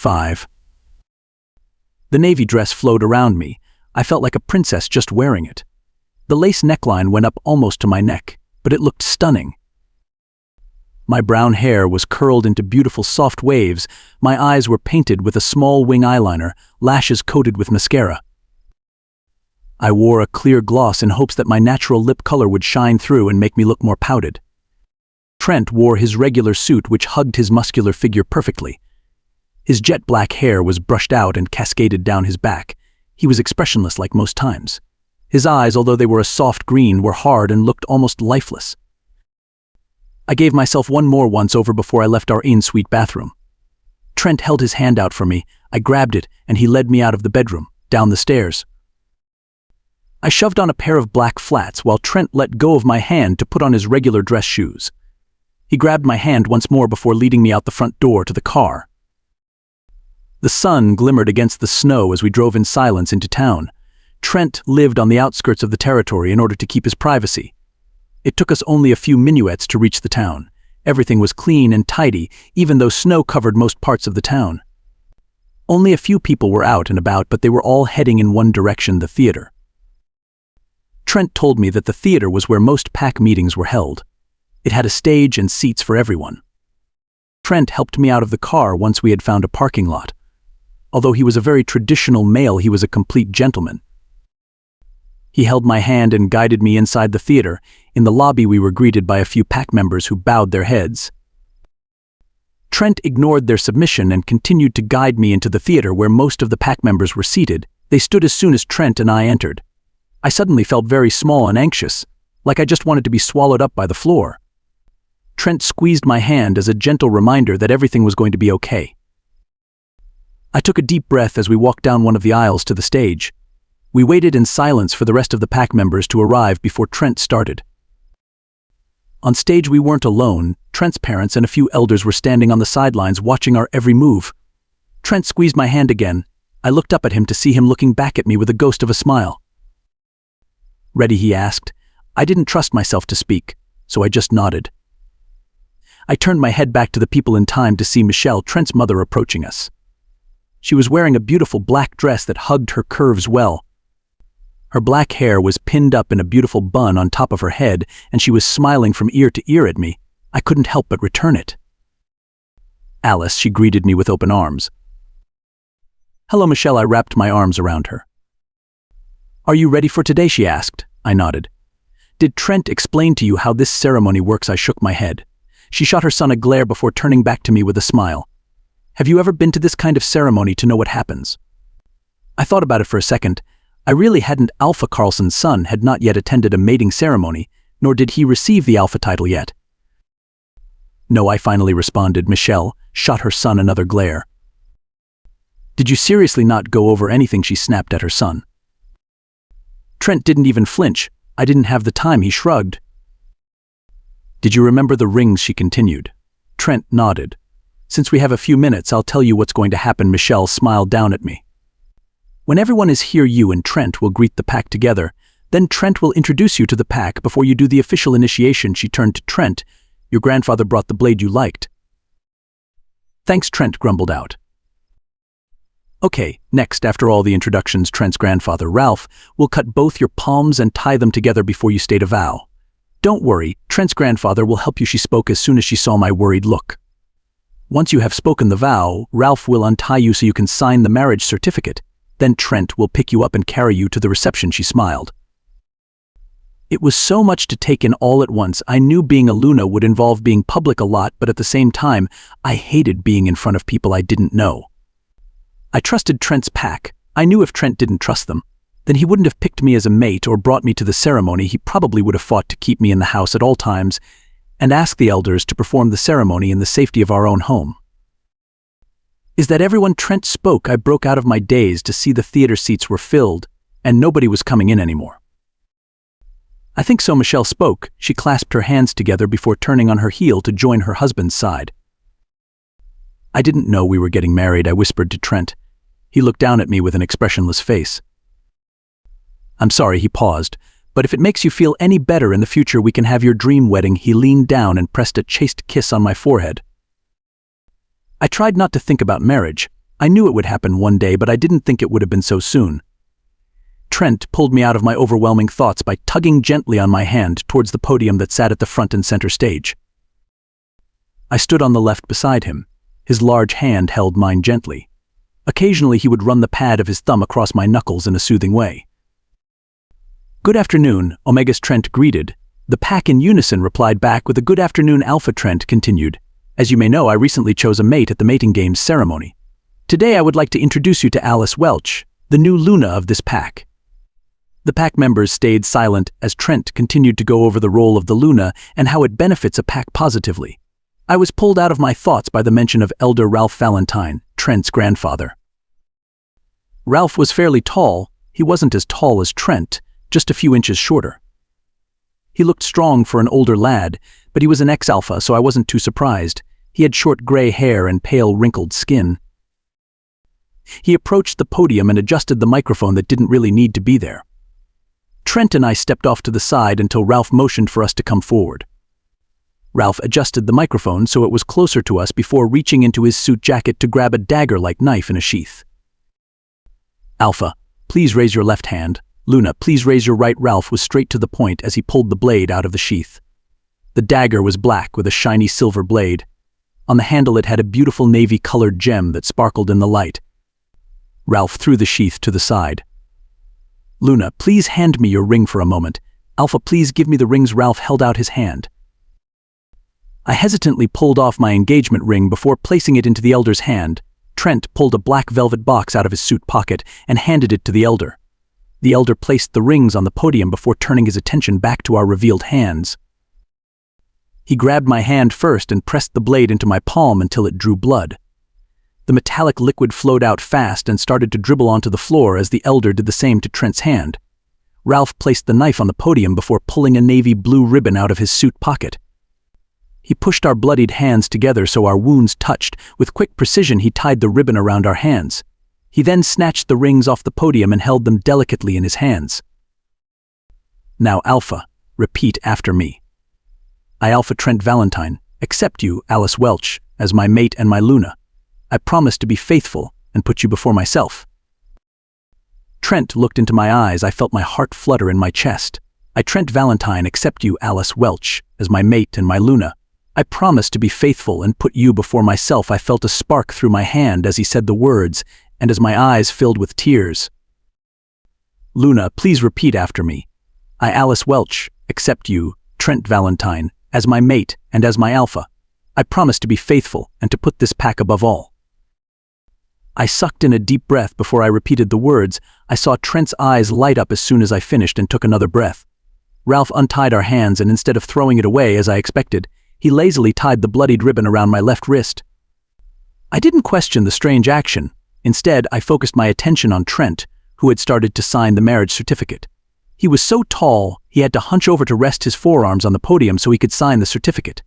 5. The navy dress flowed around me. I felt like a princess just wearing it. The lace neckline went up almost to my neck, but it looked stunning. My brown hair was curled into beautiful soft waves, my eyes were painted with a small wing eyeliner, lashes coated with mascara. I wore a clear gloss in hopes that my natural lip color would shine through and make me look more pouted. Trent wore his regular suit which hugged his muscular figure perfectly. His jet black hair was brushed out and cascaded down his back. He was expressionless like most times. His eyes, although they were a soft green, were hard and looked almost lifeless. I gave myself one more once-over before I left our in-suite bathroom. Trent held his hand out for me. I grabbed it, and he led me out of the bedroom, down the stairs. I shoved on a pair of black flats while Trent let go of my hand to put on his regular dress shoes. He grabbed my hand once more before leading me out the front door to the car. The sun glimmered against the snow as we drove in silence into town. Trent lived on the outskirts of the territory in order to keep his privacy. It took us only a few minuets to reach the town. Everything was clean and tidy, even though snow covered most parts of the town. Only a few people were out and about, but they were all heading in one direction, the theater. Trent told me that the theater was where most pack meetings were held. It had a stage and seats for everyone. Trent helped me out of the car once we had found a parking lot. Although he was a very traditional male, he was a complete gentleman. He held my hand and guided me inside the theater. In the lobby we were greeted by a few pack members who bowed their heads. Trent ignored their submission and continued to guide me into the theater where most of the pack members were seated. They stood as soon as Trent and I entered. I suddenly felt very small and anxious, like I just wanted to be swallowed up by the floor. Trent squeezed my hand as a gentle reminder that everything was going to be okay. I took a deep breath as we walked down one of the aisles to the stage. We waited in silence for the rest of the pack members to arrive before Trent started. On stage we weren't alone. Trent's parents and a few elders were standing on the sidelines watching our every move. Trent squeezed my hand again. I looked up at him to see him looking back at me with a ghost of a smile. "Ready?" he asked. I didn't trust myself to speak, so I just nodded. I turned my head back to the people in time to see Michelle, Trent's mother, approaching us. She was wearing a beautiful black dress that hugged her curves well. Her black hair was pinned up in a beautiful bun on top of her head, and she was smiling from ear to ear at me. I couldn't help but return it. "Alice," she greeted me with open arms. "Hello, Michelle." I wrapped my arms around her. "Are you ready for today?" she asked. I nodded. "Did Trent explain to you how this ceremony works?" I shook my head. She shot her son a glare before turning back to me with a smile. "Have you ever been to this kind of ceremony to know what happens?" I thought about it for a second. I really hadn't. Alpha Carlson's son had not yet attended a mating ceremony, nor did he receive the alpha title yet. "No," I finally responded. Michelle shot her son another glare. "Did you seriously not go over anything?" she snapped at her son. Trent didn't even flinch. "I didn't have the time," he shrugged. "Did you remember the rings?" she continued. Trent nodded. "Since we have a few minutes, I'll tell you what's going to happen." Michelle smiled down at me. "When everyone is here, you and Trent will greet the pack together. Then Trent will introduce you to the pack before you do the official initiation." She turned to Trent. "Your grandfather brought the blade you liked." "Thanks," Trent grumbled out. "Okay, next, after all the introductions, Trent's grandfather, Ralph, will cut both your palms and tie them together before you state a vow. Don't worry, Trent's grandfather will help you." She spoke as soon as she saw my worried look. "Once you have spoken the vow, Ralph will untie you so you can sign the marriage certificate. Then Trent will pick you up and carry you to the reception." She smiled. It was so much to take in all at once. I knew being a Luna would involve being public a lot, but at the same time, I hated being in front of people I didn't know. I trusted Trent's pack. I knew if Trent didn't trust them, then he wouldn't have picked me as a mate or brought me to the ceremony. He probably would have fought to keep me in the house at all times and asked the elders to perform the ceremony in the safety of our own home. "Is that everyone?" Trent spoke. I broke out of my daze to see the theater seats were filled and nobody was coming in anymore. "I think so," Michelle spoke. She clasped her hands together before turning on her heel to join her husband's side. "I didn't know we were getting married," I whispered to Trent. He looked down at me with an expressionless face. "I'm sorry," he paused, "but if it makes you feel any better in the future, we can have your dream wedding." He leaned down and pressed a chaste kiss on my forehead. I tried not to think about marriage. I knew it would happen one day, but I didn't think it would have been so soon. Trent pulled me out of my overwhelming thoughts by tugging gently on my hand towards the podium that sat at the front and center stage. I stood on the left beside him. His large hand held mine gently. Occasionally he would run the pad of his thumb across my knuckles in a soothing way. "Good afternoon," Omega's Trent greeted. The pack in unison replied back with a "Good afternoon." Alpha Trent continued. "As you may know, I recently chose a mate at the mating games ceremony. Today I would like to introduce you to Alice Welch, the new Luna of this pack." The pack members stayed silent as Trent continued to go over the role of the Luna and how it benefits a pack positively. I was pulled out of my thoughts by the mention of Elder Ralph Valentine, Trent's grandfather. Ralph was fairly tall. He wasn't as tall as Trent, just a few inches shorter. He looked strong for an older lad, but he was an ex-alpha, so I wasn't too surprised. He had short gray hair and pale, wrinkled skin. He approached the podium and adjusted the microphone that didn't really need to be there. Trent and I stepped off to the side until Ralph motioned for us to come forward. Ralph adjusted the microphone so it was closer to us before reaching into his suit jacket to grab a dagger-like knife in a sheath. "Alpha, please raise your left hand. Luna, please raise your right." Ralph was straight to the point as he pulled the blade out of the sheath. The dagger was black with a shiny silver blade. On the handle it had a beautiful navy-colored gem that sparkled in the light. Ralph threw the sheath to the side. "Luna, please hand me your ring for a moment. Alpha, please give me the rings." Ralph held out his hand. I hesitantly pulled off my engagement ring before placing it into the elder's hand. Trent pulled a black velvet box out of his suit pocket and handed it to the elder. The elder placed the rings on the podium before turning his attention back to our revealed hands. He grabbed my hand first and pressed the blade into my palm until it drew blood. The metallic liquid flowed out fast and started to dribble onto the floor as the elder did the same to Trent's hand. Ralph placed the knife on the podium before pulling a navy blue ribbon out of his suit pocket. He pushed our bloodied hands together so our wounds touched. With quick precision, he tied the ribbon around our hands. He then snatched the rings off the podium and held them delicately in his hands. "Now, Alpha, repeat after me. I, Alpha Trent Valentine, accept you, Alice Welch, as my mate and my Luna. I promise to be faithful and put you before myself." Trent looked into my eyes. I felt my heart flutter in my chest. "I, Trent Valentine, accept you, Alice Welch, as my mate and my Luna. I promise to be faithful and put you before myself." I felt a spark through my hand as he said the words, and as my eyes filled with tears. "Luna, please repeat after me. I, Alice Welch, accept you, Trent Valentine, as my mate and as my Alpha. I promise to be faithful and to put this pack above all." I sucked in a deep breath before I repeated the words. I saw Trent's eyes light up as soon as I finished and took another breath. Ralph untied our hands, and instead of throwing it away as I expected, he lazily tied the bloodied ribbon around my left wrist. I didn't question the strange action. Instead, I focused my attention on Trent, who had started to sign the marriage certificate. He was so tall, he had to hunch over to rest his forearms on the podium so he could sign the certificate.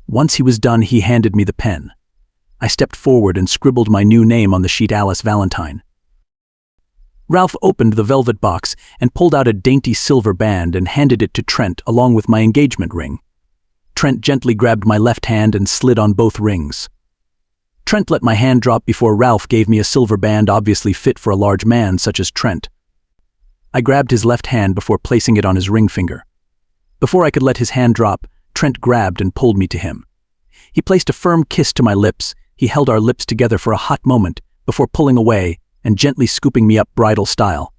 Once he was done, he handed me the pen. I stepped forward and scribbled my new name on the sheet, Alice Valentine. Ralph opened the velvet box and pulled out a dainty silver band and handed it to Trent along with my engagement ring. Trent gently grabbed my left hand and slid on both rings. Trent let my hand drop before Ralph gave me a silver band obviously fit for a large man such as Trent. I grabbed his left hand before placing it on his ring finger. Before I could let his hand drop, Trent grabbed and pulled me to him. He placed a firm kiss to my lips. He held our lips together for a hot moment before pulling away and gently scooping me up bridal style.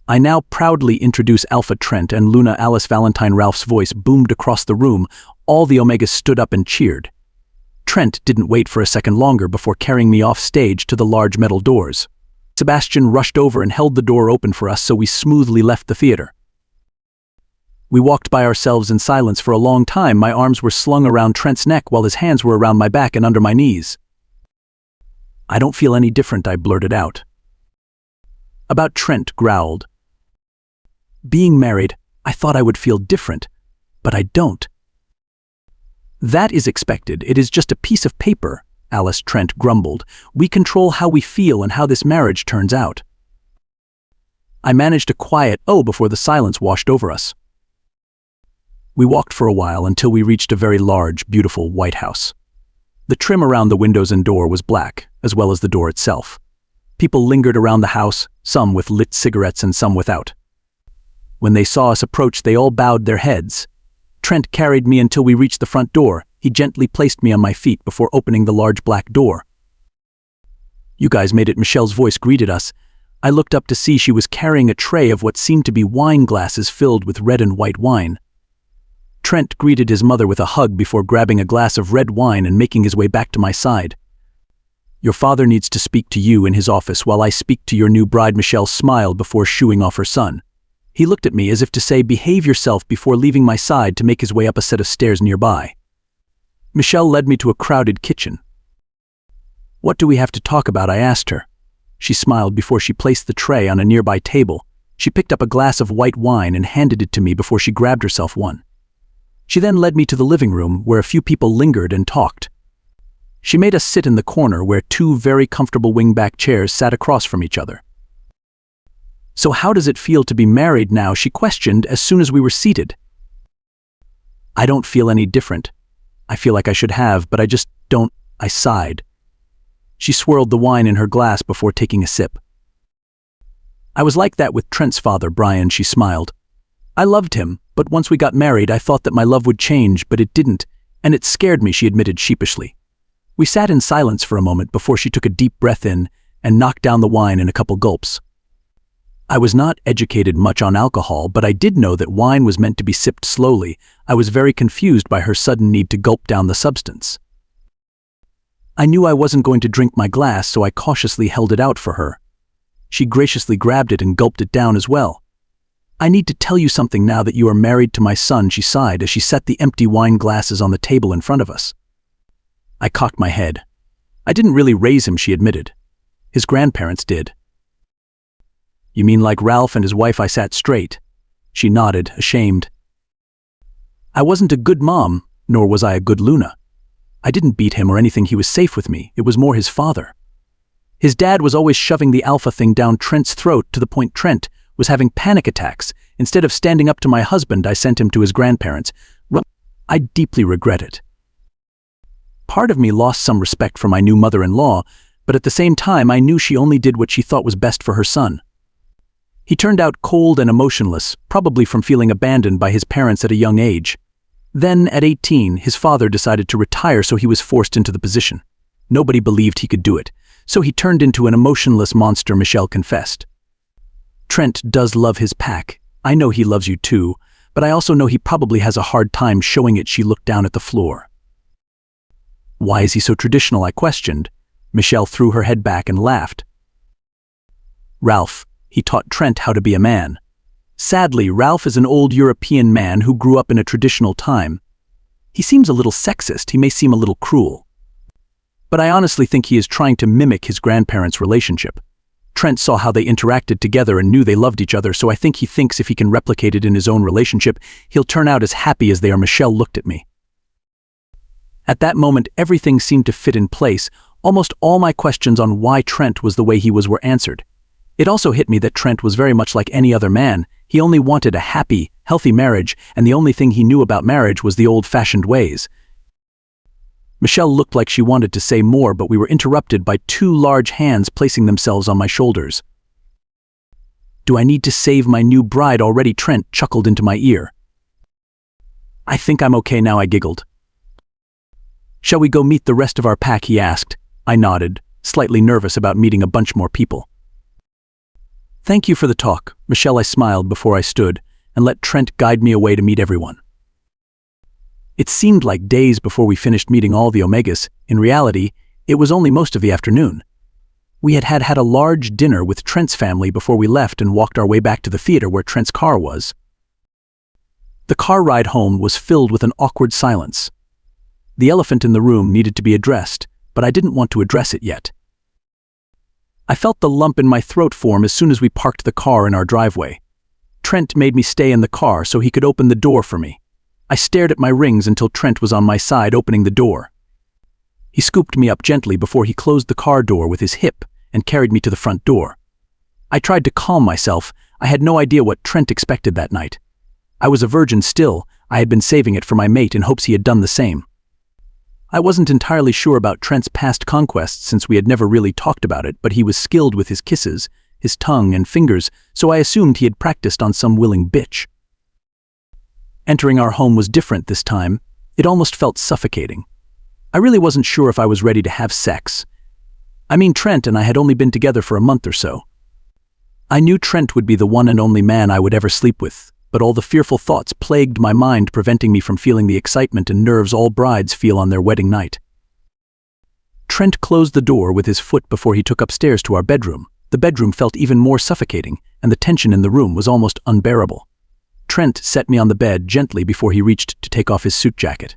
"I now proudly introduce Alpha Trent and Luna Alice Valentine." Ralph's voice boomed across the room. All the Omegas stood up and cheered. Trent didn't wait for a second longer before carrying me off stage to the large metal doors. Sebastian rushed over and held the door open for us, so we smoothly left the theater. We walked by ourselves in silence for a long time. My arms were slung around Trent's neck while his hands were around my back and under my knees. "I don't feel any different," I blurted out. About Trent growled. "Being married, I thought I would feel different, but I don't." "That is expected. It is just a piece of paper," Alice Trent grumbled. "We control how we feel and how this marriage turns out." I managed a quiet "oh" before the silence washed over us. We walked for a while until we reached a very large, beautiful white house. The trim around the windows and door was black, as well as the door itself. People lingered around the house, some with lit cigarettes and some without. When they saw us approach, they all bowed their heads. Trent carried me until we reached the front door. He gently placed me on my feet before opening the large black door. "You guys made it," Michelle's voice greeted us. I looked up to see she was carrying a tray of what seemed to be wine glasses filled with red and white wine. Trent greeted his mother with a hug before grabbing a glass of red wine and making his way back to my side. "Your father needs to speak to you in his office while I speak to your new bride." Michelle smiled before shooing off her son. He looked at me as if to say, "Behave yourself," before leaving my side to make his way up a set of stairs nearby. Michelle led me to a crowded kitchen. "What do we have to talk about?" I asked her. She smiled before she placed the tray on a nearby table. She picked up a glass of white wine and handed it to me before she grabbed herself one. She then led me to the living room where a few people lingered and talked. She made us sit in the corner where two very comfortable wingback chairs sat across from each other. "So how does it feel to be married now?" she questioned as soon as we were seated. "I don't feel any different. I feel like I should have, but I just don't," I sighed. She swirled the wine in her glass before taking a sip. "I was like that with Trent's father, Brian," she smiled. "I loved him, but once we got married I thought that my love would change, but it didn't, and it scared me," she admitted sheepishly. We sat in silence for a moment before she took a deep breath in and knocked down the wine in a couple gulps. I was not educated much on alcohol, but I did know that wine was meant to be sipped slowly. I was very confused by her sudden need to gulp down the substance. I knew I wasn't going to drink my glass, so I cautiously held it out for her. She graciously grabbed it and gulped it down as well. "I need to tell you something now that you are married to my son," she sighed as she set the empty wine glasses on the table in front of us. I cocked my head. "I didn't really raise him," she admitted. "His grandparents did." "You mean like Ralph and his wife?" I sat straight. She nodded, ashamed. "I wasn't a good mom, nor was I a good Luna. I didn't beat him or anything. He was safe with me. It was more his father. His dad was always shoving the alpha thing down Trent's throat to the point Trent was having panic attacks. Instead of standing up to my husband, I sent him to his grandparents. I deeply regret it." Part of me lost some respect for my new mother-in-law, but at the same time I knew she only did what she thought was best for her son. He turned out cold and emotionless, probably from feeling abandoned by his parents at a young age. Then, at 18, his father decided to retire, so he was forced into the position. Nobody believed he could do it, so he turned into an emotionless monster, Michelle confessed. "Trent does love his pack. I know he loves you too, but I also know he probably has a hard time showing it." She looked down at the floor. "Why is he so traditional?" I questioned. Michelle threw her head back and laughed. "Ralph, he taught Trent how to be a man. Sadly, Ralph is an old European man who grew up in a traditional time. He seems a little sexist, he may seem a little cruel. But I honestly think he is trying to mimic his grandparents' relationship. Trent saw how they interacted together and knew they loved each other, so I think he thinks if he can replicate it in his own relationship, he'll turn out as happy as they are." Michelle looked at me. At that moment, everything seemed to fit in place. Almost all my questions on why Trent was the way he was were answered. It also hit me that Trent was very much like any other man. He only wanted a happy, healthy marriage, and the only thing he knew about marriage was the old-fashioned ways. Michelle looked like she wanted to say more, but we were interrupted by two large hands placing themselves on my shoulders. "Do I need to save my new bride already?" Trent chuckled into my ear. "I think I'm okay now," I giggled. "Shall we go meet the rest of our pack?" he asked. I nodded, slightly nervous about meeting a bunch more people. "Thank you for the talk, Michelle," I smiled before I stood and let Trent guide me away to meet everyone. It seemed like days before we finished meeting all the Omegas. In reality, it was only most of the afternoon. We had a large dinner with Trent's family before we left and walked our way back to the theater where Trent's car was. The car ride home was filled with an awkward silence. The elephant in the room needed to be addressed, but I didn't want to address it yet. I felt the lump in my throat form as soon as we parked the car in our driveway. Trent made me stay in the car so he could open the door for me. I stared at my rings until Trent was on my side opening the door. He scooped me up gently before he closed the car door with his hip and carried me to the front door. I tried to calm myself. I had no idea what Trent expected that night. I was a virgin still. I had been saving it for my mate in hopes he had done the same. I wasn't entirely sure about Trent's past conquests since we had never really talked about it, but he was skilled with his kisses, his tongue and fingers, so I assumed he had practiced on some willing bitch. Entering our home was different this time. It almost felt suffocating. I really wasn't sure if I was ready to have sex. I mean, Trent and I had only been together for a month or so. I knew Trent would be the one and only man I would ever sleep with, but all the fearful thoughts plagued my mind, preventing me from feeling the excitement and nerves all brides feel on their wedding night. Trent closed the door with his foot before he took upstairs to our bedroom. The bedroom felt even more suffocating, and the tension in the room was almost unbearable. Trent set me on the bed gently before he reached to take off his suit jacket.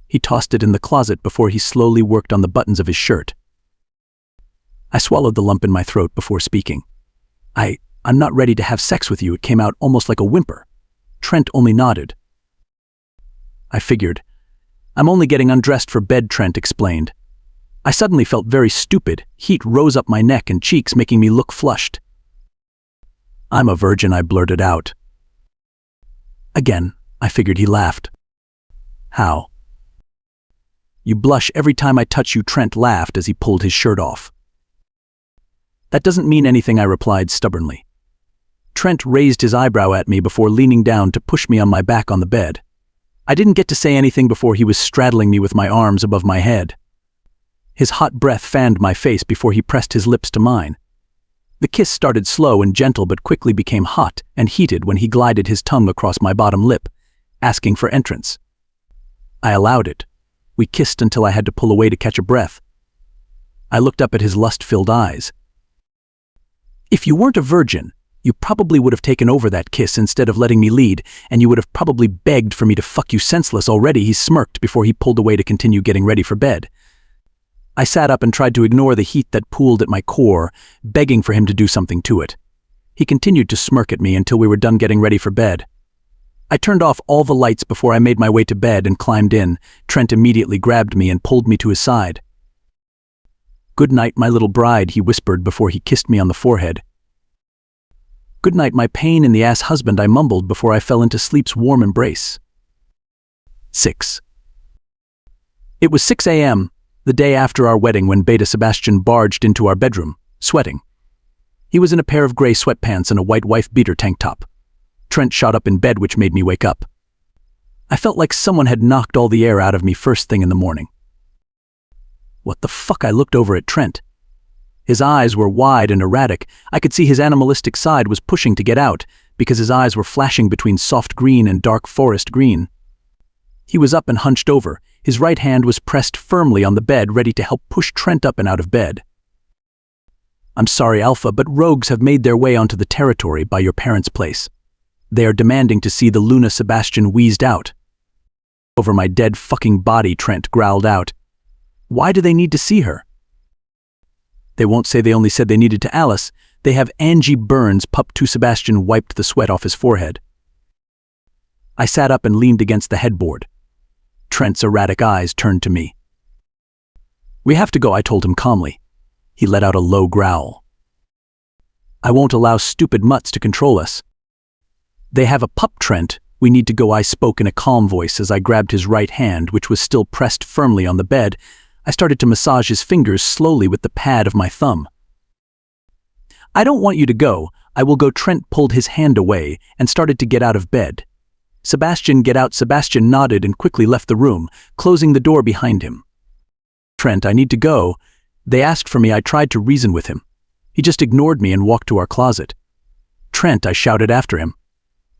He tossed it in the closet before he slowly worked on the buttons of his shirt. I swallowed the lump in my throat before speaking. I'm not ready to have sex with you. It came out almost like a whimper. Trent only nodded. I figured. I'm only getting undressed for bed, Trent explained. I suddenly felt very stupid. Heat rose up my neck and cheeks, making me look flushed. I'm a virgin, I blurted out. Again, I figured he laughed. How? You blush every time I touch you, Trent laughed as he pulled his shirt off. That doesn't mean anything, I replied stubbornly. Trent raised his eyebrow at me before leaning down to push me on my back on the bed. I didn't get to say anything before he was straddling me with my arms above my head. His hot breath fanned my face before he pressed his lips to mine. The kiss started slow and gentle but quickly became hot and heated when he glided his tongue across my bottom lip, asking for entrance. I allowed it. We kissed until I had to pull away to catch a breath. I looked up at his lust-filled eyes. If you weren't a virgin, you probably would have taken over that kiss instead of letting me lead, and you would have probably begged for me to fuck you senseless already, he smirked before he pulled away to continue getting ready for bed. I sat up and tried to ignore the heat that pooled at my core, begging for him to do something to it. He continued to smirk at me until we were done getting ready for bed. I turned off all the lights before I made my way to bed and climbed in. Trent immediately grabbed me and pulled me to his side. Good night, my little bride, he whispered before he kissed me on the forehead. Good night, my pain in the ass husband, I mumbled before I fell into sleep's warm embrace. 6. It was 6 a.m., the day after our wedding, when Beta Sebastian barged into our bedroom, sweating. He was in a pair of gray sweatpants and a white wife-beater tank top. Trent shot up in bed, which made me wake up. I felt like someone had knocked all the air out of me first thing in the morning. What the fuck? I looked over at Trent. His eyes were wide and erratic. I could see his animalistic side was pushing to get out because his eyes were flashing between soft green and dark forest green. He was up and hunched over. His right hand was pressed firmly on the bed, ready to help push Trent up and out of bed. I'm sorry, Alpha, but rogues have made their way onto the territory by your parents' place. They are demanding to see the Luna Sebastian wheezed out. Over my dead fucking body, Trent growled out. Why do they need to see her? They won't say. They only said they needed to Alice. They have Angie Burns. Pup to Sebastian wiped the sweat off his forehead. I sat up and leaned against the headboard. Trent's erratic eyes turned to me. We have to go, I told him calmly. He let out a low growl. I won't allow stupid mutts to control us. They have a pup, Trent. We need to go, I spoke in a calm voice as I grabbed his right hand, which was still pressed firmly on the bed. I started to massage his fingers slowly with the pad of my thumb. I don't want you to go. I will go. Trent pulled his hand away and started to get out of bed. Sebastian, get out. Sebastian nodded and quickly left the room, closing the door behind him. Trent, I need to go. They asked for me. I tried to reason with him. He just ignored me and walked to our closet. Trent, I shouted after him.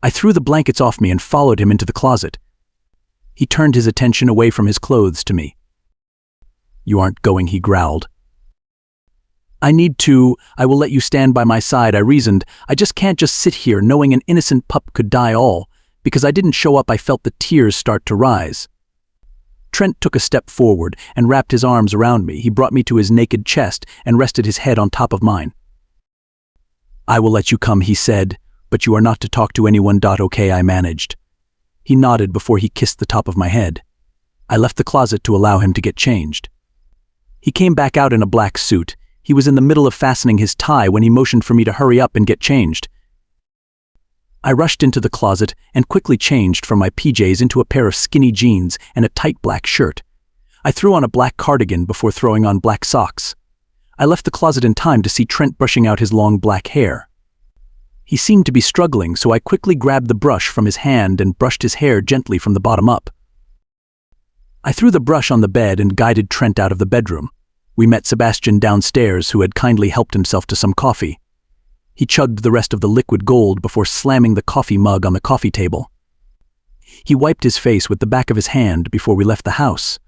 I threw the blankets off me and followed him into the closet. He turned his attention away from his clothes to me. You aren't going, he growled. I need to. I will let you stand by my side, I reasoned. I just can't just sit here knowing an innocent pup could die all. Because I didn't show up, I felt the tears start to rise. Trent took a step forward and wrapped his arms around me. He brought me to his naked chest and rested his head on top of mine. I will let you come, he said, but you are not to talk to anyone. Okay, I managed. He nodded before he kissed the top of my head. I left the closet to allow him to get changed. He came back out in a black suit. He was in the middle of fastening his tie when he motioned for me to hurry up and get changed. I rushed into the closet and quickly changed from my PJs into a pair of skinny jeans and a tight black shirt. I threw on a black cardigan before throwing on black socks. I left the closet in time to see Trent brushing out his long black hair. He seemed to be struggling, so I quickly grabbed the brush from his hand and brushed his hair gently from the bottom up. I threw the brush on the bed and guided Trent out of the bedroom. We met Sebastian downstairs, who had kindly helped himself to some coffee. He chugged the rest of the liquid gold before slamming the coffee mug on the coffee table. He wiped his face with the back of his hand before we left the house.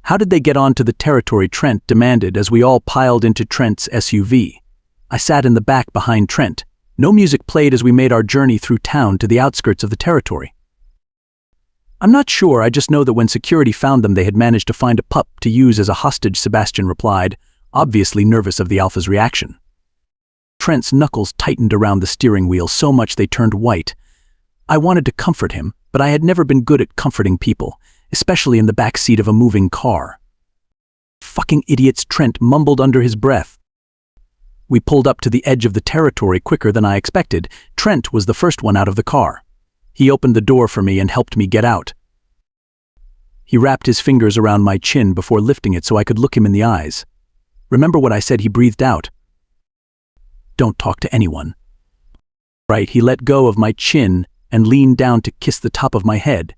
How did they get onto the territory? Trent demanded as we all piled into Trent's SUV. I sat in the back behind Trent. No music played as we made our journey through town to the outskirts of the territory. I'm not sure, I just know that when security found them they had managed to find a pup to use as a hostage, Sebastian replied, obviously nervous of the Alpha's reaction. Trent's knuckles tightened around the steering wheel so much they turned white. I wanted to comfort him, but I had never been good at comforting people, especially in the back seat of a moving car. Fucking idiots, Trent mumbled under his breath. We pulled up to the edge of the territory quicker than I expected. Trent was the first one out of the car. He opened the door for me and helped me get out. He wrapped his fingers around my chin before lifting it so I could look him in the eyes. Remember what I said? He breathed out. Don't talk to anyone. Right, he let go of my chin and leaned down to kiss the top of my head.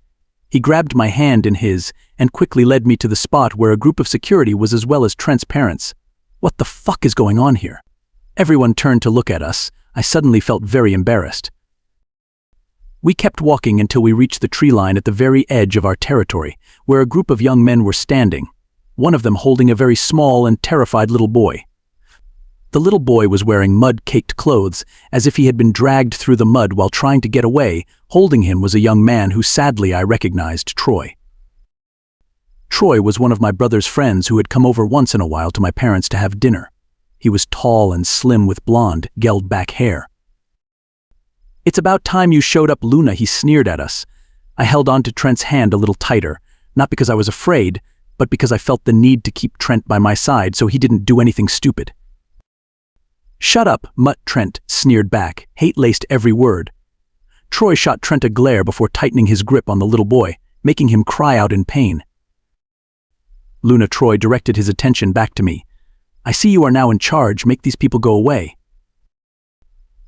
He grabbed my hand in his and quickly led me to the spot where a group of security was, as well as Trent's parents. What the fuck is going on here? Everyone turned to look at us. I suddenly felt very embarrassed. We kept walking until we reached the tree line at the very edge of our territory, where a group of young men were standing, one of them holding a very small and terrified little boy. The little boy was wearing mud-caked clothes, as if he had been dragged through the mud while trying to get away. Holding him was a young man who sadly I recognized, Troy. Troy was one of my brother's friends who had come over once in a while to my parents to have dinner. He was tall and slim with blonde, gelled-back hair. It's about time you showed up, Luna, he sneered at us. I held on to Trent's hand a little tighter, not because I was afraid, but because I felt the need to keep Trent by my side so he didn't do anything stupid. Shut up, mutt, Trent sneered back, hate-laced every word. Troy shot Trent a glare before tightening his grip on the little boy, making him cry out in pain. Luna, Troy directed his attention back to me. I see you are now in charge, make these people go away.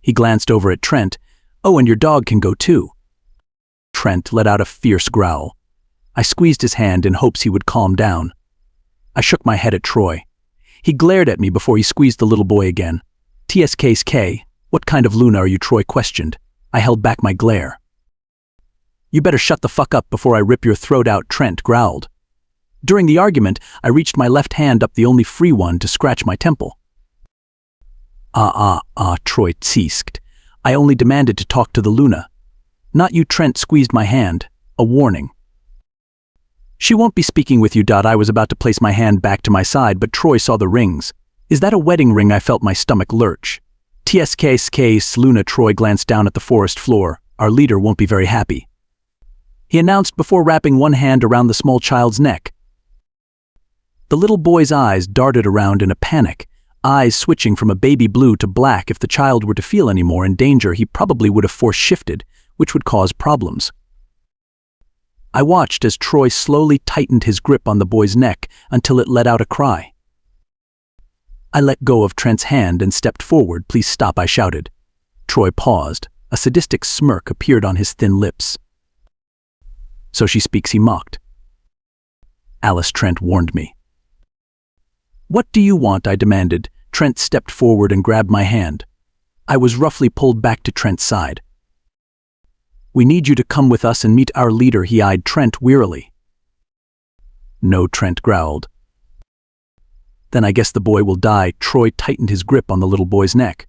He glanced over at Trent. Oh, and your dog can go too. Trent let out a fierce growl. I squeezed his hand in hopes he would calm down. I shook my head at Troy. He glared at me before he squeezed the little boy again. TSKSK, what kind of Luna are you? Troy questioned. I held back my glare. You better shut the fuck up before I rip your throat out, Trent growled. During the argument, I reached my left hand up, the only free one, to scratch my temple. Troy tseesked. I only demanded to talk to the Luna. Not you, Trent squeezed my hand. A warning. She won't be speaking with you. I was about to place my hand back to my side, but Troy saw the rings. Is that a wedding ring? I felt my stomach lurch. TSKSK, Luna. Troy glanced down at the forest floor. Our leader won't be very happy, he announced before wrapping one hand around the small child's neck. The little boy's eyes darted around in a panic, eyes switching from a baby blue to black. If the child were to feel any more in danger, he probably would have force-shifted, which would cause problems. I watched as Troy slowly tightened his grip on the boy's neck until it let out a cry. I let go of Trent's hand and stepped forward. Please stop, I shouted. Troy paused. A sadistic smirk appeared on his thin lips. So she speaks, he mocked. Alice, Trent warned me. What do you want? I demanded. Trent stepped forward and grabbed my hand. I was roughly pulled back to Trent's side. We need you to come with us and meet our leader, he eyed Trent wearily. No, Trent growled. Then I guess the boy will die. Troy tightened his grip on the little boy's neck.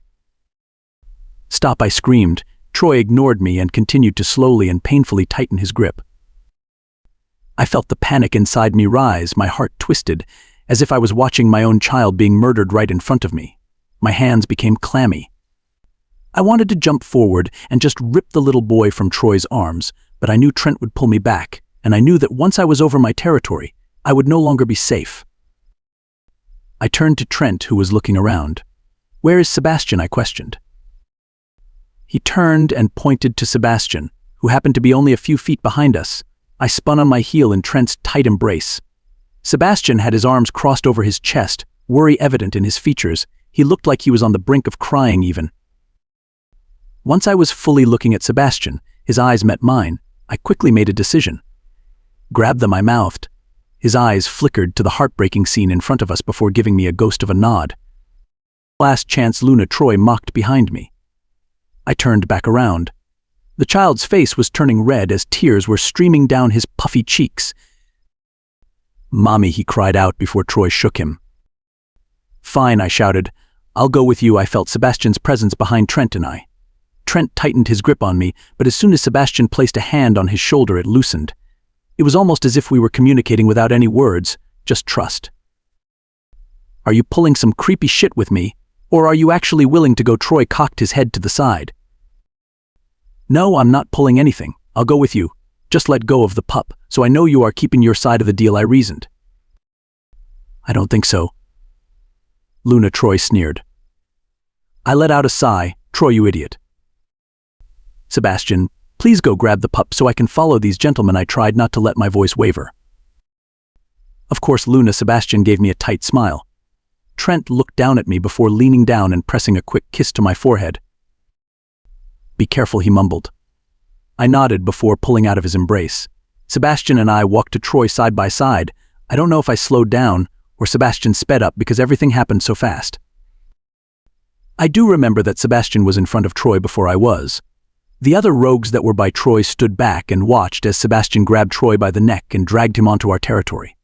Stop, I screamed. Troy ignored me and continued to slowly and painfully tighten his grip. I felt the panic inside me rise, my heart twisted, as if I was watching my own child being murdered right in front of me. My hands became clammy. I wanted to jump forward and just rip the little boy from Troy's arms, but I knew Trent would pull me back, and I knew that once I was over my territory, I would no longer be safe. I turned to Trent, who was looking around. Where is Sebastian? I questioned. He turned and pointed to Sebastian, who happened to be only a few feet behind us. I spun on my heel in Trent's tight embrace. Sebastian had his arms crossed over his chest, worry evident in his features. He looked like he was on the brink of crying even. Once I was fully looking at Sebastian, his eyes met mine. I quickly made a decision. "Grab them," I mouthed. His eyes flickered to the heartbreaking scene in front of us before giving me a ghost of a nod. Last chance, Luna Troy mocked behind me. I turned back around. The child's face was turning red as tears were streaming down his puffy cheeks. "Mommy," he cried out before Troy shook him. "Fine," I shouted. "I'll go with you." I felt Sebastian's presence behind Trent and I. Trent tightened his grip on me, but as soon as Sebastian placed a hand on his shoulder, it loosened. It was almost as if we were communicating without any words, just trust. "Are you pulling some creepy shit with me, or are you actually willing to go?" Troy cocked his head to the side. "No, I'm not pulling anything. I'll go with you. Just let go of the pup, so I know you are keeping your side of the deal," I reasoned. "I don't think so," Luna Troy sneered. I let out a sigh. "Troy, you idiot." "Sebastian, please go grab the pup so I can follow these gentlemen." I tried not to let my voice waver. Of course, Luna. Sebastian gave me a tight smile. Trent looked down at me before leaning down and pressing a quick kiss to my forehead. "Be careful," he mumbled. I nodded before pulling out of his embrace. Sebastian and I walked to Troy side by side. I don't know if I slowed down or Sebastian sped up because everything happened so fast. I do remember that Sebastian was in front of Troy before I was. The other rogues that were by Troy stood back and watched as Sebastian grabbed Troy by the neck and dragged him onto our territory.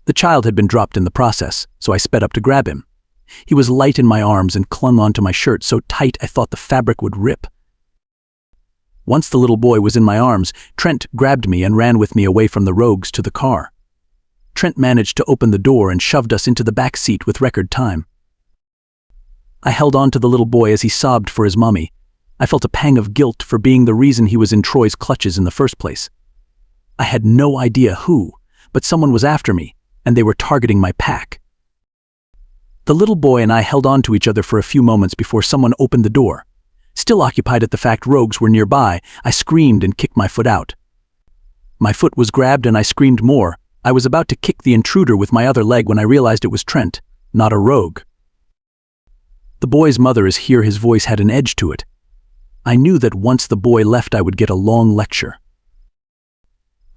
The child had been dropped in the process, so I sped up to grab him. He was light in my arms and clung onto my shirt so tight I thought the fabric would rip. Once the little boy was in my arms, Trent grabbed me and ran with me away from the rogues to the car. Trent managed to open the door and shoved us into the back seat with record time. I held on to the little boy as he sobbed for his mommy. I felt a pang of guilt for being the reason he was in Troy's clutches in the first place. I had no idea who, but someone was after me, and they were targeting my pack. The little boy and I held on to each other for a few moments before someone opened the door. Still occupied at the fact rogues were nearby, I screamed and kicked my foot out. My foot was grabbed and I screamed more. I was about to kick the intruder with my other leg when I realized it was Trent, not a rogue. "The boy's mother is here." His voice had an edge to it. I knew that once the boy left I would get a long lecture.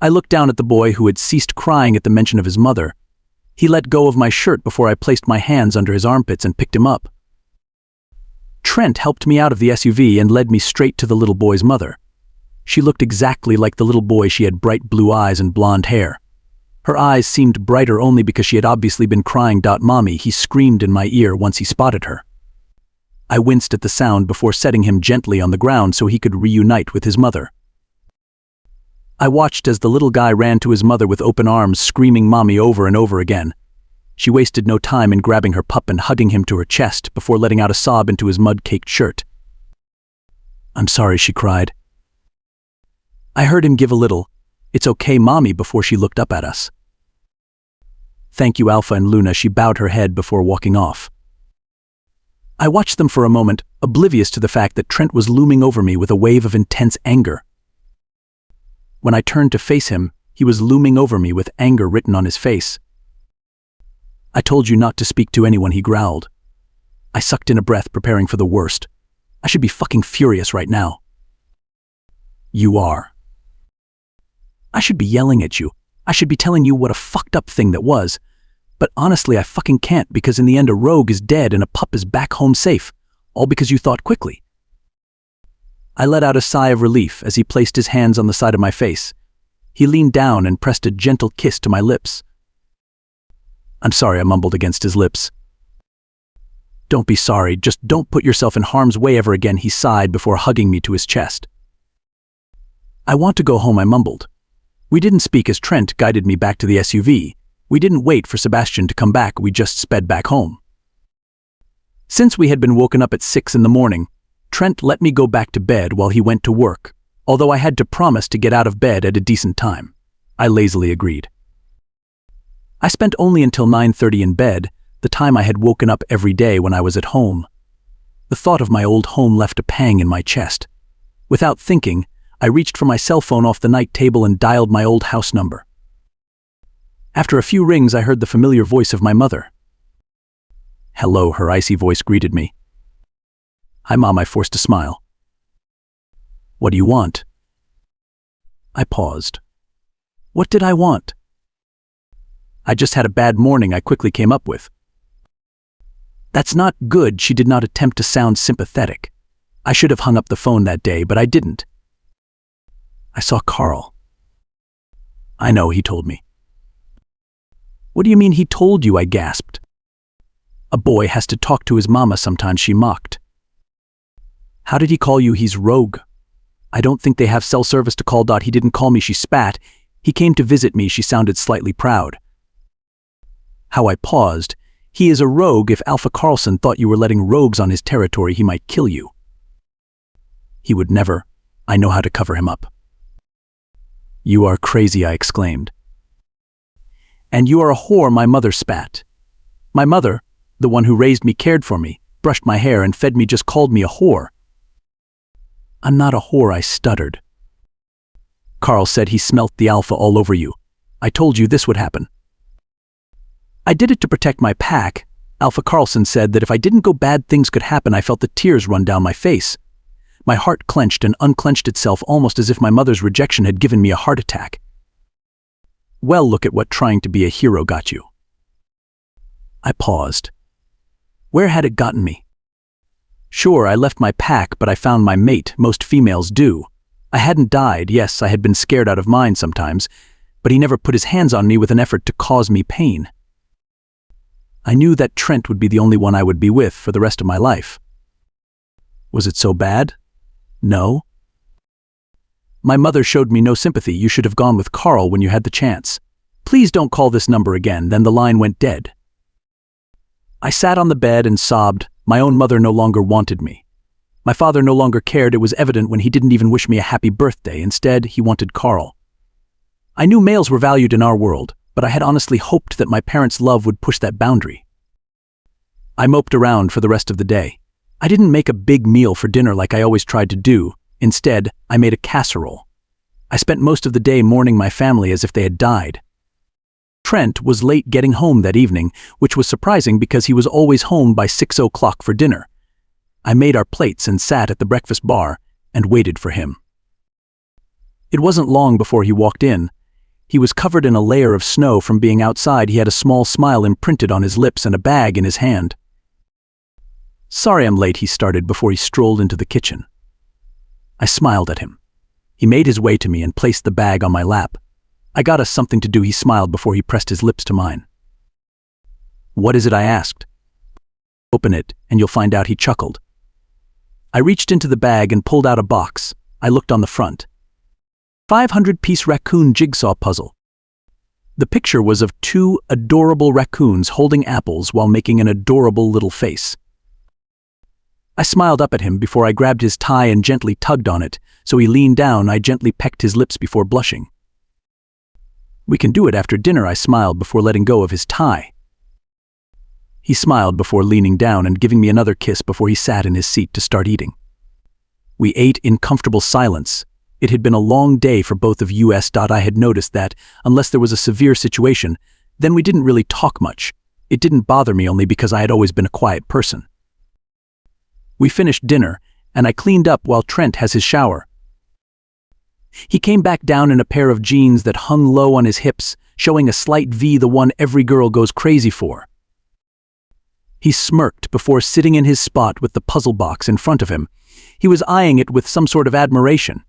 I looked down at the boy who had ceased crying at the mention of his mother. He let go of my shirt before I placed my hands under his armpits and picked him up. Trent helped me out of the SUV and led me straight to the little boy's mother. She looked exactly like the little boy. She had bright blue eyes and blonde hair. Her eyes seemed brighter only because she had obviously been crying. "Mommy," he screamed in my ear once he spotted her. I winced at the sound before setting him gently on the ground so he could reunite with his mother. I watched as the little guy ran to his mother with open arms, screaming "Mommy" over and over again. She wasted no time in grabbing her pup and hugging him to her chest before letting out a sob into his mud-caked shirt. "I'm sorry," she cried. I heard him give a little, "It's okay, Mommy," before she looked up at us. "Thank you, Alpha and Luna." She bowed her head before walking off. I watched them for a moment, oblivious to the fact that Trent was looming over me with a wave of intense anger. When I turned to face him, he was looming over me with anger written on his face. "I told you not to speak to anyone," he growled. I sucked in a breath, preparing for the worst. I should be fucking furious right now. "You are." I should be yelling at you. I should be telling you what a fucked up thing that was. But honestly, I fucking can't, because in the end a rogue is dead and a pup is back home safe, all because you thought quickly. I let out a sigh of relief as he placed his hands on the side of my face. He leaned down and pressed a gentle kiss to my lips. "I'm sorry," I mumbled against his lips. "Don't be sorry, just don't put yourself in harm's way ever again," he sighed before hugging me to his chest. "I want to go home," I mumbled. We didn't speak as Trent guided me back to the SUV. We didn't wait for Sebastian to come back, we just sped back home. Since we had been woken up at 6 in the morning, Trent let me go back to bed while he went to work, although I had to promise to get out of bed at a decent time. I lazily agreed. I spent only until 9:30 in bed, the time I had woken up every day when I was at home. The thought of my old home left a pang in my chest. Without thinking, I reached for my cell phone off the night table and dialed my old house number. After a few rings, I heard the familiar voice of my mother. "Hello," her icy voice greeted me. "Hi, Mom," I forced a smile. "What do you want?" I paused. What did I want? I just had a bad morning, I quickly came up with. "That's not good." She did not attempt to sound sympathetic. I should have hung up the phone that day, but I didn't. "I saw Carl." "I know," he told me. "What do you mean he told you?" I gasped. "A boy has to talk to his mama sometimes," she mocked. "How did he call you?" "He's rogue. I don't think they have cell service to call. He didn't call me," she spat. "He came to visit me." She sounded slightly proud. How I paused. "He is a rogue. If Alpha Carlson thought you were letting rogues on his territory, he might kill you." "He would never. I know how to cover him up." "You are crazy," I exclaimed. "And you are a whore," my mother spat. My mother, the one who raised me, cared for me, brushed my hair, and fed me, just called me a whore. "I'm not a whore," I stuttered. "Carl said he smelt the alpha all over you. I told you this would happen." "I did it to protect my pack." Alpha Carlson said that if I didn't go, bad things could happen. I felt the tears run down my face. My heart clenched and unclenched itself, almost as if my mother's rejection had given me a heart attack. "Well, look at what trying to be a hero got you." I paused. Where had it gotten me? Sure, I left my pack, but I found my mate. Most females do. I hadn't died. Yes, I had been scared out of mind sometimes, but he never put his hands on me with an effort to cause me pain. I knew that Trent would be the only one I would be with for the rest of my life. Was it so bad? No. My mother showed me no sympathy. "You should have gone with Carl when you had the chance. Please don't call this number again." Then the line went dead. I sat on the bed and sobbed. My own mother no longer wanted me. My father no longer cared. It was evident when he didn't even wish me a happy birthday. Instead, he wanted Carl. I knew males were valued in our world, but I had honestly hoped that my parents' love would push that boundary. I moped around for the rest of the day. I didn't make a big meal for dinner like I always tried to do. Instead, I made a casserole. I spent most of the day mourning my family as if they had died. Trent was late getting home that evening, which was surprising because he was always home by 6 o'clock for dinner. I made our plates and sat at the breakfast bar and waited for him. It wasn't long before he walked in. He was covered in a layer of snow from being outside. He had a small smile imprinted on his lips and a bag in his hand. "Sorry I'm late," he started before he strolled into the kitchen. I smiled at him. He made his way to me and placed the bag on my lap. "I got us something to do," he smiled before he pressed his lips to mine. "What is it?" I asked. "Open it, and you'll find out," he chuckled. I reached into the bag and pulled out a box. I looked on the front. 500-piece raccoon jigsaw puzzle. The picture was of 2 adorable raccoons holding apples while making an adorable little face. I smiled up at him before I grabbed his tie and gently tugged on it, so he leaned down. I gently pecked his lips before blushing. "We can do it after dinner," I smiled before letting go of his tie. He smiled before leaning down and giving me another kiss before he sat in his seat to start eating. We ate in comfortable silence. It had been a long day for both of us. I had noticed that, unless there was a severe situation, then we didn't really talk much. It didn't bother me only because I had always been a quiet person. We finished dinner, and I cleaned up while Trent has his shower. He came back down in a pair of jeans that hung low on his hips, showing a slight V, the one every girl goes crazy for. He smirked before sitting in his spot with the puzzle box in front of him. He was eyeing it with some sort of admiration.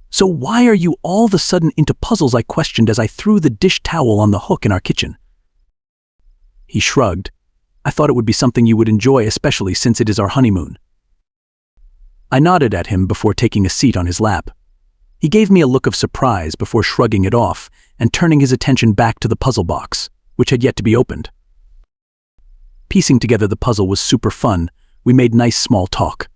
"So why are you all of a sudden into puzzles?" I questioned as I threw the dish towel on the hook in our kitchen. He shrugged. "I thought it would be something you would enjoy, especially since it is our honeymoon." I nodded at him before taking a seat on his lap. He gave me a look of surprise before shrugging it off and turning his attention back to the puzzle box, which had yet to be opened. Piecing together the puzzle was super fun. We made nice small talk.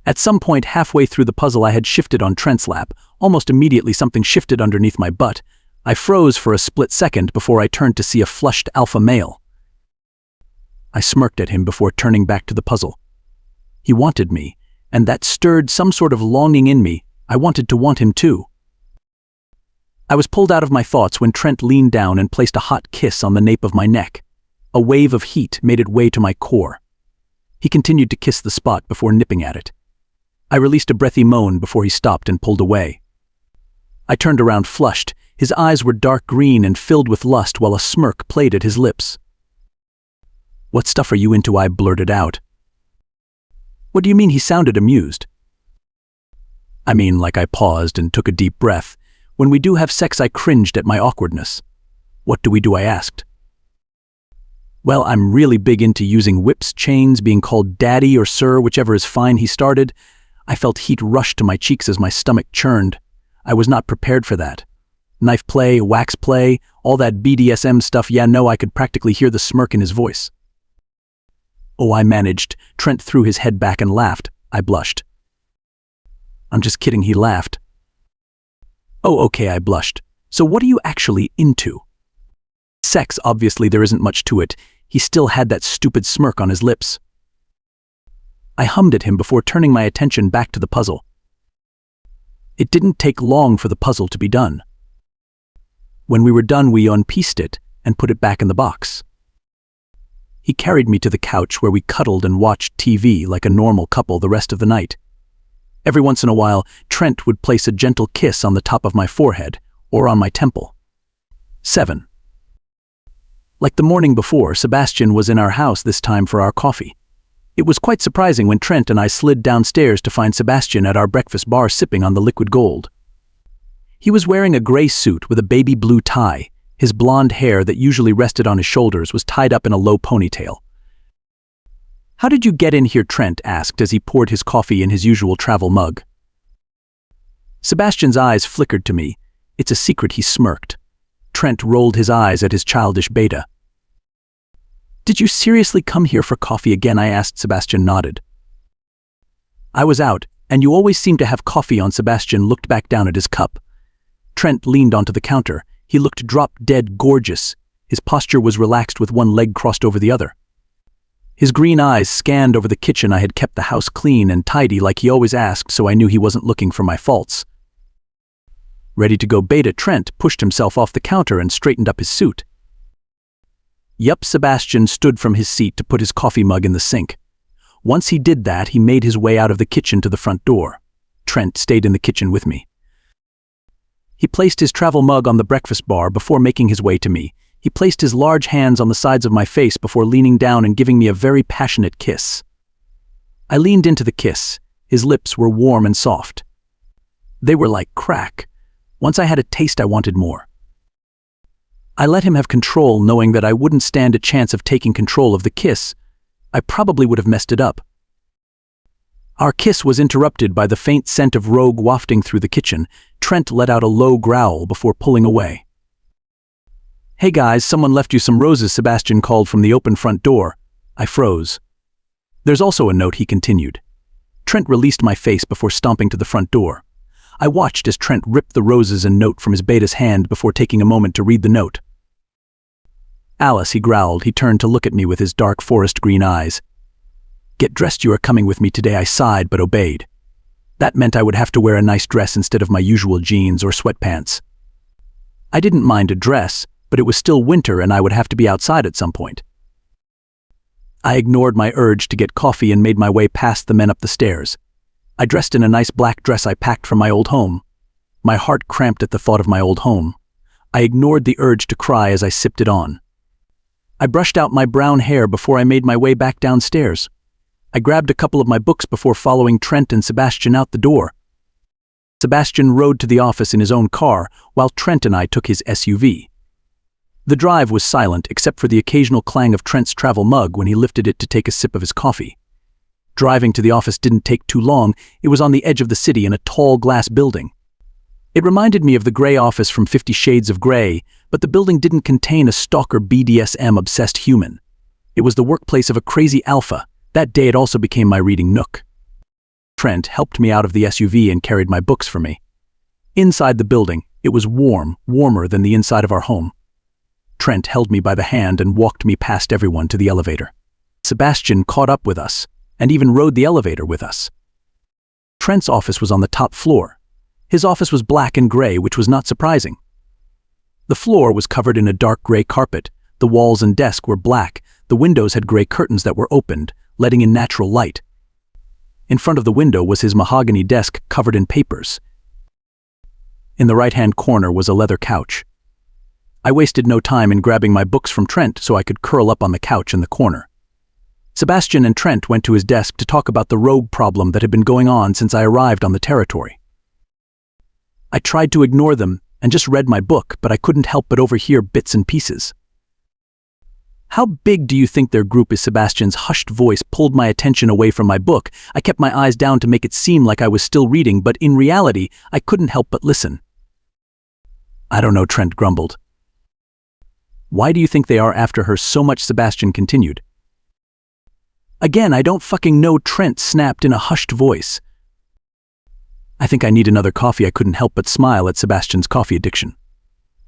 At some point halfway through the puzzle, I had shifted on Trent's lap. Almost immediately something shifted underneath my butt. I froze for a split second before I turned to see a flushed alpha male. I smirked at him before turning back to the puzzle. He wanted me, and that stirred some sort of longing in me. I wanted to want him too. I was pulled out of my thoughts when Trent leaned down and placed a hot kiss on the nape of my neck. A wave of heat made its way to my core. He continued to kiss the spot before nipping at it. I released a breathy moan before he stopped and pulled away. I turned around flushed. His eyes were dark green and filled with lust while a smirk played at his lips. "What stuff are you into?" I blurted out. "What do you mean?" He sounded amused. "I mean," like I paused and took a deep breath. "When we do have sex, I cringed at my awkwardness." "What do we do?" I asked. "Well, I'm really big into using whips, chains, being called daddy or sir, whichever is fine," he started. I felt heat rush to my cheeks as my stomach churned. I was not prepared for that. Knife play, wax play, all that BDSM stuff. Yeah, no, I could practically hear the smirk in his voice. "Oh," I managed. Trent threw his head back and laughed. I blushed. "I'm just kidding," he laughed. "Oh, okay," I blushed. "So what are you actually into?" "Sex, obviously. There isn't much to it." He still had that stupid smirk on his lips. I hummed at him before turning my attention back to the puzzle. It didn't take long for the puzzle to be done. When we were done, we unpieced it and put it back in the box. He carried me to the couch where we cuddled and watched TV like a normal couple the rest of the night. Every once in a while, Trent would place a gentle kiss on the top of my forehead or on my temple. 7. Like the morning before, Sebastian was in our house this time for our coffee. It was quite surprising when Trent and I slid downstairs to find Sebastian at our breakfast bar sipping on the liquid gold. He was wearing a gray suit with a baby blue tie. His blonde hair that usually rested on his shoulders was tied up in a low ponytail. "How did you get in here?" Trent asked as he poured his coffee in his usual travel mug. Sebastian's eyes flickered to me. "It's a secret," he smirked. Trent rolled his eyes at his childish beta. "Did you seriously come here for coffee again?" I asked. Sebastian nodded. "I was out, and you always seem to have coffee on." Sebastian looked back down at his cup. Trent leaned onto the counter. He looked drop-dead gorgeous. His posture was relaxed with one leg crossed over the other. His green eyes scanned over the kitchen. I had kept the house clean and tidy like he always asked, so I knew he wasn't looking for my faults. Ready to go beta, Trent pushed himself off the counter and straightened up his suit. Yup, Sebastian stood from his seat to put his coffee mug in the sink. Once he did that, he made his way out of the kitchen to the front door. Trent stayed in the kitchen with me. He placed his travel mug on the breakfast bar before making his way to me. He placed his large hands on the sides of my face before leaning down and giving me a very passionate kiss. I leaned into the kiss. His lips were warm and soft. They were like crack. Once I had a taste, I wanted more. I let him have control, knowing that I wouldn't stand a chance of taking control of the kiss. I probably would have messed it up. Our kiss was interrupted by the faint scent of rogue wafting through the kitchen. Trent let out a low growl before pulling away. "Hey guys, someone left you some roses," Sebastian called from the open front door. I froze. "There's also a note," he continued. Trent released my face before stomping to the front door. I watched as Trent ripped the roses and note from his beta's hand before taking a moment to read the note. "Alice," he growled. He turned to look at me with his dark forest green eyes. "Get dressed, you are coming with me today." I sighed but obeyed. That meant I would have to wear a nice dress instead of my usual jeans or sweatpants. I didn't mind a dress, but it was still winter and I would have to be outside at some point. I ignored my urge to get coffee and made my way past the men up the stairs. I dressed in a nice black dress I packed from my old home. My heart cramped at the thought of my old home. I ignored the urge to cry as I sipped it on. I brushed out my brown hair before I made my way back downstairs. I grabbed a couple of my books before following Trent and Sebastian out the door. Sebastian rode to the office in his own car, while Trent and I took his SUV. The drive was silent except for the occasional clang of Trent's travel mug when he lifted it to take a sip of his coffee. Driving to the office didn't take too long. It was on the edge of the city in a tall glass building. It reminded me of the gray office from 50 Shades of Grey, but the building didn't contain a stalker BDSM-obsessed human. It was the workplace of a crazy alpha. That day it also became my reading nook. Trent helped me out of the SUV and carried my books for me. Inside the building, it was warm, warmer than the inside of our home. Trent held me by the hand and walked me past everyone to the elevator. Sebastian caught up with us, and even rode the elevator with us. Trent's office was on the top floor. His office was black and gray, which was not surprising. The floor was covered in a dark gray carpet. The walls and desk were black. The windows had gray curtains that were opened, letting in natural light. In front of the window was his mahogany desk covered in papers. In the right-hand corner was a leather couch. I wasted no time in grabbing my books from Trent so I could curl up on the couch in the corner. Sebastian and Trent went to his desk to talk about the rogue problem that had been going on since I arrived on the territory. I tried to ignore them and just read my book, but I couldn't help but overhear bits and pieces. "How big do you think their group is?" Sebastian's hushed voice pulled my attention away from my book. I kept my eyes down to make it seem like I was still reading, but in reality, I couldn't help but listen. "I don't know," Trent grumbled. "Why do you think they are after her so much?" Sebastian continued. "Again, I don't fucking know," Trent snapped in a hushed voice. "I think I need another coffee." I couldn't help but smile at Sebastian's coffee addiction.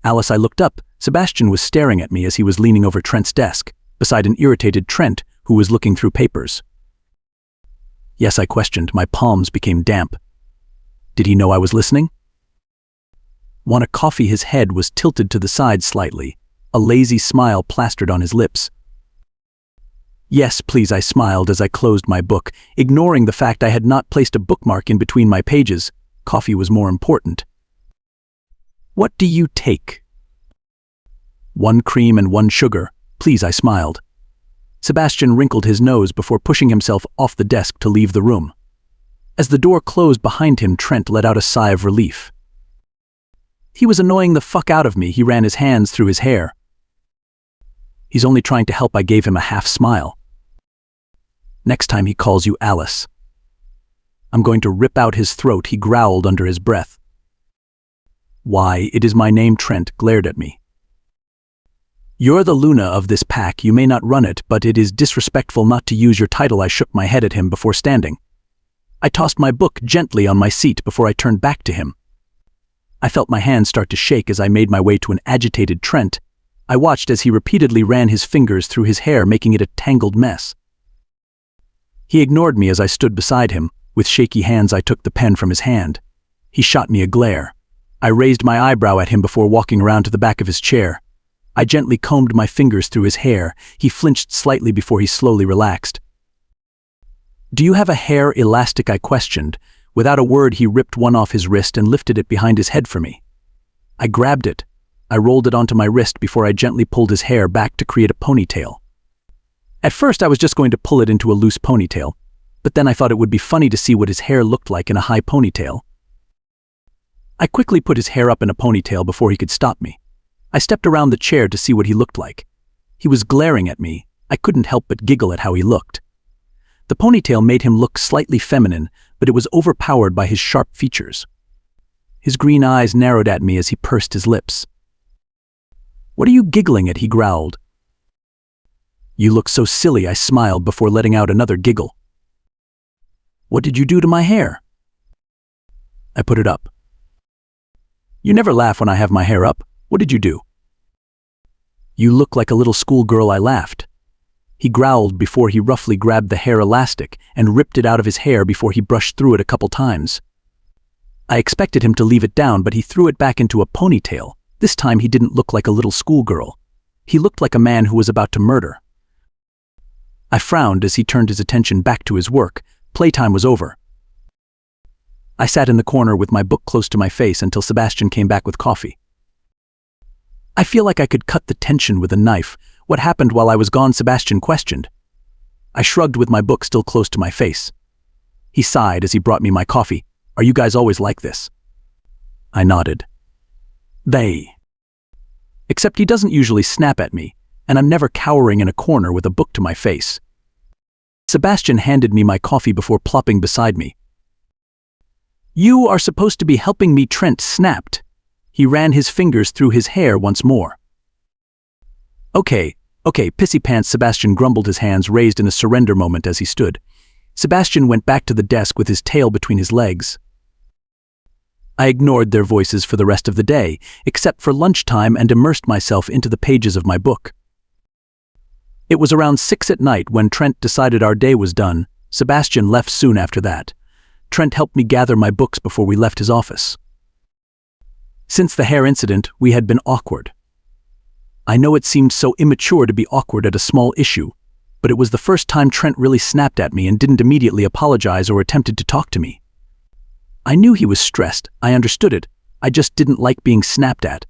"Alice," I looked up. Sebastian was staring at me as he was leaning over Trent's desk, beside an irritated Trent who was looking through papers. "Yes," I questioned. My palms became damp. Did he know I was listening? "Want a coffee?" His head was tilted to the side slightly, a lazy smile plastered on his lips. "Yes, please," I smiled as I closed my book, ignoring the fact I had not placed a bookmark in between my pages. Coffee was more important. "What do you take?" "1 cream and 1 sugar, please," I smiled. Sebastian wrinkled his nose before pushing himself off the desk to leave the room. As the door closed behind him, Trent let out a sigh of relief. He was annoying the fuck out of me. He ran his hands through his hair. "He's only trying to help." I gave him a half smile. "Next time he calls you Alice, I'm going to rip out his throat," he growled under his breath. "Why, it is my name." Trent glared at me. "You're the Luna of this pack. You may not run it, but it is disrespectful not to use your title." I shook my head at him before standing. I tossed my book gently on my seat before I turned back to him. I felt my hands start to shake as I made my way to an agitated Trent. I watched as he repeatedly ran his fingers through his hair, making it a tangled mess. He ignored me as I stood beside him. With shaky hands, I took the pen from his hand. He shot me a glare. I raised my eyebrow at him before walking around to the back of his chair. I gently combed my fingers through his hair. He flinched slightly before he slowly relaxed. "Do you have a hair elastic?" I questioned. Without a word, he ripped one off his wrist and lifted it behind his head for me. I grabbed it. I rolled it onto my wrist before I gently pulled his hair back to create a ponytail. At first, I was just going to pull it into a loose ponytail, but then I thought it would be funny to see what his hair looked like in a high ponytail. I quickly put his hair up in a ponytail before he could stop me. I stepped around the chair to see what he looked like. He was glaring at me. I couldn't help but giggle at how he looked. The ponytail made him look slightly feminine, but it was overpowered by his sharp features. His green eyes narrowed at me as he pursed his lips. "What are you giggling at?" he growled. "You look so silly," I smiled before letting out another giggle. "What did you do to my hair?" I put it up. "You never laugh when I have my hair up. What did you do?" "You look like a little schoolgirl," I laughed. He growled before he roughly grabbed the hair elastic and ripped it out of his hair before he brushed through it a couple times. I expected him to leave it down, but he threw it back into a ponytail. This time he didn't look like a little schoolgirl. He looked like a man who was about to murder. I frowned as he turned his attention back to his work. Playtime was over. I sat in the corner with my book close to my face until Sebastian came back with coffee. "I feel like I could cut the tension with a knife. What happened while I was gone?" Sebastian questioned. I shrugged with my book still close to my face. He sighed as he brought me my coffee. "Are you guys always like this?" I nodded. "They." Except he doesn't usually snap at me, and I'm never cowering in a corner with a book to my face. Sebastian handed me my coffee before plopping beside me. "You are supposed to be helping me," Trent snapped. He ran his fingers through his hair once more. Okay, pissy pants," Sebastian grumbled, his hands raised in a surrender moment as he stood. Sebastian went back to the desk with his tail between his legs. I ignored their voices for the rest of the day, except for lunchtime, and immersed myself into the pages of my book. It was around 6 at night when Trent decided our day was done. Sebastian left soon after that. Trent helped me gather my books before we left his office. Since the hair incident, we had been awkward. I know it seemed so immature to be awkward at a small issue, but it was the first time Trent really snapped at me and didn't immediately apologize or attempted to talk to me. I knew he was stressed, I understood it, I just didn't like being snapped at.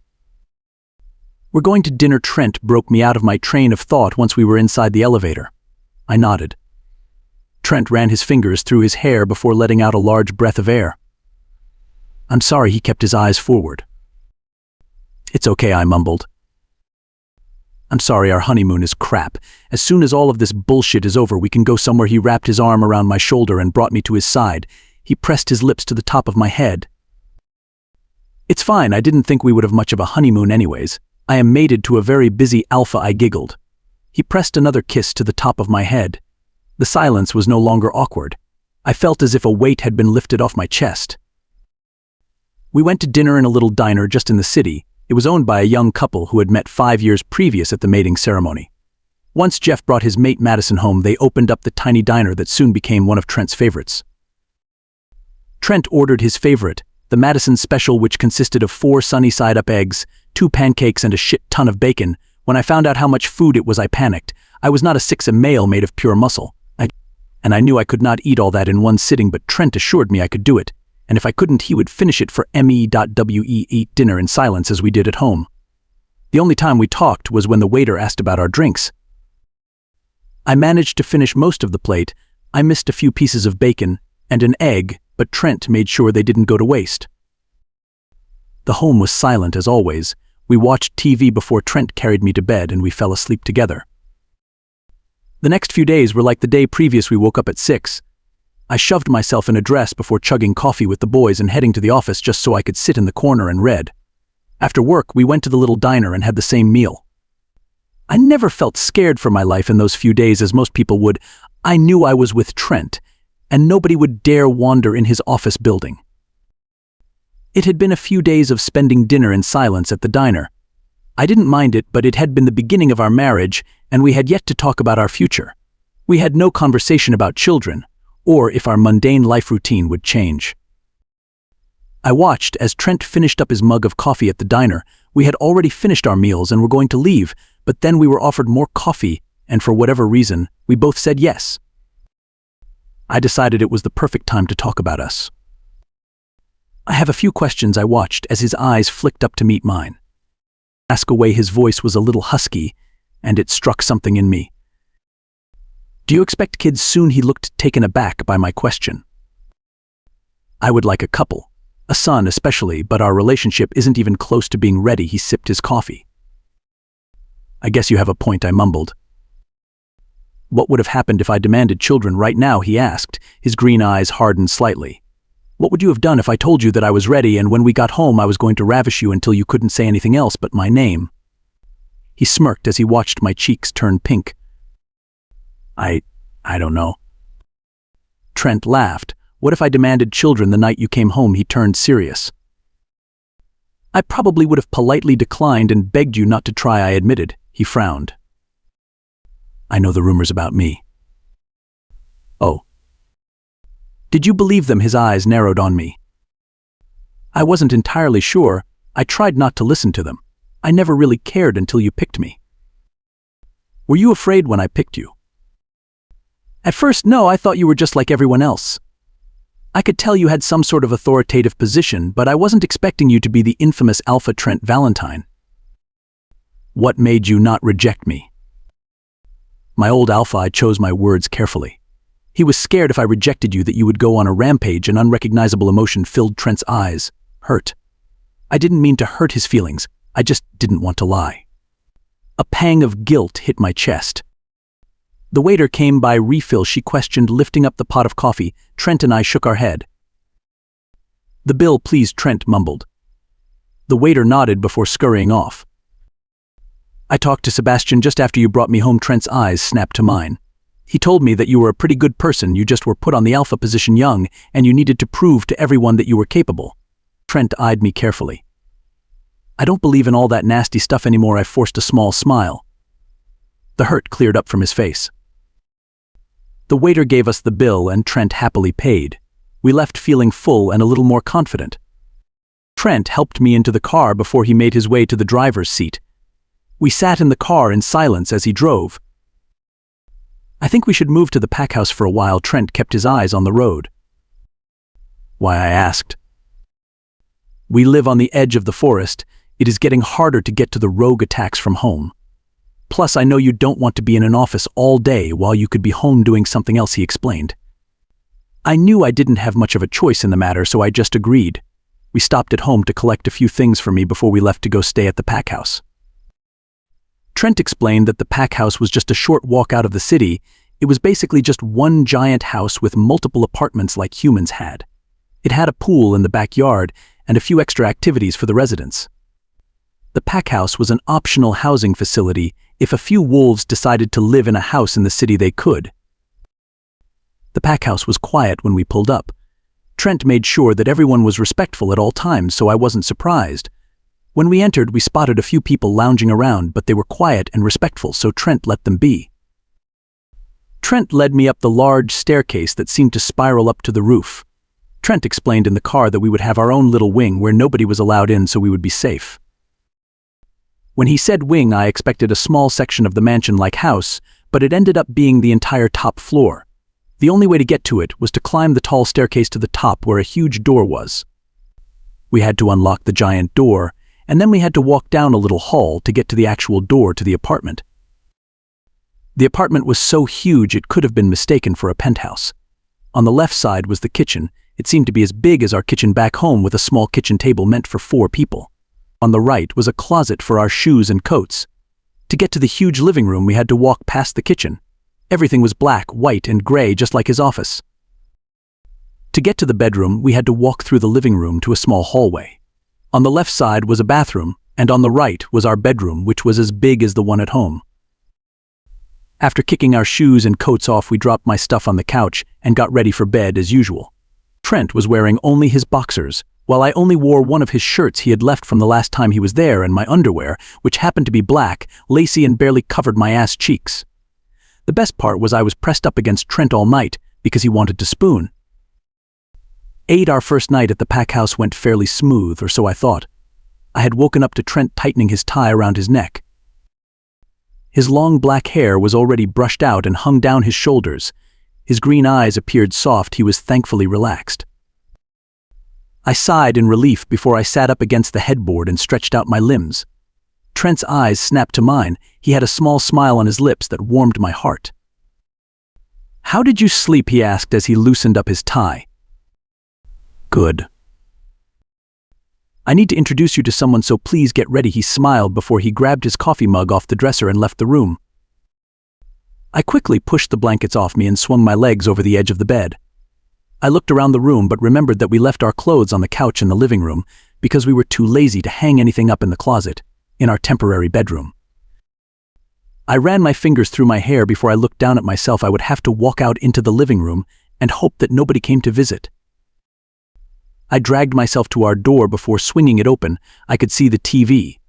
"We're going to dinner." Trent broke me out of my train of thought once we were inside the elevator. I nodded. Trent ran his fingers through his hair before letting out a large breath of air. "I'm sorry." He kept his eyes forward. "It's okay," I mumbled. "I'm sorry, our honeymoon is crap. As soon as all of this bullshit is over, we can go somewhere." He wrapped his arm around my shoulder and brought me to his side. He pressed his lips to the top of my head. "It's fine, I didn't think we would have much of a honeymoon anyways. I am mated to a very busy alpha," I giggled. He pressed another kiss to the top of my head. The silence was no longer awkward. I felt as if a weight had been lifted off my chest. We went to dinner in a little diner just in the city. It was owned by a young couple who had met 5 years previous at the mating ceremony. Once Jeff brought his mate Madison home, they opened up the tiny diner that soon became one of Trent's favorites. Trent ordered his favorite, the Madison Special, which consisted of 4 sunny-side-up eggs, 2 pancakes, and a shit ton of bacon. When I found out how much food it was, I panicked. I was not a 6'a male made of pure muscle. I knew I could not eat all that in one sitting, but Trent assured me I could do it, and if I couldn't, he would finish it for me. We ate dinner in silence as we did at home. The only time we talked was when the waiter asked about our drinks. I managed to finish most of the plate. I missed a few pieces of bacon and an egg, but Trent made sure they didn't go to waste. The home was silent as always. We watched TV before Trent carried me to bed, and we fell asleep together. The next few days were like the day previous. We woke up at 6. I shoved myself in a dress before chugging coffee with the boys and heading to the office just so I could sit in the corner and read. After work, we went to the little diner and had the same meal. I never felt scared for my life in those few days as most people would. I knew I was with Trent, and nobody would dare wander in his office building. It had been a few days of spending dinner in silence at the diner. I didn't mind it, but it had been the beginning of our marriage, and we had yet to talk about our future. We had no conversation about children, or if our mundane life routine would change. I watched as Trent finished up his mug of coffee at the diner. We had already finished our meals and were going to leave, but then we were offered more coffee, and for whatever reason, we both said yes. I decided it was the perfect time to talk about us. "I have a few questions." I watched as his eyes flicked up to meet mine. Ask away. His voice was a little husky, and it struck something in me. "Do you expect kids soon?" He looked taken aback by my question. "I would like a couple, a son especially, but our relationship isn't even close to being ready." He sipped his coffee. "I guess you have a point," I mumbled. "What would have happened if I demanded children right now?" he asked. His green eyes hardened slightly. "What would you have done if I told you that I was ready and when we got home I was going to ravish you until you couldn't say anything else but my name?" He smirked as he watched my cheeks turn pink. I don't know." Trent laughed. "What if I demanded children the night you came home?" He turned serious. "I probably would have politely declined and begged you not to try," I admitted. He frowned. "I know the rumors about me." "Oh. Did you believe them?" His eyes narrowed on me. "I wasn't entirely sure. I tried not to listen to them. I never really cared until you picked me." "Were you afraid when I picked you?" "At first, no. I thought you were just like everyone else. I could tell you had some sort of authoritative position, but I wasn't expecting you to be the infamous Alpha Trent Valentine." "What made you not reject me?" "My old Alpha." I chose my words carefully. "He was scared if I rejected you that you would go on a rampage." An unrecognizable emotion filled Trent's eyes. Hurt. I didn't mean to hurt his feelings. I just didn't want to lie. A pang of guilt hit my chest. The waiter came by. "Refill?" she questioned, lifting up the pot of coffee. Trent and I shook our head. "The bill, please," Trent mumbled. The waiter nodded before scurrying off. "I talked to Sebastian just after you brought me home." Trent's eyes snapped to mine. "He told me that you were a pretty good person. You just were put on the alpha position young, and you needed to prove to everyone that you were capable." Trent eyed me carefully. "I don't believe in all that nasty stuff anymore." I forced a small smile. The hurt cleared up from his face. The waiter gave us the bill and Trent happily paid. We left feeling full and a little more confident. Trent helped me into the car before he made his way to the driver's seat. We sat in the car in silence as he drove. "I think we should move to the pack house for a while." Trent kept his eyes on the road. "Why?" I asked. "We live on the edge of the forest. It is getting harder to get to the rogue attacks from home. Plus, I know you don't want to be in an office all day while you could be home doing something else," he explained. I knew I didn't have much of a choice in the matter, so I just agreed. We stopped at home to collect a few things for me before we left to go stay at the pack house. Trent explained that the pack house was just a short walk out of the city. It was basically just one giant house with multiple apartments like humans had. It had a pool in the backyard and a few extra activities for the residents. The pack house was an optional housing facility if a few wolves decided to live in a house in the city they could. The pack house was quiet when we pulled up. Trent made sure that everyone was respectful at all times, so I wasn't surprised. When we entered, we spotted a few people lounging around, but they were quiet and respectful, so Trent let them be. Trent led me up the large staircase that seemed to spiral up to the roof. Trent explained in the car that we would have our own little wing where nobody was allowed in, so we would be safe. When he said wing, I expected a small section of the mansion-like house, but it ended up being the entire top floor. The only way to get to it was to climb the tall staircase to the top where a huge door was. We had to unlock the giant door, and then we had to walk down a little hall to get to the actual door to the apartment. The apartment was so huge it could have been mistaken for a penthouse. On the left side was the kitchen. It seemed to be as big as our kitchen back home with a small kitchen table meant for 4 people. On the right was a closet for our shoes and coats. To get to the huge living room, we had to walk past the kitchen. Everything was black, white, and gray, just like his office. To get to the bedroom, we had to walk through the living room to a small hallway. On the left side was a bathroom, and on the right was our bedroom, which was as big as the one at home. After kicking our shoes and coats off, we dropped my stuff on the couch and got ready for bed as usual. Trent was wearing only his boxers, while I only wore one of his shirts he had left from the last time he was there, and my underwear, which happened to be black, lacy, and barely covered my ass cheeks. The best part was I was pressed up against Trent all night because he wanted to spoon. Our first night at the pack house went fairly smooth, or so I thought. I had woken up to Trent tightening his tie around his neck. His long black hair was already brushed out and hung down his shoulders. His green eyes appeared soft. He was thankfully relaxed. I sighed in relief before I sat up against the headboard and stretched out my limbs. Trent's eyes snapped to mine. He had a small smile on his lips that warmed my heart. "How did you sleep?" he asked as he loosened up his tie. "Good. I need to introduce you to someone, so please get ready." He smiled before he grabbed his coffee mug off the dresser and left the room. I quickly pushed the blankets off me and swung my legs over the edge of the bed. I looked around the room but remembered that we left our clothes on the couch in the living room because we were too lazy to hang anything up in the closet, in our temporary bedroom. I ran my fingers through my hair before I looked down at myself. I would have to walk out into the living room and hope that nobody came to visit. I dragged myself to our door before swinging it open. I could see the TV.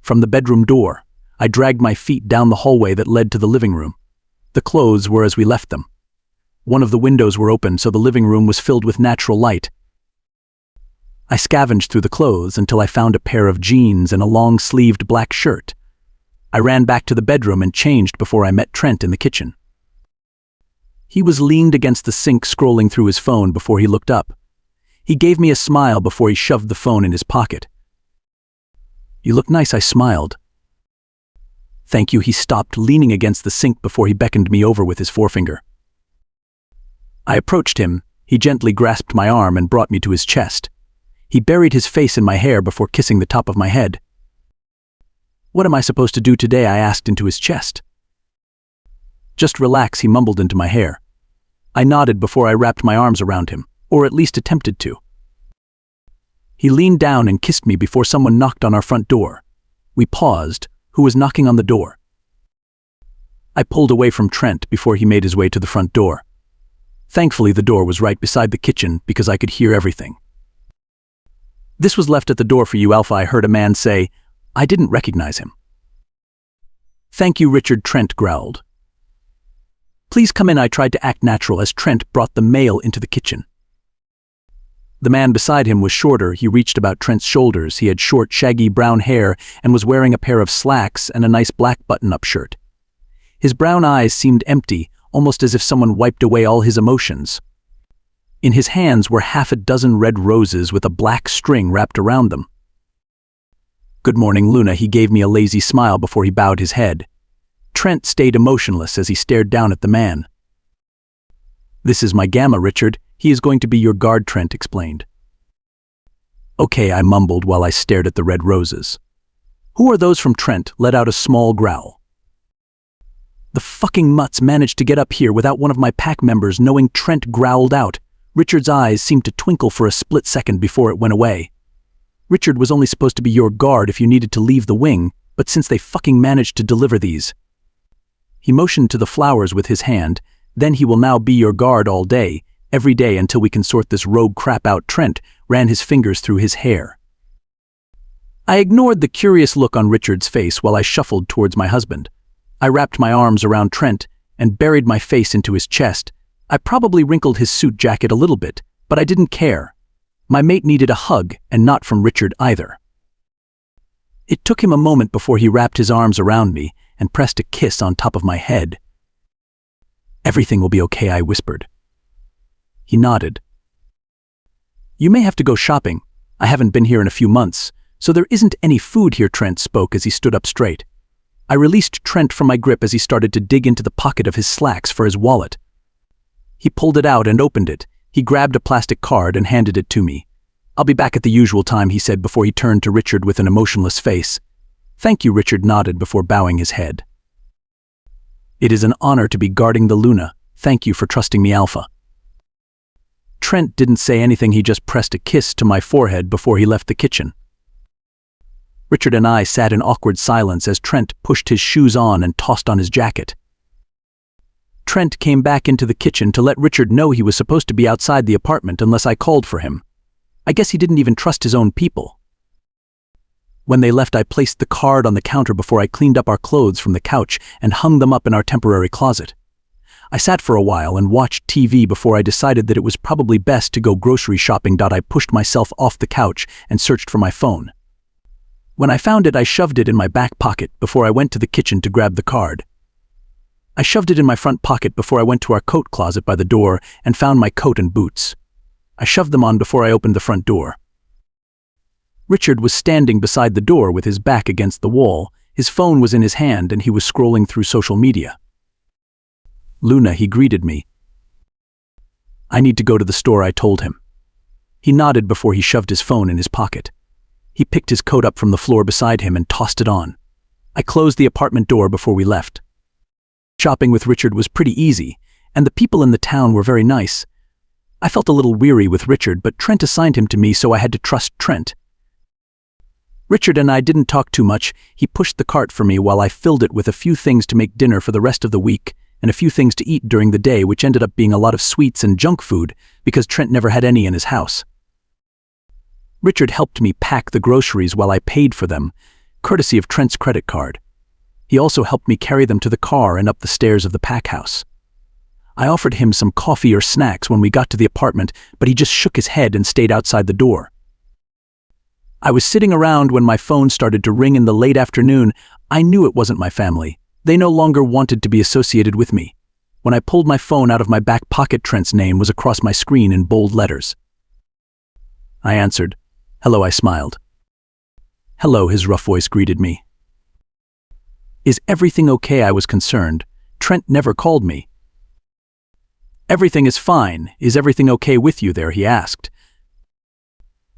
From the bedroom door, I dragged my feet down the hallway that led to the living room. The clothes were as we left them. One of the windows were open, so the living room was filled with natural light. I scavenged through the clothes until I found a pair of jeans and a long-sleeved black shirt. I ran back to the bedroom and changed before I met Trent in the kitchen. He was leaned against the sink scrolling through his phone before he looked up. He gave me a smile before he shoved the phone in his pocket. "You look nice," I smiled. "Thank you." He stopped leaning against the sink before he beckoned me over with his forefinger. I approached him. He gently grasped my arm and brought me to his chest. He buried his face in my hair before kissing the top of my head. "What am I supposed to do today?" I asked into his chest. "Just relax," he mumbled into my hair. I nodded before I wrapped my arms around him, or at least attempted to. He leaned down and kissed me before someone knocked on our front door. We paused. Who was knocking on the door? I pulled away from Trent before he made his way to the front door. Thankfully, the door was right beside the kitchen because I could hear everything. "This was left at the door for you, Alpha," I heard a man say. I didn't recognize him. "Thank you, Richard," Trent growled. "Please come in." I tried to act natural as Trent brought the mail into the kitchen. The man beside him was shorter. He reached about Trent's shoulders. He had short, shaggy brown hair and was wearing a pair of slacks and a nice black button-up shirt. His brown eyes seemed empty, almost as if someone wiped away all his emotions. In his hands were half a dozen red roses with a black string wrapped around them. "Good morning, Luna," he gave me a lazy smile before he bowed his head. Trent stayed emotionless as he stared down at the man. "This is my Gamma, Richard. He is going to be your guard," Trent explained. "Okay," I mumbled while I stared at the red roses. "Who are those from?" Trent let out a small growl. "The fucking mutts managed to get up here without one of my pack members knowing," Trent growled out. Richard's eyes seemed to twinkle for a split second before it went away. "Richard was only supposed to be your guard if you needed to leave the wing, but since they fucking managed to deliver these." He motioned to the flowers with his hand. "Then he will now be your guard all day, every day until we can sort this rogue crap out." Trent ran his fingers through his hair. I ignored the curious look on Richard's face while I shuffled towards my husband. I wrapped my arms around Trent and buried my face into his chest. I probably wrinkled his suit jacket a little bit, but I didn't care. My mate needed a hug, and not from Richard either. It took him a moment before he wrapped his arms around me and pressed a kiss on top of my head. "Everything will be okay," I whispered. He nodded. "You may have to go shopping. I haven't been here in a few months, so there isn't any food here," Trent spoke as he stood up straight. I released Trent from my grip as he started to dig into the pocket of his slacks for his wallet. He pulled it out and opened it. He grabbed a plastic card and handed it to me. "I'll be back at the usual time," he said before he turned to Richard with an emotionless face. "Thank you," Richard nodded before bowing his head. "It is an honor to be guarding the Luna. Thank you for trusting me, Alpha." Trent didn't say anything. He just pressed a kiss to my forehead before he left the kitchen. Richard and I sat in awkward silence as Trent pushed his shoes on and tossed on his jacket. Trent came back into the kitchen to let Richard know he was supposed to be outside the apartment unless I called for him. I guess he didn't even trust his own people. When they left, I placed the card on the counter before I cleaned up our clothes from the couch and hung them up in our temporary closet. I sat for a while and watched TV before I decided that it was probably best to go grocery shopping. I pushed myself off the couch and searched for my phone. When I found it, I shoved it in my back pocket before I went to the kitchen to grab the card. I shoved it in my front pocket before I went to our coat closet by the door and found my coat and boots. I shoved them on before I opened the front door. Richard was standing beside the door with his back against the wall. His phone was in his hand and he was scrolling through social media. "Luna," he greeted me. "I need to go to the store," I told him. He nodded before he shoved his phone in his pocket. He picked his coat up from the floor beside him and tossed it on. I closed the apartment door before we left. Shopping with Richard was pretty easy, and the people in the town were very nice. I felt a little weary with Richard, but Trent assigned him to me, so I had to trust Trent. Richard and I didn't talk too much. He pushed the cart for me while I filled it with a few things to make dinner for the rest of the week and a few things to eat during the day, which ended up being a lot of sweets and junk food because Trent never had any in his house. Richard helped me pack the groceries while I paid for them, courtesy of Trent's credit card. He also helped me carry them to the car and up the stairs of the pack house. I offered him some coffee or snacks when we got to the apartment, but he just shook his head and stayed outside the door. I was sitting around when my phone started to ring in the late afternoon. I knew it wasn't my family. They no longer wanted to be associated with me. When I pulled my phone out of my back pocket, Trent's name was across my screen in bold letters. I answered. "Hello," I smiled. "Hello," his rough voice greeted me. "Is everything okay?" I was concerned. Trent never called me. "Everything is fine. Is everything okay with you there?" he asked.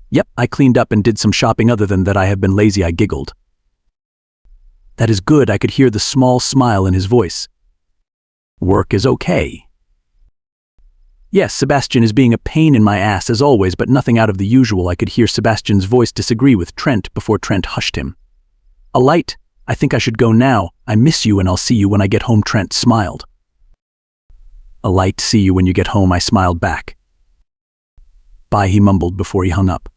"Yep, I cleaned up and did some shopping. Other than that, I have been lazy," I giggled. "That is good." I could hear the small smile in his voice. "Work is okay." "Yes, Sebastian is being a pain in my ass as always, but nothing out of the usual." I could hear Sebastian's voice disagree with Trent before Trent hushed him. "A light. I think I should go now. I miss you and I'll see you when I get home," Trent smiled. "A light. See you when you get home," I smiled back. "Bye," he mumbled before he hung up.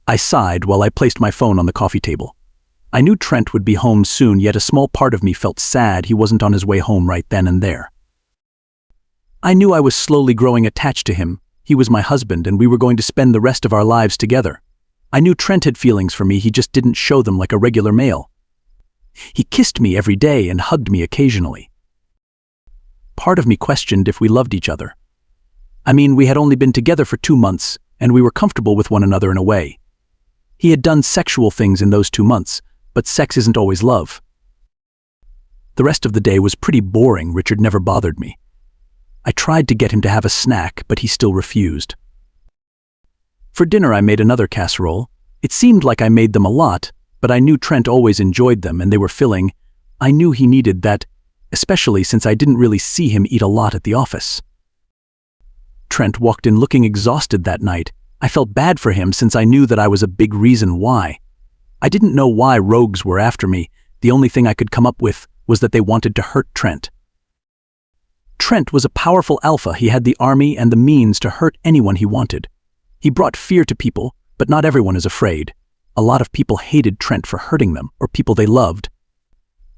I sighed while I placed my phone on the coffee table. I knew Trent would be home soon, yet a small part of me felt sad he wasn't on his way home right then and there. I knew I was slowly growing attached to him, He was my husband, and we were going to spend the rest of our lives together. I knew Trent had feelings for me, he just didn't show them like a regular male. He kissed me every day and hugged me occasionally. Part of me questioned if we loved each other. I mean, we had only been together for 2 months, and we were comfortable with one another in a way. He had done sexual things in those 2 months, but sex isn't always love. The rest of the day was pretty boring. Richard never bothered me. I tried to get him to have a snack, but he still refused. For dinner I made another casserole. It seemed like I made them a lot, but I knew Trent always enjoyed them and they were filling. I knew he needed that, especially since I didn't really see him eat a lot at the office. Trent walked in looking exhausted that night. I felt bad for him since I knew that I was a big reason why. I didn't know why rogues were after me. The only thing I could come up with was that they wanted to hurt Trent. Trent was a powerful alpha. He had the army and the means to hurt anyone he wanted. He brought fear to people, but not everyone is afraid. A lot of people hated Trent for hurting them, or people they loved.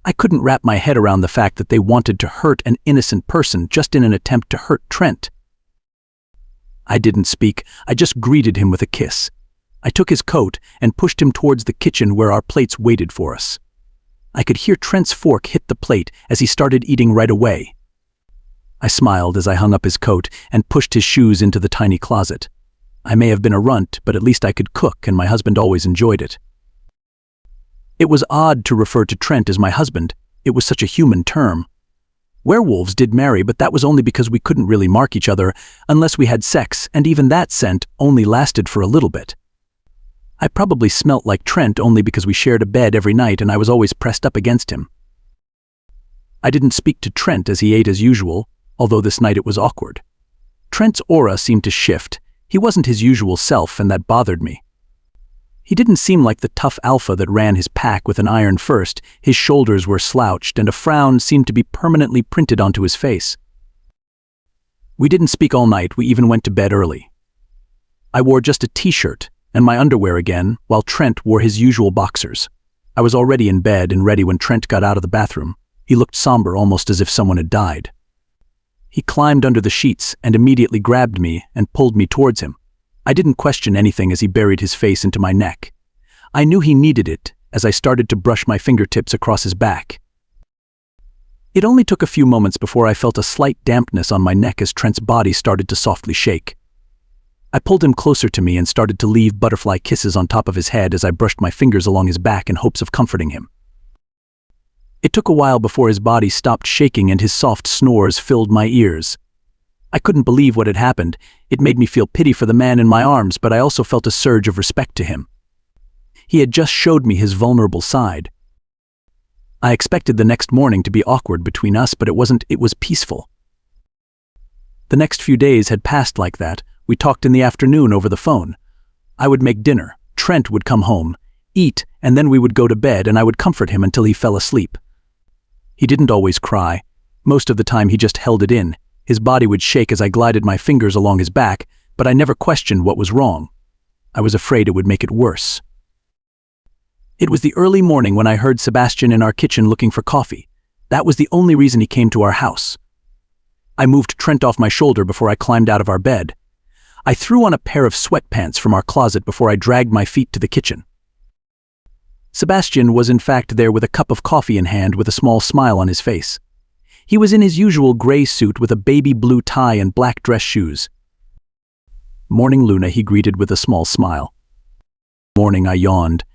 I couldn't wrap my head around the fact that they wanted to hurt an innocent person just in an attempt to hurt Trent. I didn't speak, I just greeted him with a kiss. I took his coat and pushed him towards the kitchen where our plates waited for us. I could hear Trent's fork hit the plate as he started eating right away. I smiled as I hung up his coat and pushed his shoes into the tiny closet. I may have been a runt, but at least I could cook, and my husband always enjoyed it. It was odd to refer to Trent as my husband. It was such a human term. Werewolves did marry, but that was only because we couldn't really mark each other unless we had sex, and even that scent only lasted for a little bit. I probably smelt like Trent only because we shared a bed every night and I was always pressed up against him. I didn't speak to Trent as he ate as usual, although this night it was awkward. Trent's aura seemed to shift. He wasn't his usual self, and that bothered me. He didn't seem like the tough alpha that ran his pack with an iron fist. His shoulders were slouched and a frown seemed to be permanently printed onto his face. We didn't speak all night. We even went to bed early. I wore just a t-shirt and my underwear again, while Trent wore his usual boxers. I was already in bed and ready when Trent got out of the bathroom. He looked somber, almost as if someone had died. He climbed under the sheets and immediately grabbed me and pulled me towards him. I didn't question anything as he buried his face into my neck. I knew he needed it as I started to brush my fingertips across his back. It only took a few moments before I felt a slight dampness on my neck as Trent's body started to softly shake. I pulled him closer to me and started to leave butterfly kisses on top of his head as I brushed my fingers along his back in hopes of comforting him. It took a while before his body stopped shaking and his soft snores filled my ears. I couldn't believe what had happened. It made me feel pity for the man in my arms, but I also felt a surge of respect to him. He had just showed me his vulnerable side. I expected the next morning to be awkward between us, but it wasn't. It was peaceful. The next few days had passed like that. We talked in the afternoon over the phone. I would make dinner, Trent would come home, eat, and then we would go to bed and I would comfort him until he fell asleep. He didn't always cry. Most of the time he just held it in. His body would shake as I glided my fingers along his back, but I never questioned what was wrong. I was afraid it would make it worse. It was the early morning when I heard Sebastian in our kitchen looking for coffee. That was the only reason he came to our house. I moved Trent off my shoulder before I climbed out of our bed. I threw on a pair of sweatpants from our closet before I dragged my feet to the kitchen. Sebastian was in fact there with a cup of coffee in hand with a small smile on his face. He was in his usual gray suit with a baby blue tie and black dress shoes. "Morning, Luna," he greeted with a small smile. "Morning," I yawned.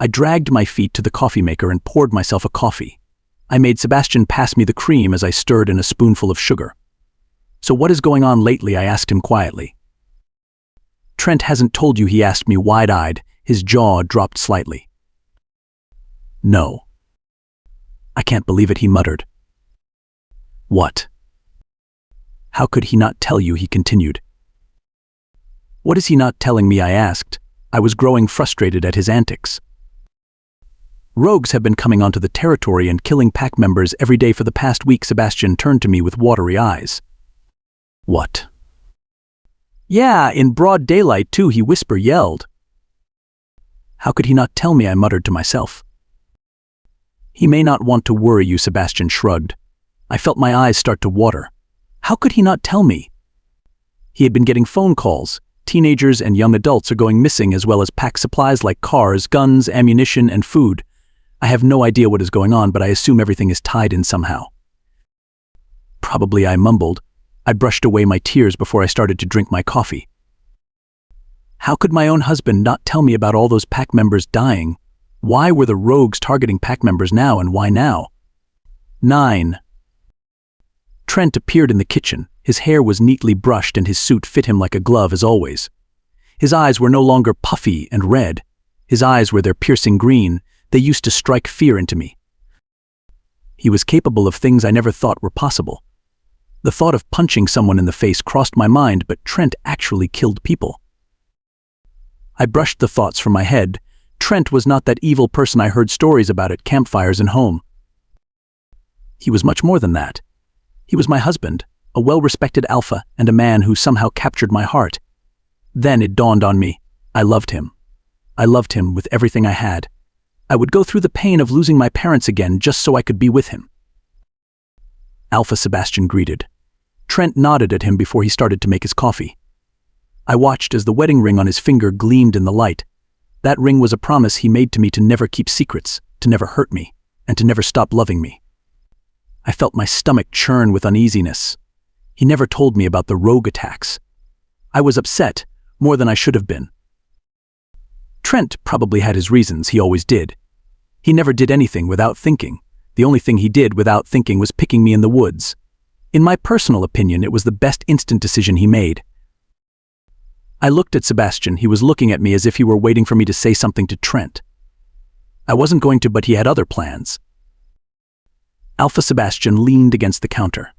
I dragged my feet to the coffee maker and poured myself a coffee. I made Sebastian pass me the cream as I stirred in a spoonful of sugar. "So what is going on lately?" I asked him quietly. "Trent hasn't told you?" he asked me wide-eyed. His jaw dropped slightly. "No." "I can't believe it," he muttered. "What?" "How could he not tell you?" he continued. "What is he not telling me?" I asked. I was growing frustrated at his antics. "Rogues have been coming onto the territory and killing pack members every day for the past week." Sebastian turned to me with watery eyes. "What?" "Yeah, in broad daylight too," he yelled. "How could he not tell me?" I muttered to myself. "He may not want to worry you," Sebastian shrugged. I felt my eyes start to water. How could he not tell me? He had been getting phone calls. Teenagers and young adults are going missing, as well as pack supplies like cars, guns, ammunition, and food. I have no idea what is going on, but I assume everything is tied in somehow. Probably, I mumbled. I brushed away my tears before I started to drink my coffee. How could my own husband not tell me about all those pack members dying? Why were the rogues targeting pack members now, and why now? 9. Trent appeared in the kitchen. His hair was neatly brushed and his suit fit him like a glove as always. His eyes were no longer puffy and red. His eyes were their piercing green. They used to strike fear into me. He was capable of things I never thought were possible. The thought of punching someone in the face crossed my mind, but Trent actually killed people. I brushed the thoughts from my head. Trent was not that evil person I heard stories about at campfires and home. He was much more than that. He was my husband, a well-respected alpha, and a man who somehow captured my heart. Then it dawned on me. I loved him. I loved him with everything I had. I would go through the pain of losing my parents again just so I could be with him. Alpha Sebastian greeted. Trent nodded at him before he started to make his coffee. I watched as the wedding ring on his finger gleamed in the light. That ring was a promise he made to me to never keep secrets, to never hurt me, and to never stop loving me. I felt my stomach churn with uneasiness. He never told me about the rogue attacks. I was upset, more than I should have been. Trent probably had his reasons, he always did. He never did anything without thinking. The only thing he did without thinking was picking me in the woods. In my personal opinion, it was the best instant decision he made. I looked at Sebastian. He was looking at me as if he were waiting for me to say something to Trent. I wasn't going to, but he had other plans. Alpha Sebastian leaned against the counter.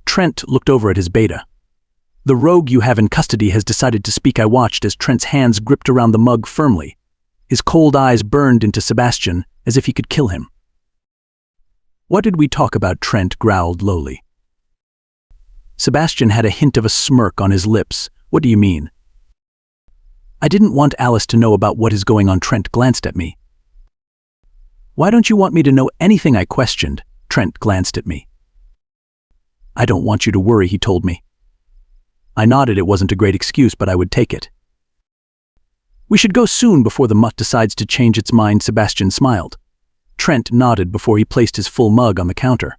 Trent looked over at his beta. The rogue you have in custody has decided to speak. I watched as Trent's hands gripped around the mug firmly. His cold eyes burned into Sebastian as if he could kill him. What did we talk about? Trent growled lowly. Sebastian had a hint of a smirk on his lips. What do you mean? I didn't want Alice to know about what is going on. Trent glanced at me. Why don't you want me to know anything? I questioned. Trent glanced at me. I don't want you to worry, he told me. I nodded. It wasn't a great excuse, but I would take it. We should go soon before the mutt decides to change its mind. Sebastian smiled. Trent nodded before he placed his full mug on the counter.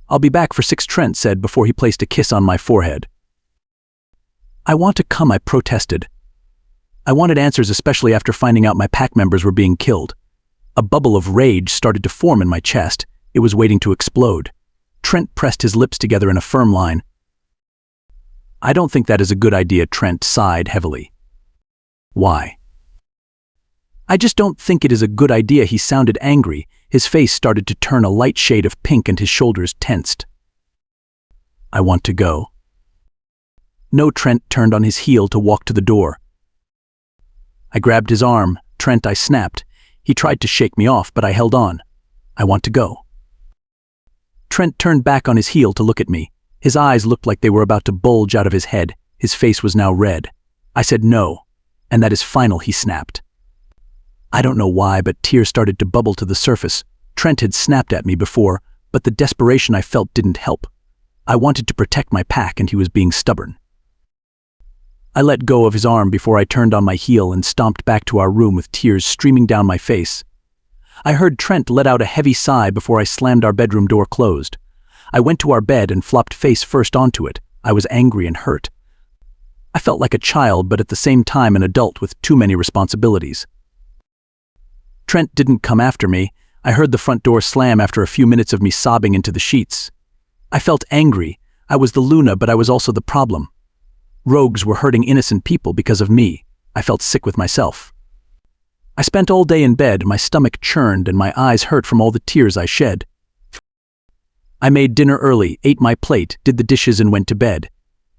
I'll be back for 6, Trent said before he placed a kiss on my forehead. I want to come, I protested. I wanted answers, especially after finding out my pack members were being killed. A bubble of rage started to form in my chest. It was waiting to explode. Trent pressed his lips together in a firm line. I don't think that is a good idea, Trent sighed heavily. Why? I just don't think it is a good idea. He sounded angry. His face started to turn a light shade of pink and his shoulders tensed. I want to go. No, Trent turned on his heel to walk to the door. I grabbed his arm. Trent, I snapped. He tried to shake me off, but I held on. I want to go. Trent turned back on his heel to look at me. His eyes looked like they were about to bulge out of his head. His face was now red. I said no, and that is final, he snapped. I don't know why, but tears started to bubble to the surface. Trent had snapped at me before, but the desperation I felt didn't help. I wanted to protect my pack, and he was being stubborn. I let go of his arm before I turned on my heel and stomped back to our room with tears streaming down my face. I heard Trent let out a heavy sigh before I slammed our bedroom door closed. I went to our bed and flopped face first onto it. I was angry and hurt. I felt like a child, but at the same time an adult with too many responsibilities. Trent didn't come after me. I heard the front door slam after a few minutes of me sobbing into the sheets. I felt angry. I was the Luna, but I was also the problem. Rogues were hurting innocent people because of me. I felt sick with myself. I spent all day in bed. My stomach churned and my eyes hurt from all the tears I shed. I made dinner early, ate my plate, did the dishes and went to bed.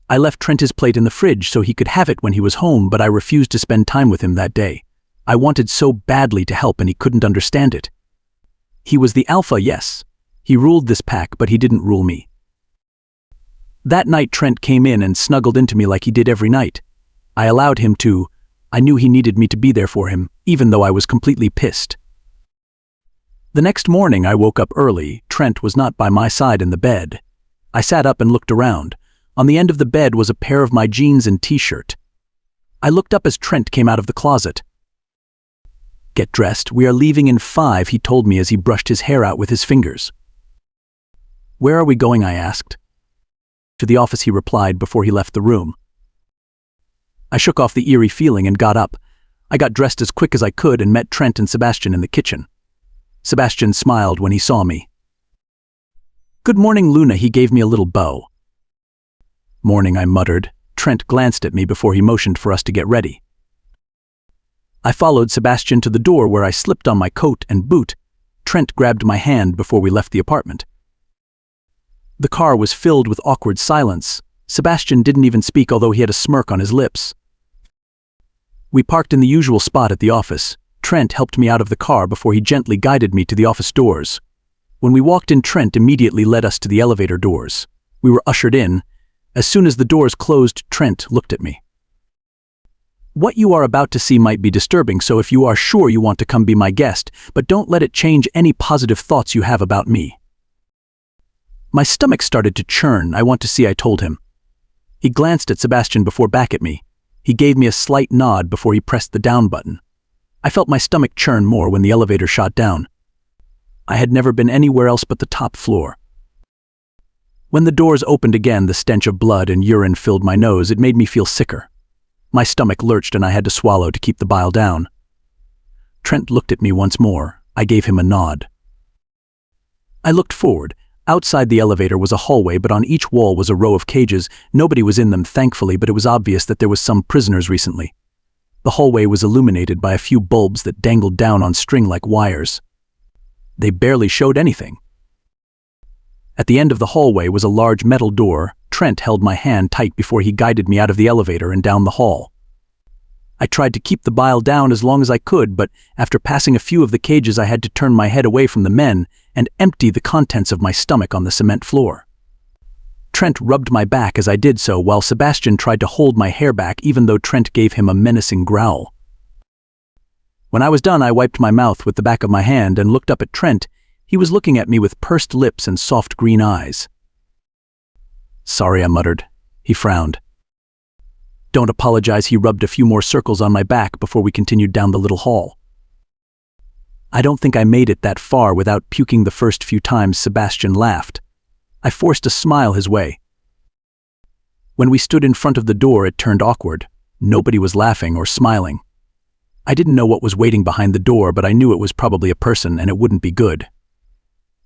I left Trent his plate in the fridge so he could have it when he was home, but I refused to spend time with him that day. I wanted so badly to help and he couldn't understand it. He was the alpha, yes. He ruled this pack, but he didn't rule me. That night Trent came in and snuggled into me like he did every night. I allowed him to. I knew he needed me to be there for him, even though I was completely pissed. The next morning I woke up early. Trent was not by my side in the bed. I sat up and looked around. On the end of the bed was a pair of my jeans and t-shirt. I looked up as Trent came out of the closet. "Get dressed, we are leaving in 5, he told me as he brushed his hair out with his fingers. "Where are we going?" I asked. "To the office," he replied before he left the room. I shook off the eerie feeling and got up. I got dressed as quick as I could and met Trent and Sebastian in the kitchen. Sebastian smiled when he saw me. "Good morning, Luna," he gave me a little bow. "Morning," I muttered. Trent glanced at me before he motioned for us to get ready. I followed Sebastian to the door where I slipped on my coat and boot. Trent grabbed my hand before we left the apartment. The car was filled with awkward silence. Sebastian didn't even speak, although he had a smirk on his lips. We parked in the usual spot at the office. Trent helped me out of the car before he gently guided me to the office doors. When we walked in, Trent immediately led us to the elevator doors. We were ushered in. As soon as the doors closed, Trent looked at me. "What you are about to see might be disturbing, so if you are sure you want to come be my guest, but don't let it change any positive thoughts you have about me." My stomach started to churn. "I want to see," I told him. He glanced at Sebastian before back at me. He gave me a slight nod before he pressed the down button. I felt my stomach churn more when the elevator shot down. I had never been anywhere else but the top floor. When the doors opened again, the stench of blood and urine filled my nose. It made me feel sicker. My stomach lurched and I had to swallow to keep the bile down. Trent looked at me once more. I gave him a nod. I looked forward. Outside the elevator was a hallway, but on each wall was a row of cages. Nobody was in them, thankfully, but it was obvious that there was some prisoners recently. The hallway was illuminated by a few bulbs that dangled down on string like wires. They barely showed anything. At the end of the hallway was a large metal door. Trent held my hand tight before he guided me out of the elevator and down the hall. I tried to keep the bile down as long as I could, but after passing a few of the cages I had to turn my head away from the men and empty the contents of my stomach on the cement floor. Trent rubbed my back as I did so, while Sebastian tried to hold my hair back even though Trent gave him a menacing growl. When I was done, I wiped my mouth with the back of my hand and looked up at Trent. He was looking at me with pursed lips and soft green eyes. "Sorry," I muttered. He frowned. "Don't apologize." He rubbed a few more circles on my back before we continued down the little hall. "I don't think I made it that far without puking the first few times." Sebastian laughed. I forced a smile his way. When we stood in front of the door, it turned awkward. Nobody was laughing or smiling. I didn't know what was waiting behind the door, but I knew it was probably a person and it wouldn't be good.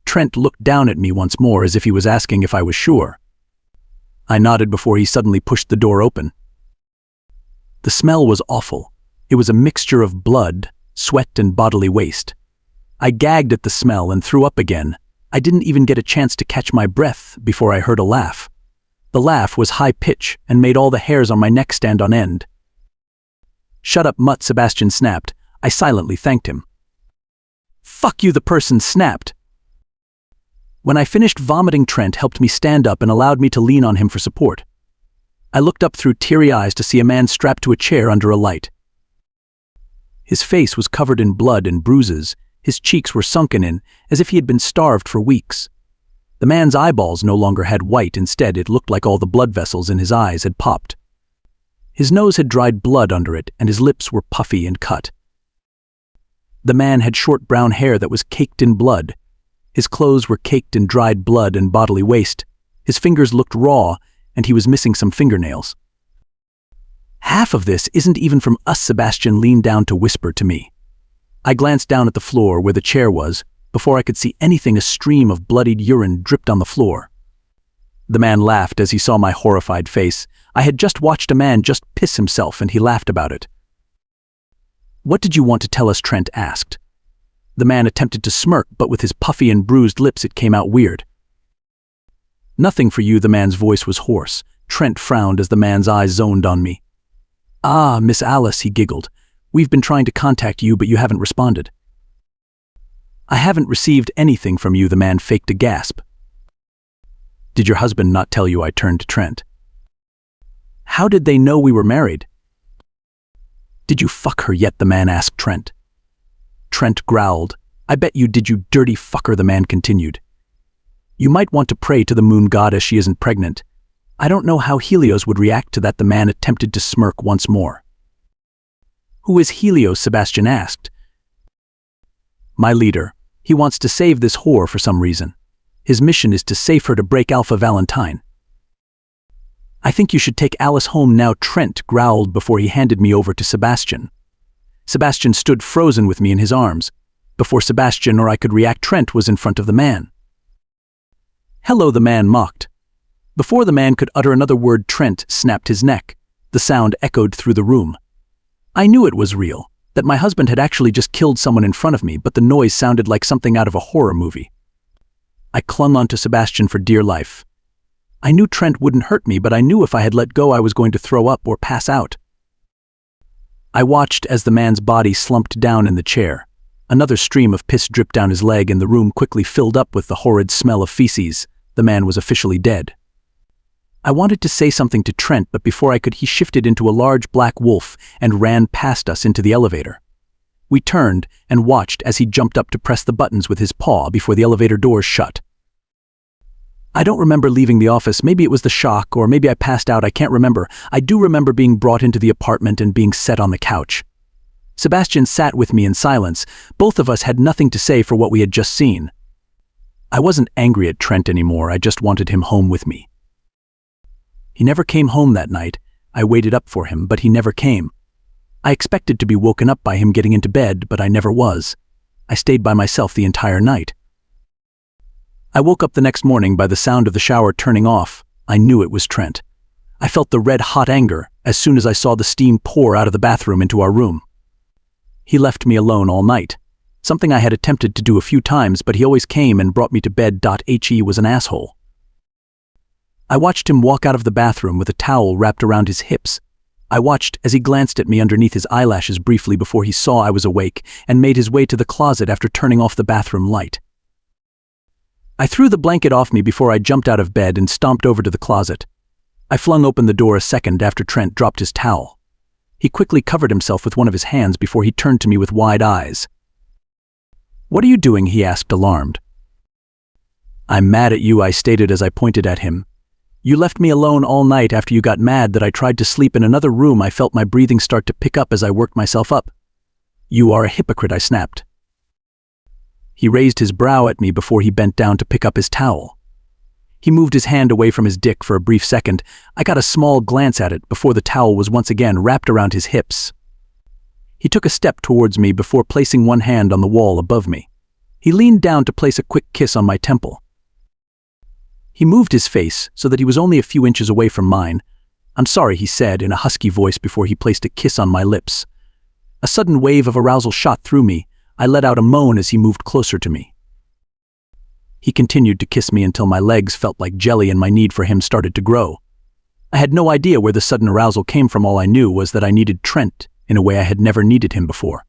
Trent looked down at me once more as if he was asking if I was sure. I nodded before he suddenly pushed the door open. The smell was awful. It was a mixture of blood, sweat, and bodily waste. I gagged at the smell and threw up again. I didn't even get a chance to catch my breath before I heard a laugh. The laugh was high-pitched and made all the hairs on my neck stand on end. "Shut up, mutt," Sebastian snapped. I silently thanked him. "Fuck you," the person snapped. When I finished vomiting, Trent helped me stand up and allowed me to lean on him for support. I looked up through teary eyes to see a man strapped to a chair under a light. His face was covered in blood and bruises. His cheeks were sunken in, as if he had been starved for weeks. The man's eyeballs no longer had white. Instead, it looked like all the blood vessels in his eyes had popped. His nose had dried blood under it, and his lips were puffy and cut. The man had short brown hair that was caked in blood. His clothes were caked in dried blood and bodily waste. His fingers looked raw, and he was missing some fingernails. "Half of this isn't even from us," Sebastian leaned down to whisper to me. I glanced down at the floor where the chair was. Before I could see anything, a stream of bloodied urine dripped on the floor. The man laughed as he saw my horrified face. I had just watched a man just piss himself, and he laughed about it. "What did you want to tell us?" Trent asked. The man attempted to smirk, but with his puffy and bruised lips it came out weird. "Nothing for you." The man's voice was hoarse. Trent frowned as the man's eyes zoned on me. "Ah, Miss Alice," he giggled. "We've been trying to contact you, but you haven't responded." "I haven't received anything from you." The man faked a gasp. "Did your husband not tell you?" I turned to Trent. "How did they know we were married?" "Did you fuck her yet?" the man asked Trent. Trent growled. "I bet you did, you dirty fucker," the man continued. "You might want to pray to the moon goddess she isn't pregnant. I don't know how Helios would react to that. The man attempted to smirk once more. Who is Helios? Sebastian asked. My leader. He wants to save this whore for some reason. His mission is to save her to break Alpha Valentine. I think you should take Alice home now, Trent growled before he handed me over to Sebastian. Sebastian stood frozen with me in his arms. Before Sebastian or I could react, Trent was in front of the man. Hello, the man mocked. Before the man could utter another word, Trent snapped his neck. The sound echoed through the room. I knew it was real, that my husband had actually just killed someone in front of me, but the noise sounded like something out of a horror movie. I clung onto Sebastian for dear life. I knew Trent wouldn't hurt me, but I knew if I had let go I was going to throw up or pass out. I watched as the man's body slumped down in the chair. Another stream of piss dripped down his leg and the room quickly filled up with the horrid smell of feces. The man was officially dead. I wanted to say something to Trent, but before I could, he shifted into a large black wolf and ran past us into the elevator. We turned and watched as he jumped up to press the buttons with his paw before the elevator doors shut. I don't remember leaving the office. Maybe it was the shock, or maybe I passed out. I can't remember. I do remember being brought into the apartment and being set on the couch. Sebastian sat with me in silence. Both of us had nothing to say for what we had just seen. I wasn't angry at Trent anymore. I just wanted him home with me. He never came home that night. I waited up for him, but he never came. I expected to be woken up by him getting into bed, but I never was. I stayed by myself the entire night. I woke up the next morning by the sound of the shower turning off. I knew it was Trent. I felt the red-hot anger as soon as I saw the steam pour out of the bathroom into our room. He left me alone all night, something I had attempted to do a few times, but he always came and brought me to bed. He was an asshole. I watched him walk out of the bathroom with a towel wrapped around his hips. I watched as he glanced at me underneath his eyelashes briefly before he saw I was awake and made his way to the closet after turning off the bathroom light. I threw the blanket off me before I jumped out of bed and stomped over to the closet. I flung open the door a second after Trent dropped his towel. He quickly covered himself with one of his hands before he turned to me with wide eyes. What are you doing? He asked, alarmed. I'm mad at you, I stated as I pointed at him. You left me alone all night after you got mad that I tried to sleep in another room. I felt my breathing start to pick up as I worked myself up. You are a hypocrite, I snapped. He raised his brow at me before he bent down to pick up his towel. He moved his hand away from his dick for a brief second. I got a small glance at it before the towel was once again wrapped around his hips. He took a step towards me before placing one hand on the wall above me. He leaned down to place a quick kiss on my temple. He moved his face so that he was only a few inches away from mine. I'm sorry, he said in a husky voice before he placed a kiss on my lips. A sudden wave of arousal shot through me. I let out a moan as he moved closer to me. He continued to kiss me until my legs felt like jelly and my need for him started to grow. I had no idea where the sudden arousal came from. All I knew was that I needed Trent in a way I had never needed him before.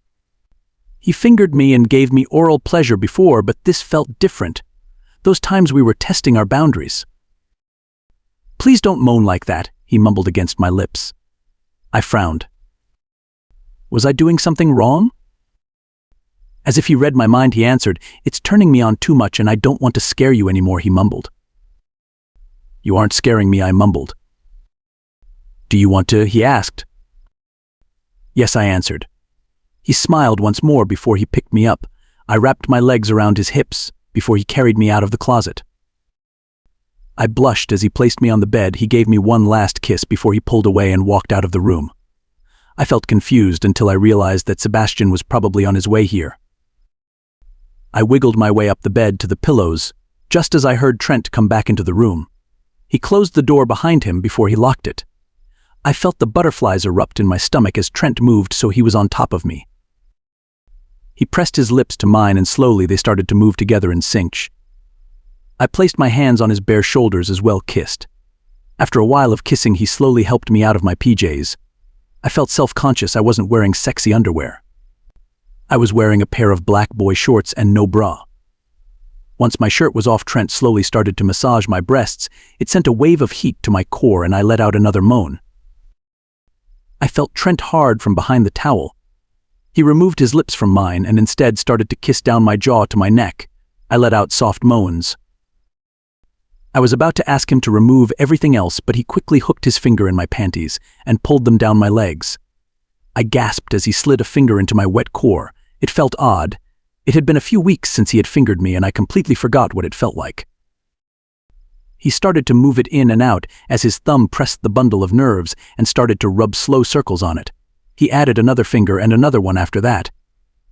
He fingered me and gave me oral pleasure before, but this felt different. Those times we were testing our boundaries. Please don't moan like that, he mumbled against my lips. I frowned. Was I doing something wrong? As if he read my mind, he answered, It's turning me on too much and I don't want to scare you anymore, he mumbled. You aren't scaring me, I mumbled. Do you want to? He asked. Yes, I answered. He smiled once more before he picked me up. I wrapped my legs around his hips before he carried me out of the closet. I blushed as he placed me on the bed. He gave me one last kiss before he pulled away and walked out of the room. I felt confused until I realized that Sebastian was probably on his way here. I wiggled my way up the bed to the pillows, just as I heard Trent come back into the room. He closed the door behind him before he locked it. I felt the butterflies erupt in my stomach as Trent moved so he was on top of me. He pressed his lips to mine and slowly they started to move together in sync. I placed my hands on his bare shoulders as well, kissed. After a while of kissing, he slowly helped me out of my PJs. I felt self-conscious. I wasn't wearing sexy underwear. I was wearing a pair of black boy shorts and no bra. Once my shirt was off, Trent slowly started to massage my breasts. It sent a wave of heat to my core and I let out another moan. I felt Trent hard from behind the towel. He removed his lips from mine and instead started to kiss down my jaw to my neck. I let out soft moans. I was about to ask him to remove everything else, but he quickly hooked his finger in my panties and pulled them down my legs. I gasped as he slid a finger into my wet core. It felt odd. It had been a few weeks since he had fingered me, and I completely forgot what it felt like. He started to move it in and out as his thumb pressed the bundle of nerves and started to rub slow circles on it. He added another finger and another one after that.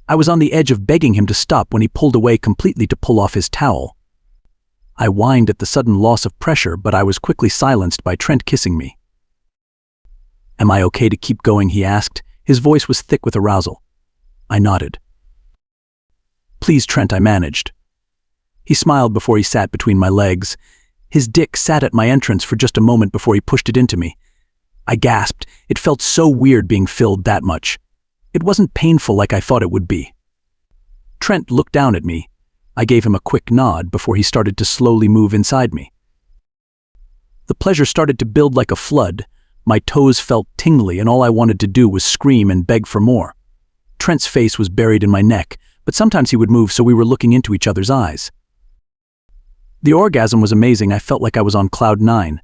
I was on the edge of begging him to stop when he pulled away completely to pull off his towel. I whined at the sudden loss of pressure, but I was quickly silenced by Trent kissing me. "Am I okay to keep going?" he asked. His voice was thick with arousal. I nodded. "Please, Trent," I managed. He smiled before he sat between my legs. His dick sat at my entrance for just a moment before he pushed it into me. I gasped. It felt so weird being filled that much. It wasn't painful like I thought it would be. Trent looked down at me. I gave him a quick nod before he started to slowly move inside me. The pleasure started to build like a flood. My toes felt tingly, and all I wanted to do was scream and beg for more. Trent's face was buried in my neck, but sometimes he would move, so we were looking into each other's eyes. The orgasm was amazing. I felt like I was on cloud 9.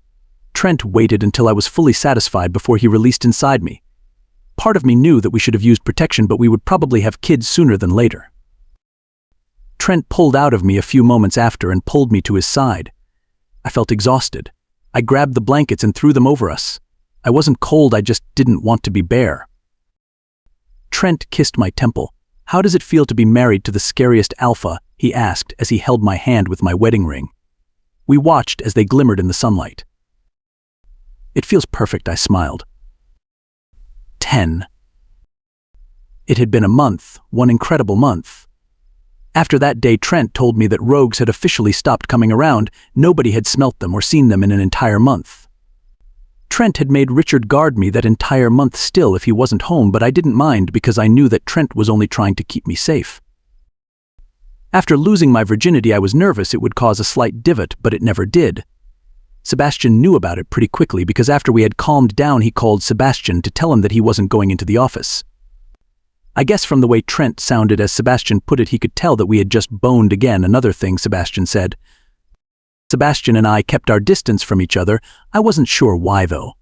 Trent waited until I was fully satisfied before he released inside me. Part of me knew that we should have used protection, but we would probably have kids sooner than later. Trent pulled out of me a few moments after and pulled me to his side. I felt exhausted. I grabbed the blankets and threw them over us. I wasn't cold, I just didn't want to be bare. Trent kissed my temple. "How does it feel to be married to the scariest alpha?" he asked as he held my hand with my wedding ring. We watched as they glimmered in the sunlight. "It feels perfect," I smiled. 10. It had been a month, one incredible month. After that day, Trent told me that rogues had officially stopped coming around. Nobody had smelt them or seen them in an entire month. Trent had made Richard guard me that entire month still if he wasn't home, but I didn't mind because I knew that Trent was only trying to keep me safe. After losing my virginity, I was nervous it would cause a slight divot, but it never did. Sebastian knew about it pretty quickly because after we had calmed down, he called Sebastian to tell him that he wasn't going into the office. I guess from the way Trent sounded as Sebastian put it, he could tell that we had just boned again. Another thing Sebastian said. Sebastian and I kept our distance from each other. I wasn't sure why, though.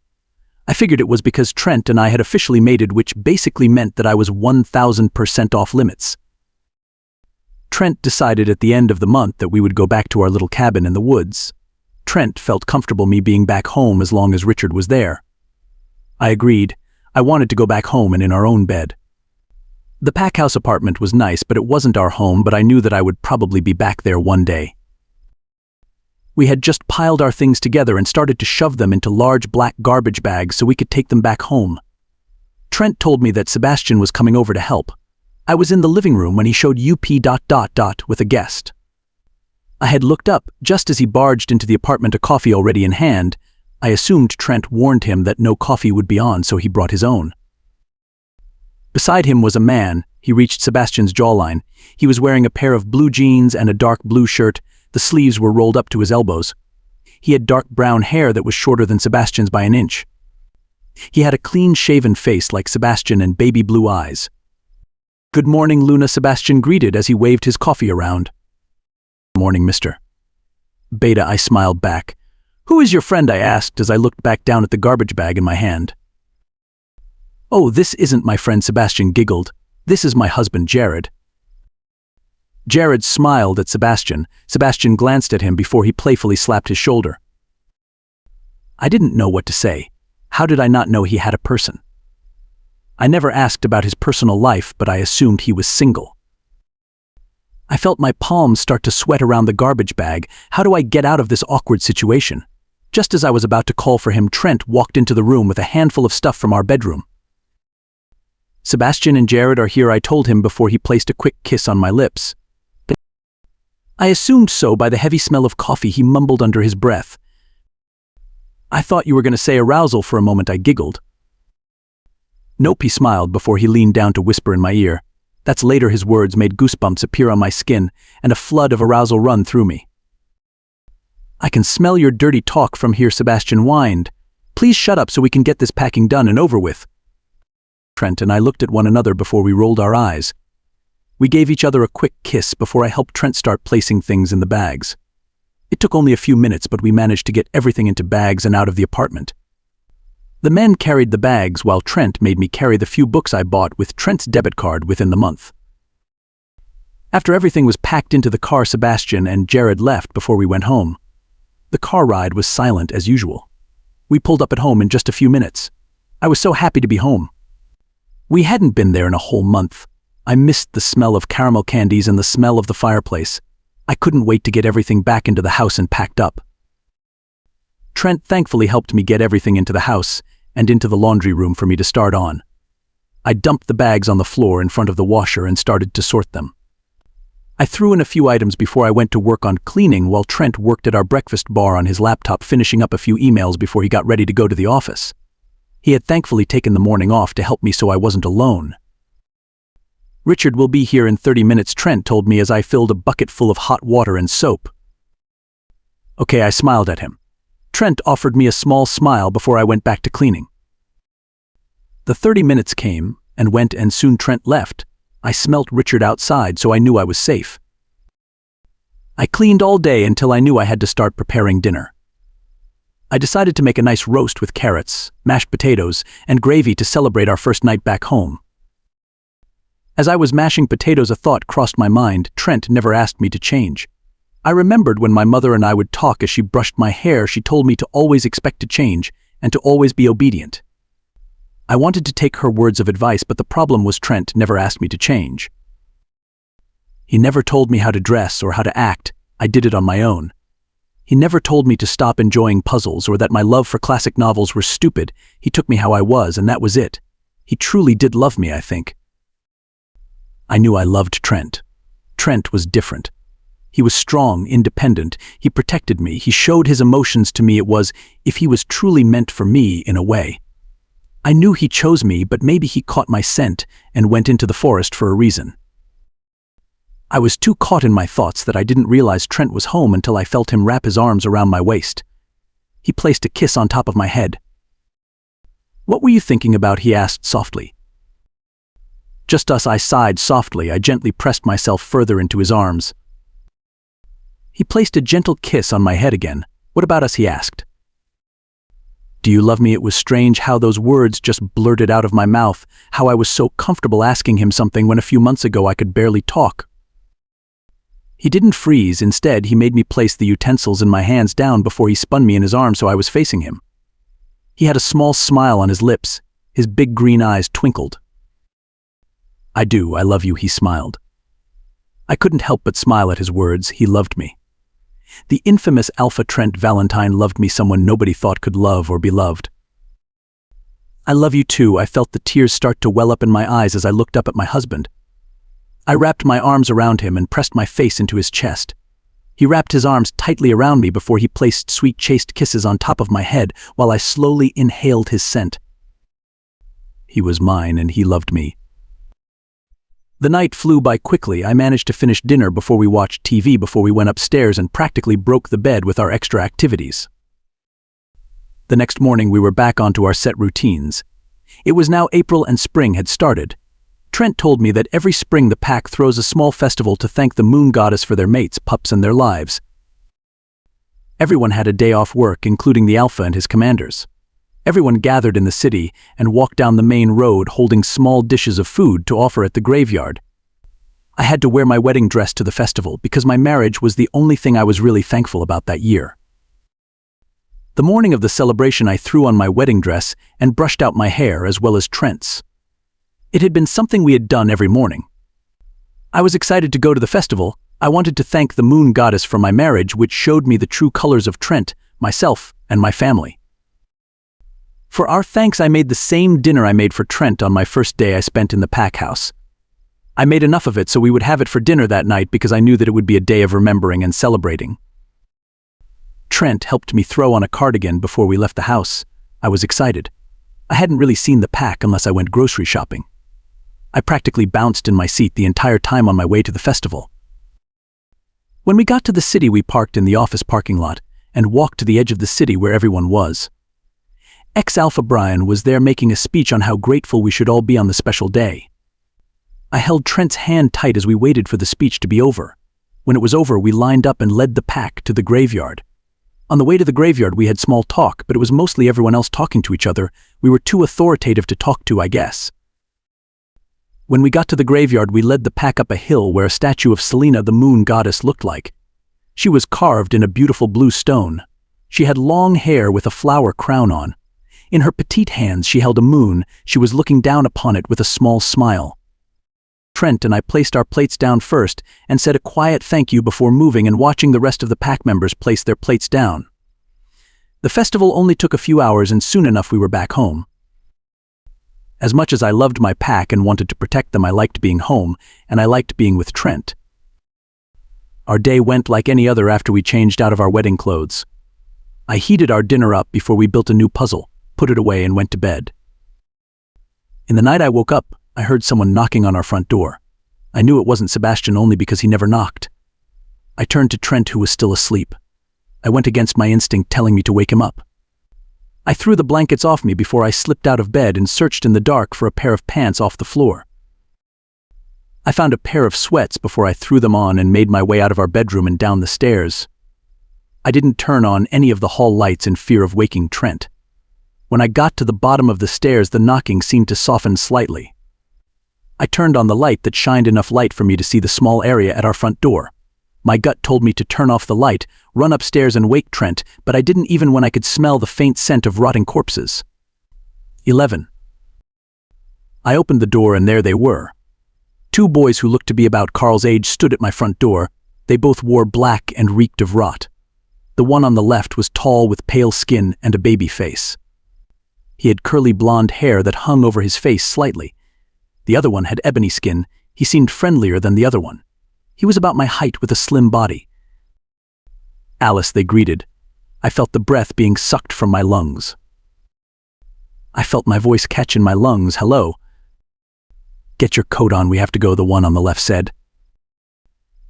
I figured it was because Trent and I had officially mated, which basically meant that I was 1000% off limits. Trent decided at the end of the month that we would go back to our little cabin in the woods. Trent felt comfortable me being back home as long as Richard was there. I agreed. I wanted to go back home and in our own bed. The pack house apartment was nice, but it wasn't our home, but I knew that I would probably be back there one day. We had just piled our things together and started to shove them into large black garbage bags so we could take them back home. Trent told me that Sebastian was coming over to help. I was in the living room when he showed up ... with a guest. I had looked up just as he barged into the apartment, a coffee already in hand. I assumed Trent warned him that no coffee would be on, so he brought his own. Beside him was a man. He reached Sebastian's jawline. He was wearing a pair of blue jeans and a dark blue shirt. The sleeves were rolled up to his elbows. He had dark brown hair that was shorter than Sebastian's by an inch. He had a clean-shaven face like Sebastian and baby blue eyes. "Good morning, Luna," Sebastian greeted as he waved his coffee around. "Morning, mister." "Beta," I smiled back. "Who is your friend?" I asked as I looked back down at the garbage bag in my hand. "Oh, this isn't my friend," Sebastian giggled. "This is my husband, Jared." Jared smiled at Sebastian. Sebastian glanced at him before he playfully slapped his shoulder. I didn't know what to say. How did I not know he had a person? I never asked about his personal life, but I assumed he was single. I felt my palms start to sweat around the garbage bag. How do I get out of this awkward situation? Just as I was about to call for him, Trent walked into the room with a handful of stuff from our bedroom. "Sebastian and Jared are here," I told him before he placed a quick kiss on my lips. I assumed so by the heavy smell of coffee he mumbled under his breath. "I thought you were going to say arousal for a moment," I giggled. "Nope," he smiled before he leaned down to whisper in my ear. That's later his words made goosebumps appear on my skin and a flood of arousal run through me. "I can smell your dirty talk from here," Sebastian whined. "Please shut up so we can get this packing done and over with." Trent and I looked at one another before we rolled our eyes. We gave each other a quick kiss before I helped Trent start placing things in the bags. It took only a few minutes, but we managed to get everything into bags and out of the apartment. The men carried the bags while Trent made me carry the few books I bought with Trent's debit card within the month. After everything was packed into the car, Sebastian and Jared left before we went home. The car ride was silent as usual. We pulled up at home in just a few minutes. I was so happy to be home. We hadn't been there in a whole month. I missed the smell of caramel candies and the smell of the fireplace. I couldn't wait to get everything back into the house and packed up. Trent thankfully helped me get everything into the house and into the laundry room for me to start on. I dumped the bags on the floor in front of the washer and started to sort them. I threw in a few items before I went to work on cleaning while Trent worked at our breakfast bar on his laptop, finishing up a few emails before he got ready to go to the office. He had thankfully taken the morning off to help me so I wasn't alone. "Richard will be here in 30 minutes, Trent told me as I filled a bucket full of hot water and soap. Okay, I smiled at him. Trent offered me a small smile before I went back to cleaning. The 30 minutes came and went, and soon Trent left. I smelt Richard outside, so I knew I was safe. I cleaned all day until I knew I had to start preparing dinner. I decided to make a nice roast with carrots, mashed potatoes, and gravy to celebrate our first night back home. As I was mashing potatoes, a thought crossed my mind. Trent never asked me to change. I remembered when my mother and I would talk as she brushed my hair, she told me to always expect to change and to always be obedient. I wanted to take her words of advice, but the problem was Trent never asked me to change. He never told me how to dress or how to act. I did it on my own. He never told me to stop enjoying puzzles or that my love for classic novels were stupid. He took me how I was, and that was it. He truly did love me, I think. I knew I loved Trent. Trent was different. He was strong, independent. He protected me. He showed his emotions to me. It was if he was truly meant for me in a way. I knew he chose me, but maybe he caught my scent and went into the forest for a reason. I was too caught in my thoughts that I didn't realize Trent was home until I felt him wrap his arms around my waist. He placed a kiss on top of my head. "What were you thinking about?" he asked softly. "Just us," I sighed softly. I gently pressed myself further into his arms. He placed a gentle kiss on my head again. "What about us?" he asked. "Do you love me?" It was strange how those words just blurted out of my mouth, how I was so comfortable asking him something when a few months ago I could barely talk. He didn't freeze. Instead, he made me place the utensils in my hands down before he spun me in his arms so I was facing him. He had a small smile on his lips. His big green eyes twinkled. "I do, I love you," he smiled. I couldn't help but smile at his words. He loved me. The infamous Alpha Trent Valentine loved me, someone nobody thought could love or be loved. "I love you too." I felt the tears start to well up in my eyes as I looked up at my husband. I wrapped my arms around him and pressed my face into his chest. He wrapped his arms tightly around me before he placed sweet, chaste kisses on top of my head while I slowly inhaled his scent. He was mine and he loved me. The night flew by quickly. I managed to finish dinner before we watched TV before we went upstairs and practically broke the bed with our extra activities. The next morning we were back onto our set routines. It was now April and spring had started. Trent told me that every spring the pack throws a small festival to thank the moon goddess for their mates, pups, and their lives. Everyone had a day off work, including the Alpha and his commanders. Everyone gathered in the city and walked down the main road holding small dishes of food to offer at the graveyard. I had to wear my wedding dress to the festival because my marriage was the only thing I was really thankful about that year. The morning of the celebration I threw on my wedding dress and brushed out my hair as well as Trent's. It had been something we had done every morning. I was excited to go to the festival. I wanted to thank the moon goddess for my marriage, which showed me the true colors of Trent, myself, and my family. For our thanks, I made the same dinner I made for Trent on my first day I spent in the pack house. I made enough of it so we would have it for dinner that night because I knew that it would be a day of remembering and celebrating. Trent helped me throw on a cardigan before we left the house. I was excited. I hadn't really seen the pack unless I went grocery shopping. I practically bounced in my seat the entire time on my way to the festival. When we got to the city, we parked in the office parking lot and walked to the edge of the city where everyone was. Ex-Alpha Brian was there making a speech on how grateful we should all be on the special day. I held Trent's hand tight as we waited for the speech to be over. When it was over, we lined up and led the pack to the graveyard. On the way to the graveyard, we had small talk, but it was mostly everyone else talking to each other. We were too authoritative to talk to, I guess. When we got to the graveyard, we led the pack up a hill where a statue of Selena, the moon goddess, looked like. She was carved in a beautiful blue stone. She had long hair with a flower crown on. In her petite hands she held a moon. She was looking down upon it with a small smile. Trent and I placed our plates down first and said a quiet thank you before moving and watching the rest of the pack members place their plates down. The festival only took a few hours, and soon enough we were back home. As much as I loved my pack and wanted to protect them, I liked being home, and I liked being with Trent. Our day went like any other after we changed out of our wedding clothes. I heated our dinner up before we built a new puzzle, put it away, and went to bed. In the night I woke up, I heard someone knocking on our front door. I knew it wasn't Sebastian only because he never knocked. I turned to Trent, who was still asleep. I went against my instinct telling me to wake him up. I threw the blankets off me before I slipped out of bed and searched in the dark for a pair of pants off the floor. I found a pair of sweats before I threw them on and made my way out of our bedroom and down the stairs. I didn't turn on any of the hall lights in fear of waking Trent. When I got to the bottom of the stairs, the knocking seemed to soften slightly. I turned on the light that shined enough light for me to see the small area at our front door. My gut told me to turn off the light, run upstairs and wake Trent, but I didn't even when I could smell the faint scent of rotting corpses. 11. I opened the door and there they were. Two boys who looked to be about Carl's age stood at my front door. They both wore black and reeked of rot. The one on the left was tall with pale skin and a baby face. He had curly blonde hair that hung over his face slightly. The other one had ebony skin. He seemed friendlier than the other one. He was about my height with a slim body. Alice, they greeted. I felt the breath being sucked from my lungs. I felt my voice catch in my lungs. Hello. Get your coat on, we have to go, the one on the left said.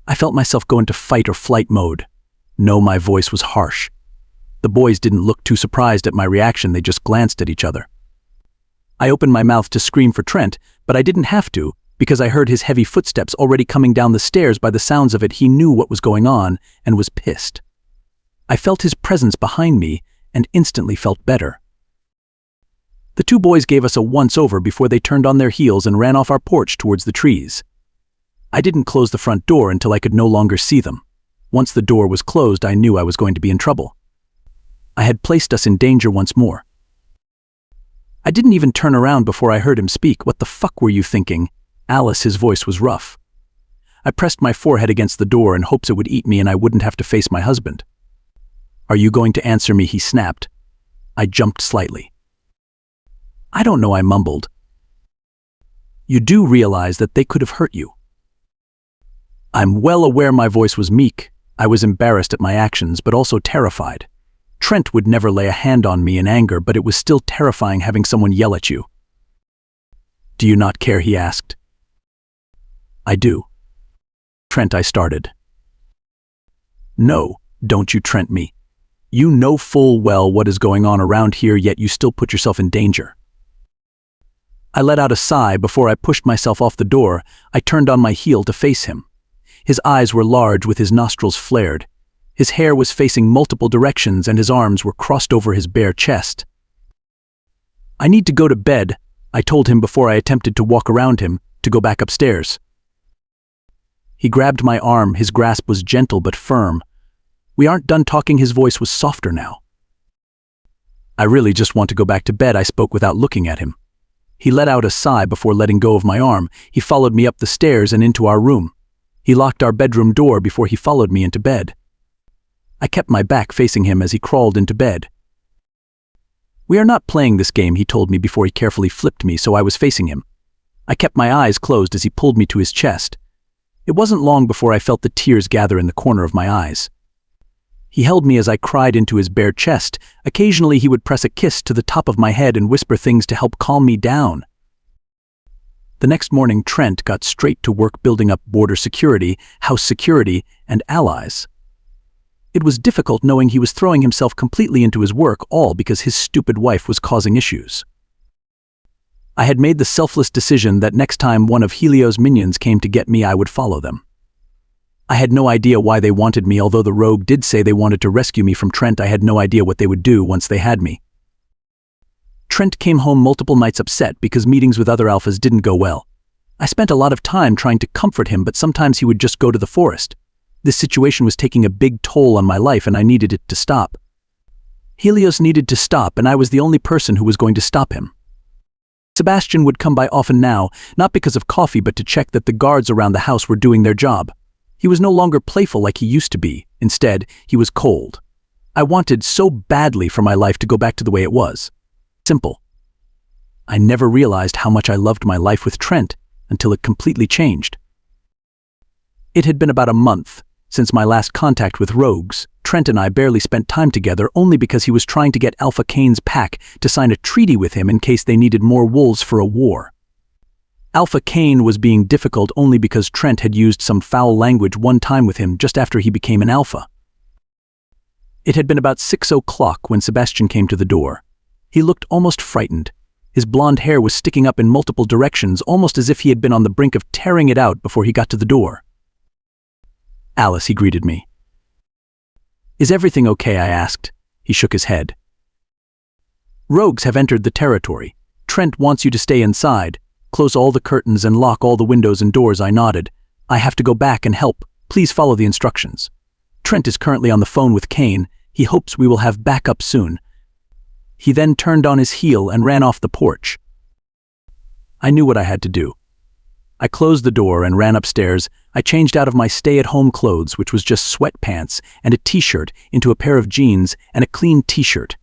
I felt myself go into fight or flight mode. No, my voice was harsh. The boys didn't look too surprised at my reaction, they just glanced at each other. I opened my mouth to scream for Trent, but I didn't have to, because I heard his heavy footsteps already coming down the stairs. By the sounds of it, he knew what was going on and was pissed. I felt his presence behind me and instantly felt better. The two boys gave us a once-over before they turned on their heels and ran off our porch towards the trees. I didn't close the front door until I could no longer see them. Once the door was closed, I knew I was going to be in trouble. I had placed us in danger once more. I didn't even turn around before I heard him speak. What the fuck were you thinking? Alice, his voice was rough. I pressed my forehead against the door in hopes it would eat me and I wouldn't have to face my husband. Are you going to answer me? He snapped. I jumped slightly. I don't know, I mumbled. You do realize that they could have hurt you. I'm well aware. My voice was meek. I was embarrassed at my actions, but also terrified. Trent would never lay a hand on me in anger, but it was still terrifying having someone yell at you. Do you not care? He asked. I do. Trent, I started. No, don't you Trent me. You know full well what is going on around here, yet you still put yourself in danger. I let out a sigh before I pushed myself off the door. I turned on my heel to face him. His eyes were large with his nostrils flared. His hair was facing multiple directions and his arms were crossed over his bare chest. I need to go to bed, I told him before I attempted to walk around him, to go back upstairs. He grabbed my arm. His grasp was gentle but firm. We aren't done talking. His voice was softer now. I really just want to go back to bed, I spoke without looking at him. He let out a sigh before letting go of my arm. He followed me up the stairs and into our room. He locked our bedroom door before he followed me into bed. I kept my back facing him as he crawled into bed. We are not playing this game, he told me before he carefully flipped me so I was facing him. I kept my eyes closed as he pulled me to his chest. It wasn't long before I felt the tears gather in the corner of my eyes. He held me as I cried into his bare chest. Occasionally he would press a kiss to the top of my head and whisper things to help calm me down. The next morning, Trent got straight to work building up border security, house security, and allies. It was difficult knowing he was throwing himself completely into his work, all because his stupid wife was causing issues. I had made the selfless decision that next time one of Helio's minions came to get me, I would follow them. I had no idea why they wanted me, although the rogue did say they wanted to rescue me from Trent. I had no idea what they would do once they had me. Trent came home multiple nights upset because meetings with other alphas didn't go well. I spent a lot of time trying to comfort him, but sometimes he would just go to the forest. This situation was taking a big toll on my life and I needed it to stop. Helios needed to stop, and I was the only person who was going to stop him. Sebastian would come by often now, not because of coffee but to check that the guards around the house were doing their job. He was no longer playful like he used to be. Instead, he was cold. I wanted so badly for my life to go back to the way it was. Simple. I never realized how much I loved my life with Trent until it completely changed. It had been about a month since my last contact with rogues. Trent and I barely spent time together only because he was trying to get Alpha Kane's pack to sign a treaty with him in case they needed more wolves for a war. Alpha Kane was being difficult only because Trent had used some foul language one time with him just after he became an alpha. It had been about 6 o'clock when Sebastian came to the door. He looked almost frightened. His blonde hair was sticking up in multiple directions, almost as if he had been on the brink of tearing it out before he got to the door. "Alice," he greeted me. "Is everything okay?" I asked. He shook his head. "Rogues have entered the territory. Trent wants you to stay inside. Close all the curtains and lock all the windows and doors." I nodded. "I have to go back and help. Please follow the instructions. Trent is currently on the phone with Kane. He hopes we will have backup soon." He then turned on his heel and ran off the porch. I knew what I had to do. I closed the door and ran upstairs. I changed out of my stay-at-home clothes, which was just sweatpants and a t-shirt, into a pair of jeans and a clean t-shirt.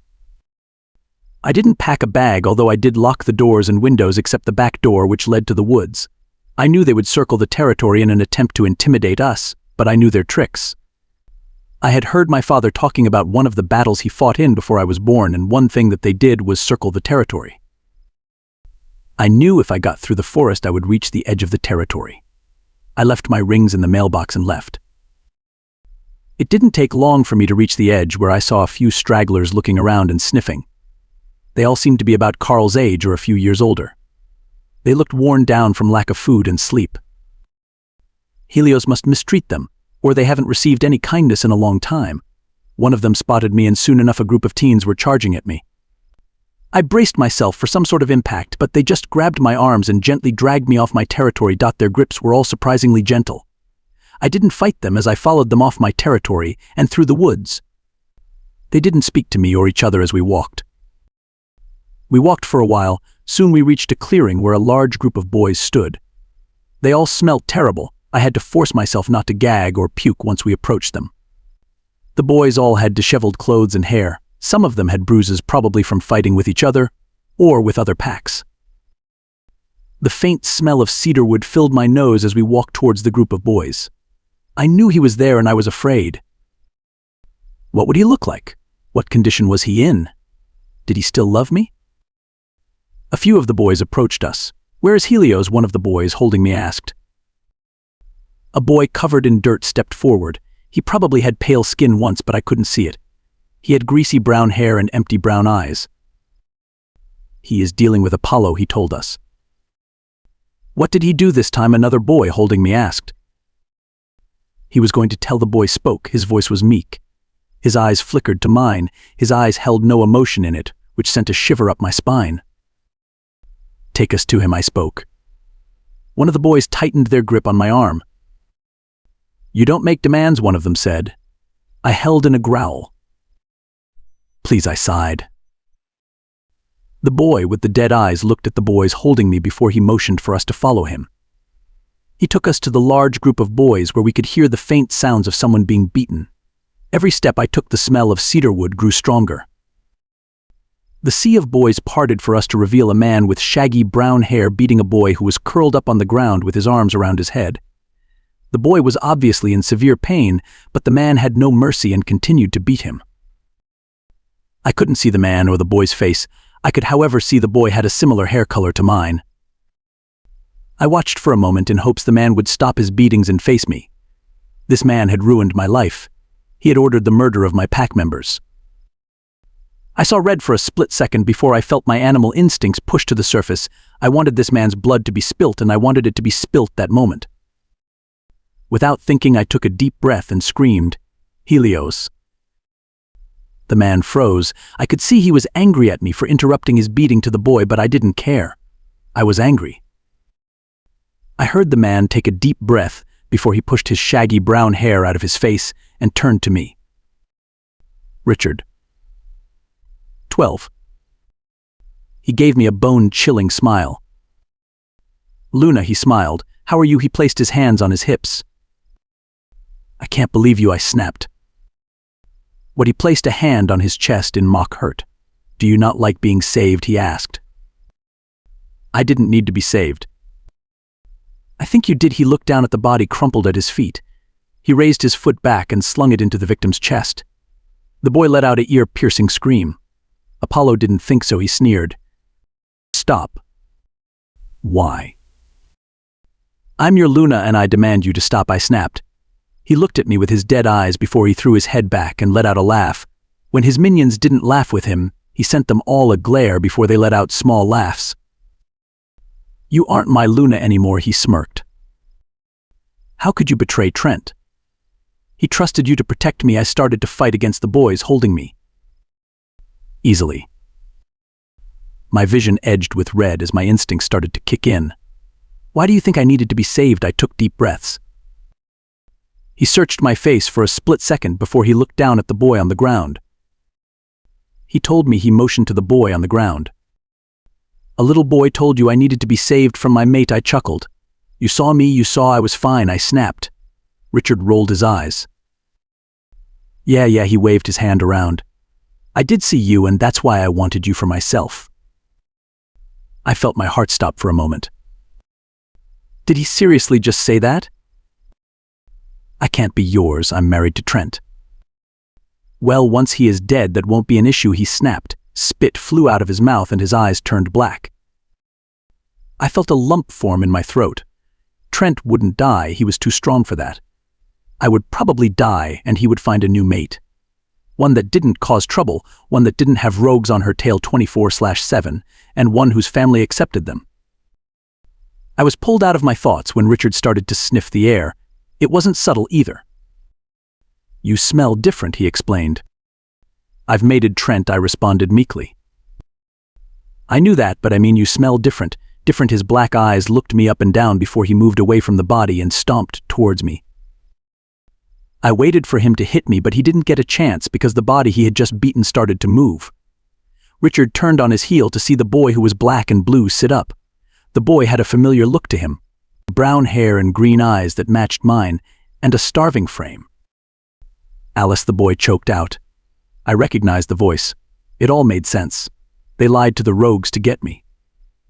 I didn't pack a bag, although I did lock the doors and windows except the back door which led to the woods. I knew they would circle the territory in an attempt to intimidate us, but I knew their tricks. I had heard my father talking about one of the battles he fought in before I was born, and one thing that they did was circle the territory. I knew if I got through the forest I would reach the edge of the territory. I left my rings in the mailbox and left. It didn't take long for me to reach the edge, where I saw a few stragglers looking around and sniffing. They all seemed to be about Carl's age or a few years older. They looked worn down from lack of food and sleep. Helios must mistreat them, or they haven't received any kindness in a long time. One of them spotted me, and soon enough a group of teens were charging at me. I braced myself for some sort of impact, but they just grabbed my arms and gently dragged me off my territory. Their grips were all surprisingly gentle. I didn't fight them as I followed them off my territory and through the woods. They didn't speak to me or each other as we walked. We walked for a while. Soon we reached a clearing where a large group of boys stood. They all smelled terrible. I had to force myself not to gag or puke once we approached them. The boys all had disheveled clothes and hair. Some of them had bruises, probably from fighting with each other or with other packs. The faint smell of cedarwood filled my nose as we walked towards the group of boys. I knew he was there and I was afraid. What would he look like? What condition was he in? Did he still love me? A few of the boys approached us. "Where is Helios?" one of the boys holding me asked. A boy covered in dirt stepped forward. He probably had pale skin once, but I couldn't see it. He had greasy brown hair and empty brown eyes. "He is dealing with Apollo," he told us. "What did he do this time?" another boy holding me asked. He was going to tell. The boy spoke. His voice was meek. His eyes flickered to mine. His eyes held no emotion in it, which sent a shiver up my spine. "Take us to him," I spoke. One of the boys tightened their grip on my arm. "You don't make demands," one of them said. I held in a growl. "Please," I sighed. The boy with the dead eyes looked at the boys holding me before he motioned for us to follow him. He took us to the large group of boys where we could hear the faint sounds of someone being beaten. Every step I took, the smell of cedarwood grew stronger. The sea of boys parted for us to reveal a man with shaggy brown hair beating a boy who was curled up on the ground with his arms around his head. The boy was obviously in severe pain, but the man had no mercy and continued to beat him. I couldn't see the man or the boy's face. I could, however, see the boy had a similar hair color to mine. I watched for a moment in hopes the man would stop his beatings and face me. This man had ruined my life. He had ordered the murder of my pack members. I saw red for a split second before I felt my animal instincts push to the surface. I wanted this man's blood to be spilt, and I wanted it to be spilt that moment. Without thinking, I took a deep breath and screamed, "Helios." The man froze. I could see he was angry at me for interrupting his beating to the boy, but I didn't care. I was angry. I heard the man take a deep breath before he pushed his shaggy brown hair out of his face and turned to me. "Richard." 12. He gave me a bone-chilling smile. "Luna," he smiled. "How are you?" He placed his hands on his hips. "I can't believe you," I snapped. He placed a hand on his chest in mock hurt. "Do you not like being saved?" he asked. I didn't need to be saved. "I think you did." He looked down at the body crumpled at his feet. He raised his foot back and slung it into the victim's chest. The boy let out an ear-piercing scream. Apollo didn't think so. He sneered. "Stop." "Why?" "I'm your Luna and I demand you to stop," I snapped. He looked at me with his dead eyes before he threw his head back and let out a laugh. When his minions didn't laugh with him, he sent them all a glare before they let out small laughs. "You aren't my Luna anymore," he smirked. "How could you betray Trent?" "He trusted you to protect me." I started to fight against the boys holding me. "Easily." My vision edged with red as my instincts started to kick in. "Why do you think I needed to be saved?" I took deep breaths. He searched my face for a split second before he looked down at the boy on the ground. He told me. He motioned to the boy on the ground. "A little boy told you I needed to be saved from my mate." I chuckled. "You saw me, you saw I was fine," I snapped. Richard rolled his eyes. Yeah, he waved his hand around. "I did see you, and that's why I wanted you for myself." I felt my heart stop for a moment. Did he seriously just say that? "I can't be yours. I'm married to Trent." "Well, once he is dead, that won't be an issue," he snapped. Spit flew out of his mouth and his eyes turned black. I felt a lump form in my throat. Trent wouldn't die. He was too strong for that. I would probably die and he would find a new mate. One that didn't cause trouble, one that didn't have rogues on her tail 24/7, and one whose family accepted them. I was pulled out of my thoughts when Richard started to sniff the air. It wasn't subtle either. "You smell different," he explained. "I've mated Trent," I responded meekly. "I knew that, but I mean you smell different." His black eyes looked me up and down before he moved away from the body and stomped towards me. I waited for him to hit me, but he didn't get a chance because the body he had just beaten started to move. Richard turned on his heel to see the boy who was black and blue sit up. The boy had a familiar look to him. Brown hair and green eyes that matched mine, and a starving frame. "Alice," the boy choked out. I recognized the voice. It all made sense. They lied to the rogues to get me.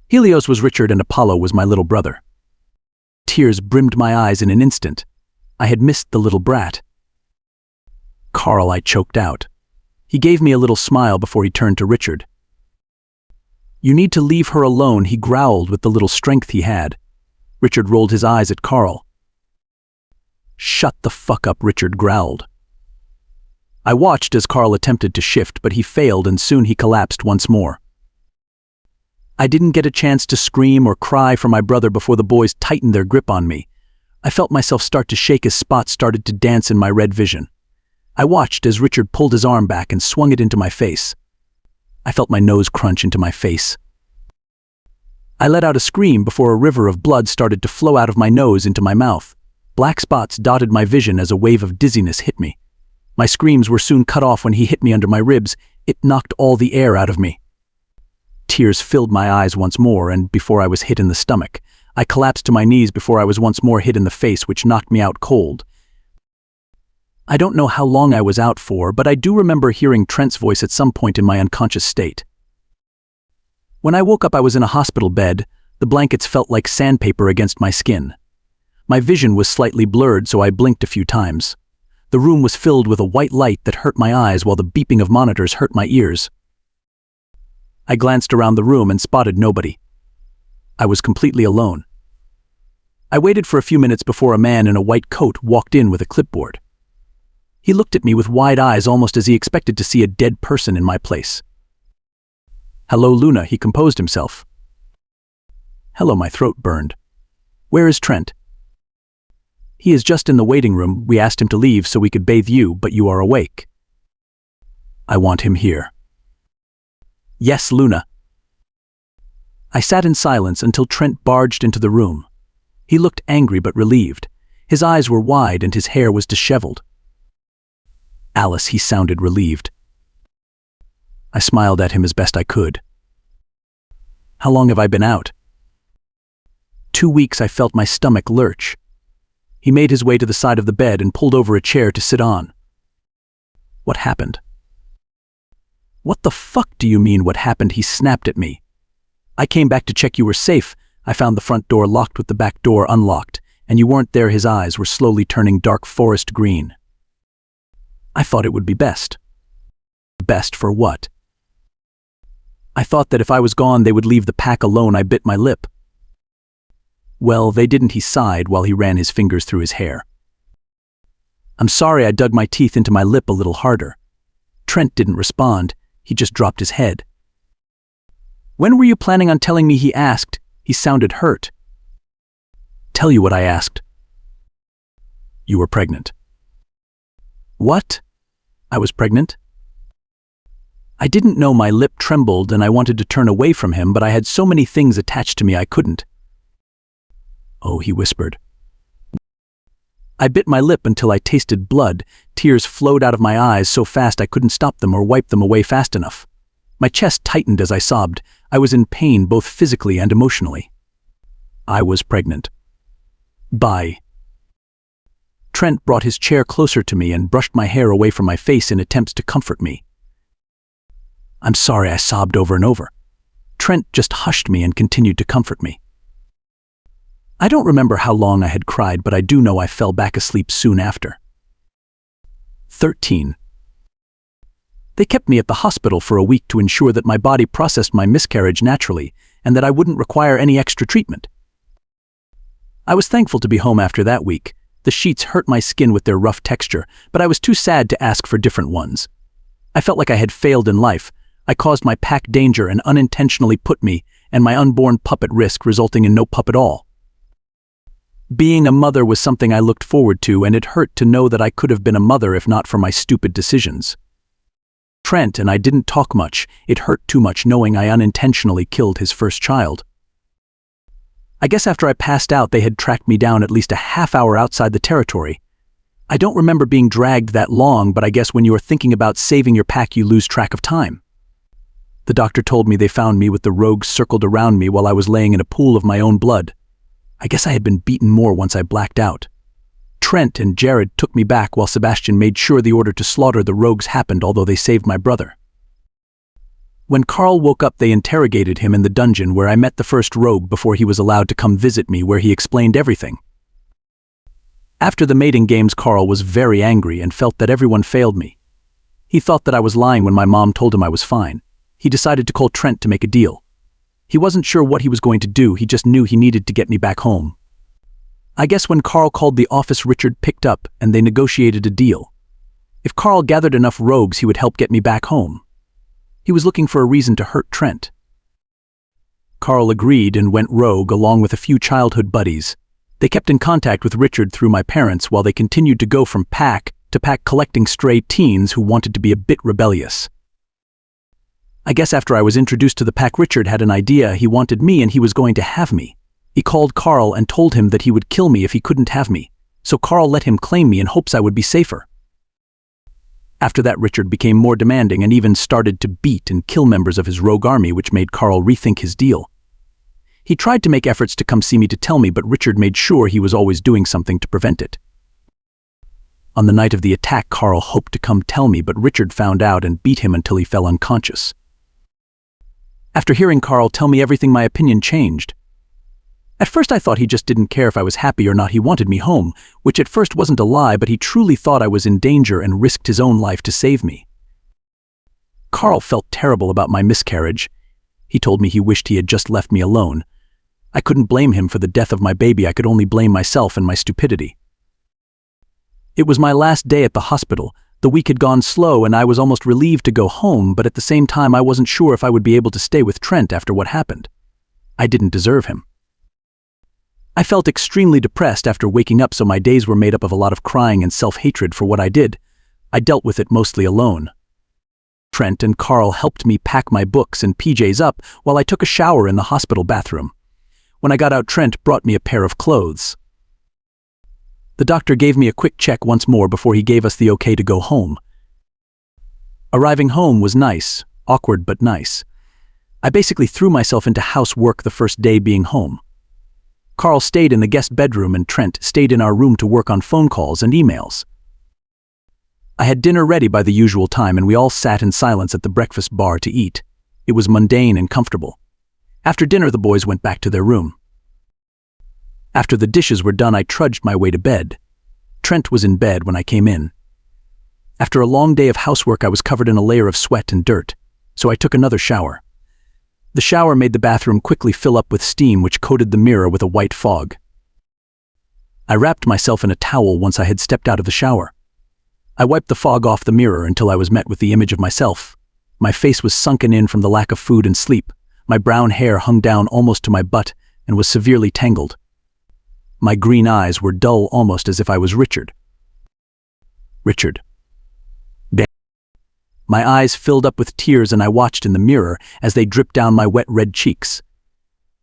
Helios was Richard and Apollo was my little brother. Tears brimmed my eyes in an instant. I had missed the little brat. "Carl," I choked out. He gave me a little smile before he turned to Richard. "You need to leave her alone," he growled with the little strength he had. Richard rolled his eyes at Carl. "Shut the fuck up," Richard growled. I watched as Carl attempted to shift, but he failed and soon he collapsed once more. I didn't get a chance to scream or cry for my brother before the boys tightened their grip on me. I felt myself start to shake as spots started to dance in my red vision. I watched as Richard pulled his arm back and swung it into my face. I felt my nose crunch into my face. I let out a scream before a river of blood started to flow out of my nose into my mouth. Black spots dotted my vision as a wave of dizziness hit me. My screams were soon cut off when he hit me under my ribs. It knocked all the air out of me. Tears filled my eyes once more, and before I was hit in the stomach, I collapsed to my knees before I was once more hit in the face, which knocked me out cold. I don't know how long I was out for, but I do remember hearing Trent's voice at some point in my unconscious state. When I woke up, I was in a hospital bed. The blankets felt like sandpaper against my skin. My vision was slightly blurred, so I blinked a few times. The room was filled with a white light that hurt my eyes while the beeping of monitors hurt my ears. I glanced around the room and spotted nobody. I was completely alone. I waited for a few minutes before a man in a white coat walked in with a clipboard. He looked at me with wide eyes, almost as he expected to see a dead person in my place. "Hello, Luna," he composed himself. "Hello," my throat burned. "Where is Trent?" He is just in the waiting room. We asked him to leave so we could bathe you, but you are awake. I want him here. Yes, Luna. I sat in silence until Trent barged into the room. He looked angry but relieved. His eyes were wide and his hair was disheveled. Alice, he sounded relieved. I smiled at him as best I could. How long have I been out? 2 weeks. I felt my stomach lurch. He made his way to the side of the bed and pulled over a chair to sit on. What happened? What the fuck do you mean what happened? He snapped at me. I came back to check you were safe. I found the front door locked with the back door unlocked, and you weren't there. His eyes were slowly turning dark forest green. I thought it would be best. Best for what? I thought that if I was gone they would leave the pack alone. I bit my lip. Well, they didn't, he sighed while he ran his fingers through his hair. I'm sorry. I dug my teeth into my lip a little harder. Trent didn't respond. He just dropped his head. When were you planning on telling me? He asked. He sounded hurt. Tell you what I asked. You were pregnant. What? I was pregnant? I didn't know. My lip trembled and I wanted to turn away from him, but I had so many things attached to me I couldn't. Oh, he whispered. I bit my lip until I tasted blood. Tears flowed out of my eyes so fast I couldn't stop them or wipe them away fast enough. My chest tightened as I sobbed. I was in pain both physically and emotionally. I was pregnant. Bye. Trent brought his chair closer to me and brushed my hair away from my face in attempts to comfort me. I'm sorry, I sobbed over and over. Trent just hushed me and continued to comfort me. I don't remember how long I had cried, but I do know I fell back asleep soon after. 13. They kept me at the hospital for a week to ensure that my body processed my miscarriage naturally and that I wouldn't require any extra treatment. I was thankful to be home after that week. The sheets hurt my skin with their rough texture, but I was too sad to ask for different ones. I felt like I had failed in life. I caused my pack danger and unintentionally put me and my unborn pup at risk, resulting in no pup at all. Being a mother was something I looked forward to, and it hurt to know that I could have been a mother if not for my stupid decisions. Trent and I didn't talk much. It hurt too much knowing I unintentionally killed his first child. I guess after I passed out they had tracked me down at least a half hour outside the territory. I don't remember being dragged that long, but I guess when you are thinking about saving your pack you lose track of time. The doctor told me they found me with the rogues circled around me while I was laying in a pool of my own blood. I guess I had been beaten more once I blacked out. Trent and Jared took me back while Sebastian made sure the order to slaughter the rogues happened, although they saved my brother. When Carl woke up they interrogated him in the dungeon where I met the first rogue before he was allowed to come visit me, where he explained everything. After the mating games Carl was very angry and felt that everyone failed me. He thought that I was lying when my mom told him I was fine. He decided to call Trent to make a deal. He wasn't sure what he was going to do, he just knew he needed to get me back home. I guess when Carl called the office Richard picked up and they negotiated a deal. If Carl gathered enough rogues he would help get me back home. He was looking for a reason to hurt Trent. Carl agreed and went rogue along with a few childhood buddies. They kept in contact with Richard through my parents while they continued to go from pack to pack collecting stray teens who wanted to be a bit rebellious. I guess after I was introduced to the pack Richard had an idea. He wanted me and he was going to have me. He called Carl and told him that he would kill me if he couldn't have me, so Carl let him claim me in hopes I would be safer. After that Richard became more demanding and even started to beat and kill members of his rogue army, which made Carl rethink his deal. He tried to make efforts to come see me to tell me, but Richard made sure he was always doing something to prevent it. On the night of the attack Carl hoped to come tell me, but Richard found out and beat him until he fell unconscious. After hearing Carl tell me everything my opinion changed. At first I thought he just didn't care if I was happy or not. He wanted me home, which at first wasn't a lie, but he truly thought I was in danger and risked his own life to save me. Carl felt terrible about my miscarriage. He told me he wished he had just left me alone. I couldn't blame him for the death of my baby. I could only blame myself and my stupidity. It was my last day at the hospital. The week had gone slow and I was almost relieved to go home, but at the same time I wasn't sure if I would be able to stay with Trent after what happened. I didn't deserve him. I felt extremely depressed after waking up, so my days were made up of a lot of crying and self-hatred for what I did. I dealt with it mostly alone. Trent and Carl helped me pack my books and PJs up while I took a shower in the hospital bathroom. When I got out, Trent brought me a pair of clothes. The doctor gave me a quick check once more before he gave us the okay to go home. Arriving home was nice, awkward but nice. I basically threw myself into housework the first day being home. Carl stayed in the guest bedroom and Trent stayed in our room to work on phone calls and emails. I had dinner ready by the usual time and we all sat in silence at the breakfast bar to eat. It was mundane and comfortable. After dinner, the boys went back to their room. After the dishes were done, I trudged my way to bed. Trent was in bed when I came in. After a long day of housework, I was covered in a layer of sweat and dirt, so I took another shower. The shower made the bathroom quickly fill up with steam, which coated the mirror with a white fog. I wrapped myself in a towel once I had stepped out of the shower. I wiped the fog off the mirror until I was met with the image of myself. My face was sunken in from the lack of food and sleep. My brown hair hung down almost to my butt and was severely tangled. My green eyes were dull, almost as if I was Richard. Richard. My eyes filled up with tears and I watched in the mirror as they dripped down my wet red cheeks.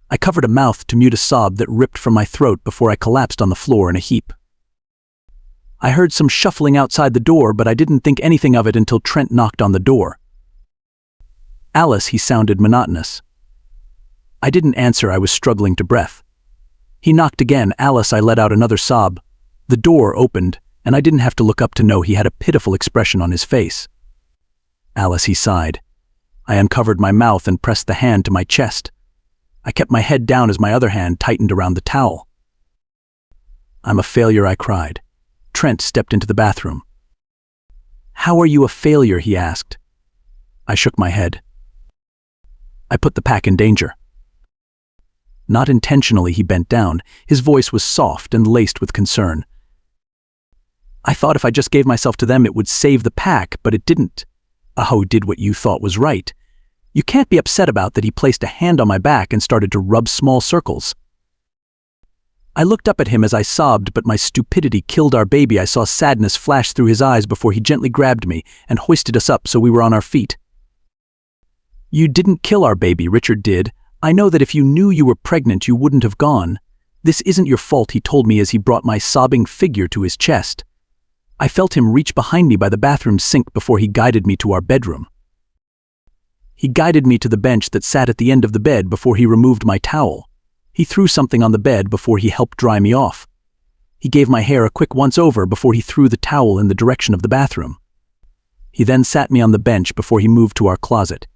I covered a mouth to mute a sob that ripped from my throat before I collapsed on the floor in a heap. I heard some shuffling outside the door, but I didn't think anything of it until Trent knocked on the door. Alice, he sounded monotonous. I didn't answer, I was struggling to breath. He knocked again. Alice, I let out another sob. The door opened, and I didn't have to look up to know he had a pitiful expression on his face. Alice, he sighed. I uncovered my mouth and pressed the hand to my chest. I kept my head down as my other hand tightened around the towel. I'm a failure, I cried. Trent stepped into the bathroom. How are you a failure? He asked. I shook my head. I put the pack in danger. Not intentionally, he bent down. His voice was soft and laced with concern. I thought if I just gave myself to them, it would save the pack, but it didn't. Aho did what you thought was right. You can't be upset about that. He placed a hand on my back and started to rub small circles. I looked up at him as I sobbed, but my stupidity killed our baby. I saw sadness flash through his eyes before he gently grabbed me and hoisted us up so we were on our feet. You didn't kill our baby, Richard did. I know that if you knew you were pregnant, you wouldn't have gone. This isn't your fault, he told me as he brought my sobbing figure to his chest. I felt him reach behind me by the bathroom sink before he guided me to our bedroom. He guided me to the bench that sat at the end of the bed before he removed my towel. He threw something on the bed before he helped dry me off. He gave my hair a quick once-over before he threw the towel in the direction of the bathroom. He then sat me on the bench before he moved to our closet.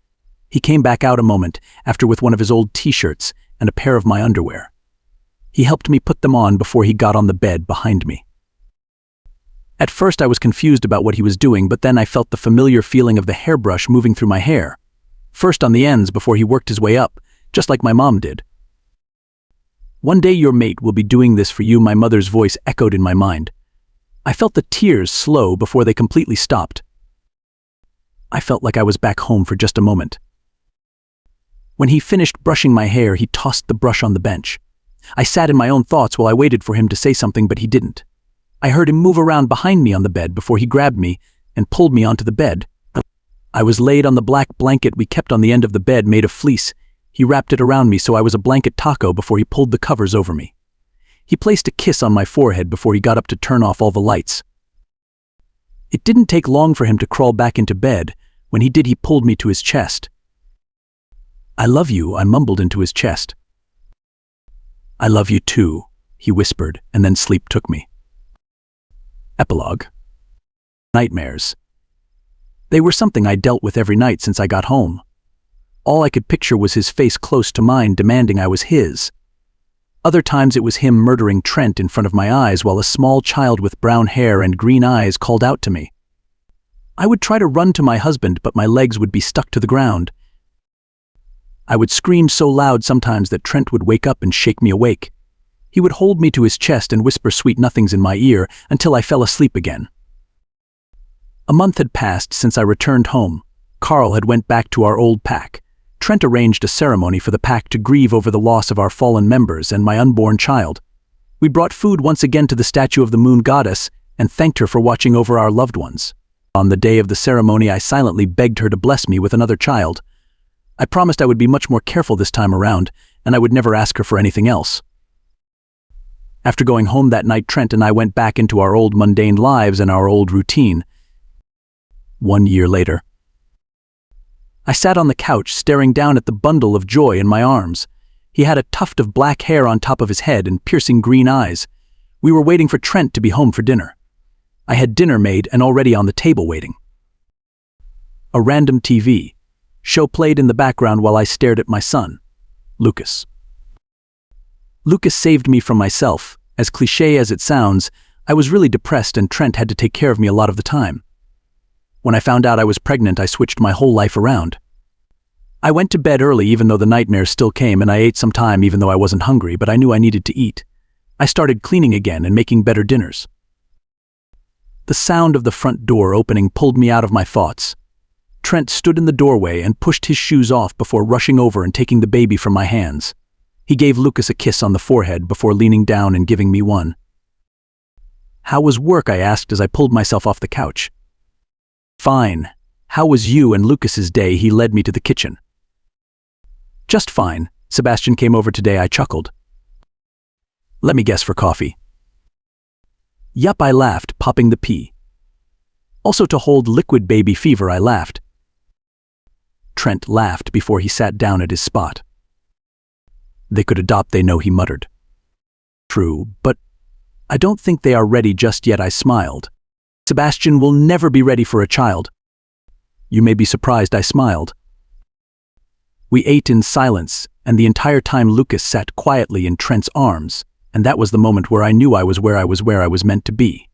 He came back out a moment after with one of his old t-shirts and a pair of my underwear. He helped me put them on before he got on the bed behind me. At first I was confused about what he was doing, but then I felt the familiar feeling of the hairbrush moving through my hair. First on the ends before he worked his way up, just like my mom did. One day your mate will be doing this for you, my mother's voice echoed in my mind. I felt the tears slow before they completely stopped. I felt like I was back home for just a moment. When he finished brushing my hair, he tossed the brush on the bench. I sat in my own thoughts while I waited for him to say something, but he didn't. I heard him move around behind me on the bed before he grabbed me and pulled me onto the bed. I was laid on the black blanket we kept on the end of the bed made of fleece. He wrapped it around me so I was a blanket taco before he pulled the covers over me. He placed a kiss on my forehead before he got up to turn off all the lights. It didn't take long for him to crawl back into bed. When he did, he pulled me to his chest. I love you, I mumbled into his chest. I love you too, he whispered, and then sleep took me. Epilogue. Nightmares. They were something I dealt with every night since I got home. All I could picture was his face close to mine, demanding I was his. Other times it was him murdering Trent in front of my eyes while a small child with brown hair and green eyes called out to me. I would try to run to my husband, but my legs would be stuck to the ground. I would scream so loud sometimes that Trent would wake up and shake me awake. He would hold me to his chest and whisper sweet nothings in my ear until I fell asleep again. A month had passed since I returned home. Carl had went back to our old pack. Trent arranged a ceremony for the pack to grieve over the loss of our fallen members and my unborn child. We brought food once again to the statue of the moon goddess and thanked her for watching over our loved ones. On the day of the ceremony, I silently begged her to bless me with another child. I promised I would be much more careful this time around, and I would never ask her for anything else. After going home that night, Trent and I went back into our old mundane lives and our old routine. 1 year later. I sat on the couch staring down at the bundle of joy in my arms. He had a tuft of black hair on top of his head and piercing green eyes. We were waiting for Trent to be home for dinner. I had dinner made and already on the table waiting. A random TV show played in the background while I stared at my son, Lucas. Lucas saved me from myself. As cliché as it sounds, I was really depressed and Trent had to take care of me a lot of the time. When I found out I was pregnant, I switched my whole life around. I went to bed early even though the nightmares still came, and I ate some time even though I wasn't hungry, but I knew I needed to eat. I started cleaning again and making better dinners. The sound of the front door opening pulled me out of my thoughts. Trent stood in the doorway and pushed his shoes off before rushing over and taking the baby from my hands. He gave Lucas a kiss on the forehead before leaning down and giving me one. "How was work?" I asked as I pulled myself off the couch. "Fine. How was you and Lucas's day?" He led me to the kitchen. "Just fine. Sebastian came over today," I chuckled. "Let me guess, for coffee." "Yup," I laughed, popping the pea. "Also to hold liquid baby fever," I laughed. Trent laughed before he sat down at his spot. "They could adopt, they know," he muttered. "True, but I don't think they are ready just yet," I smiled. "Sebastian will never be ready for a child." "You may be surprised," I smiled. We ate in silence, and the entire time Lucas sat quietly in Trent's arms, and that was the moment where I knew I was where I was meant to be.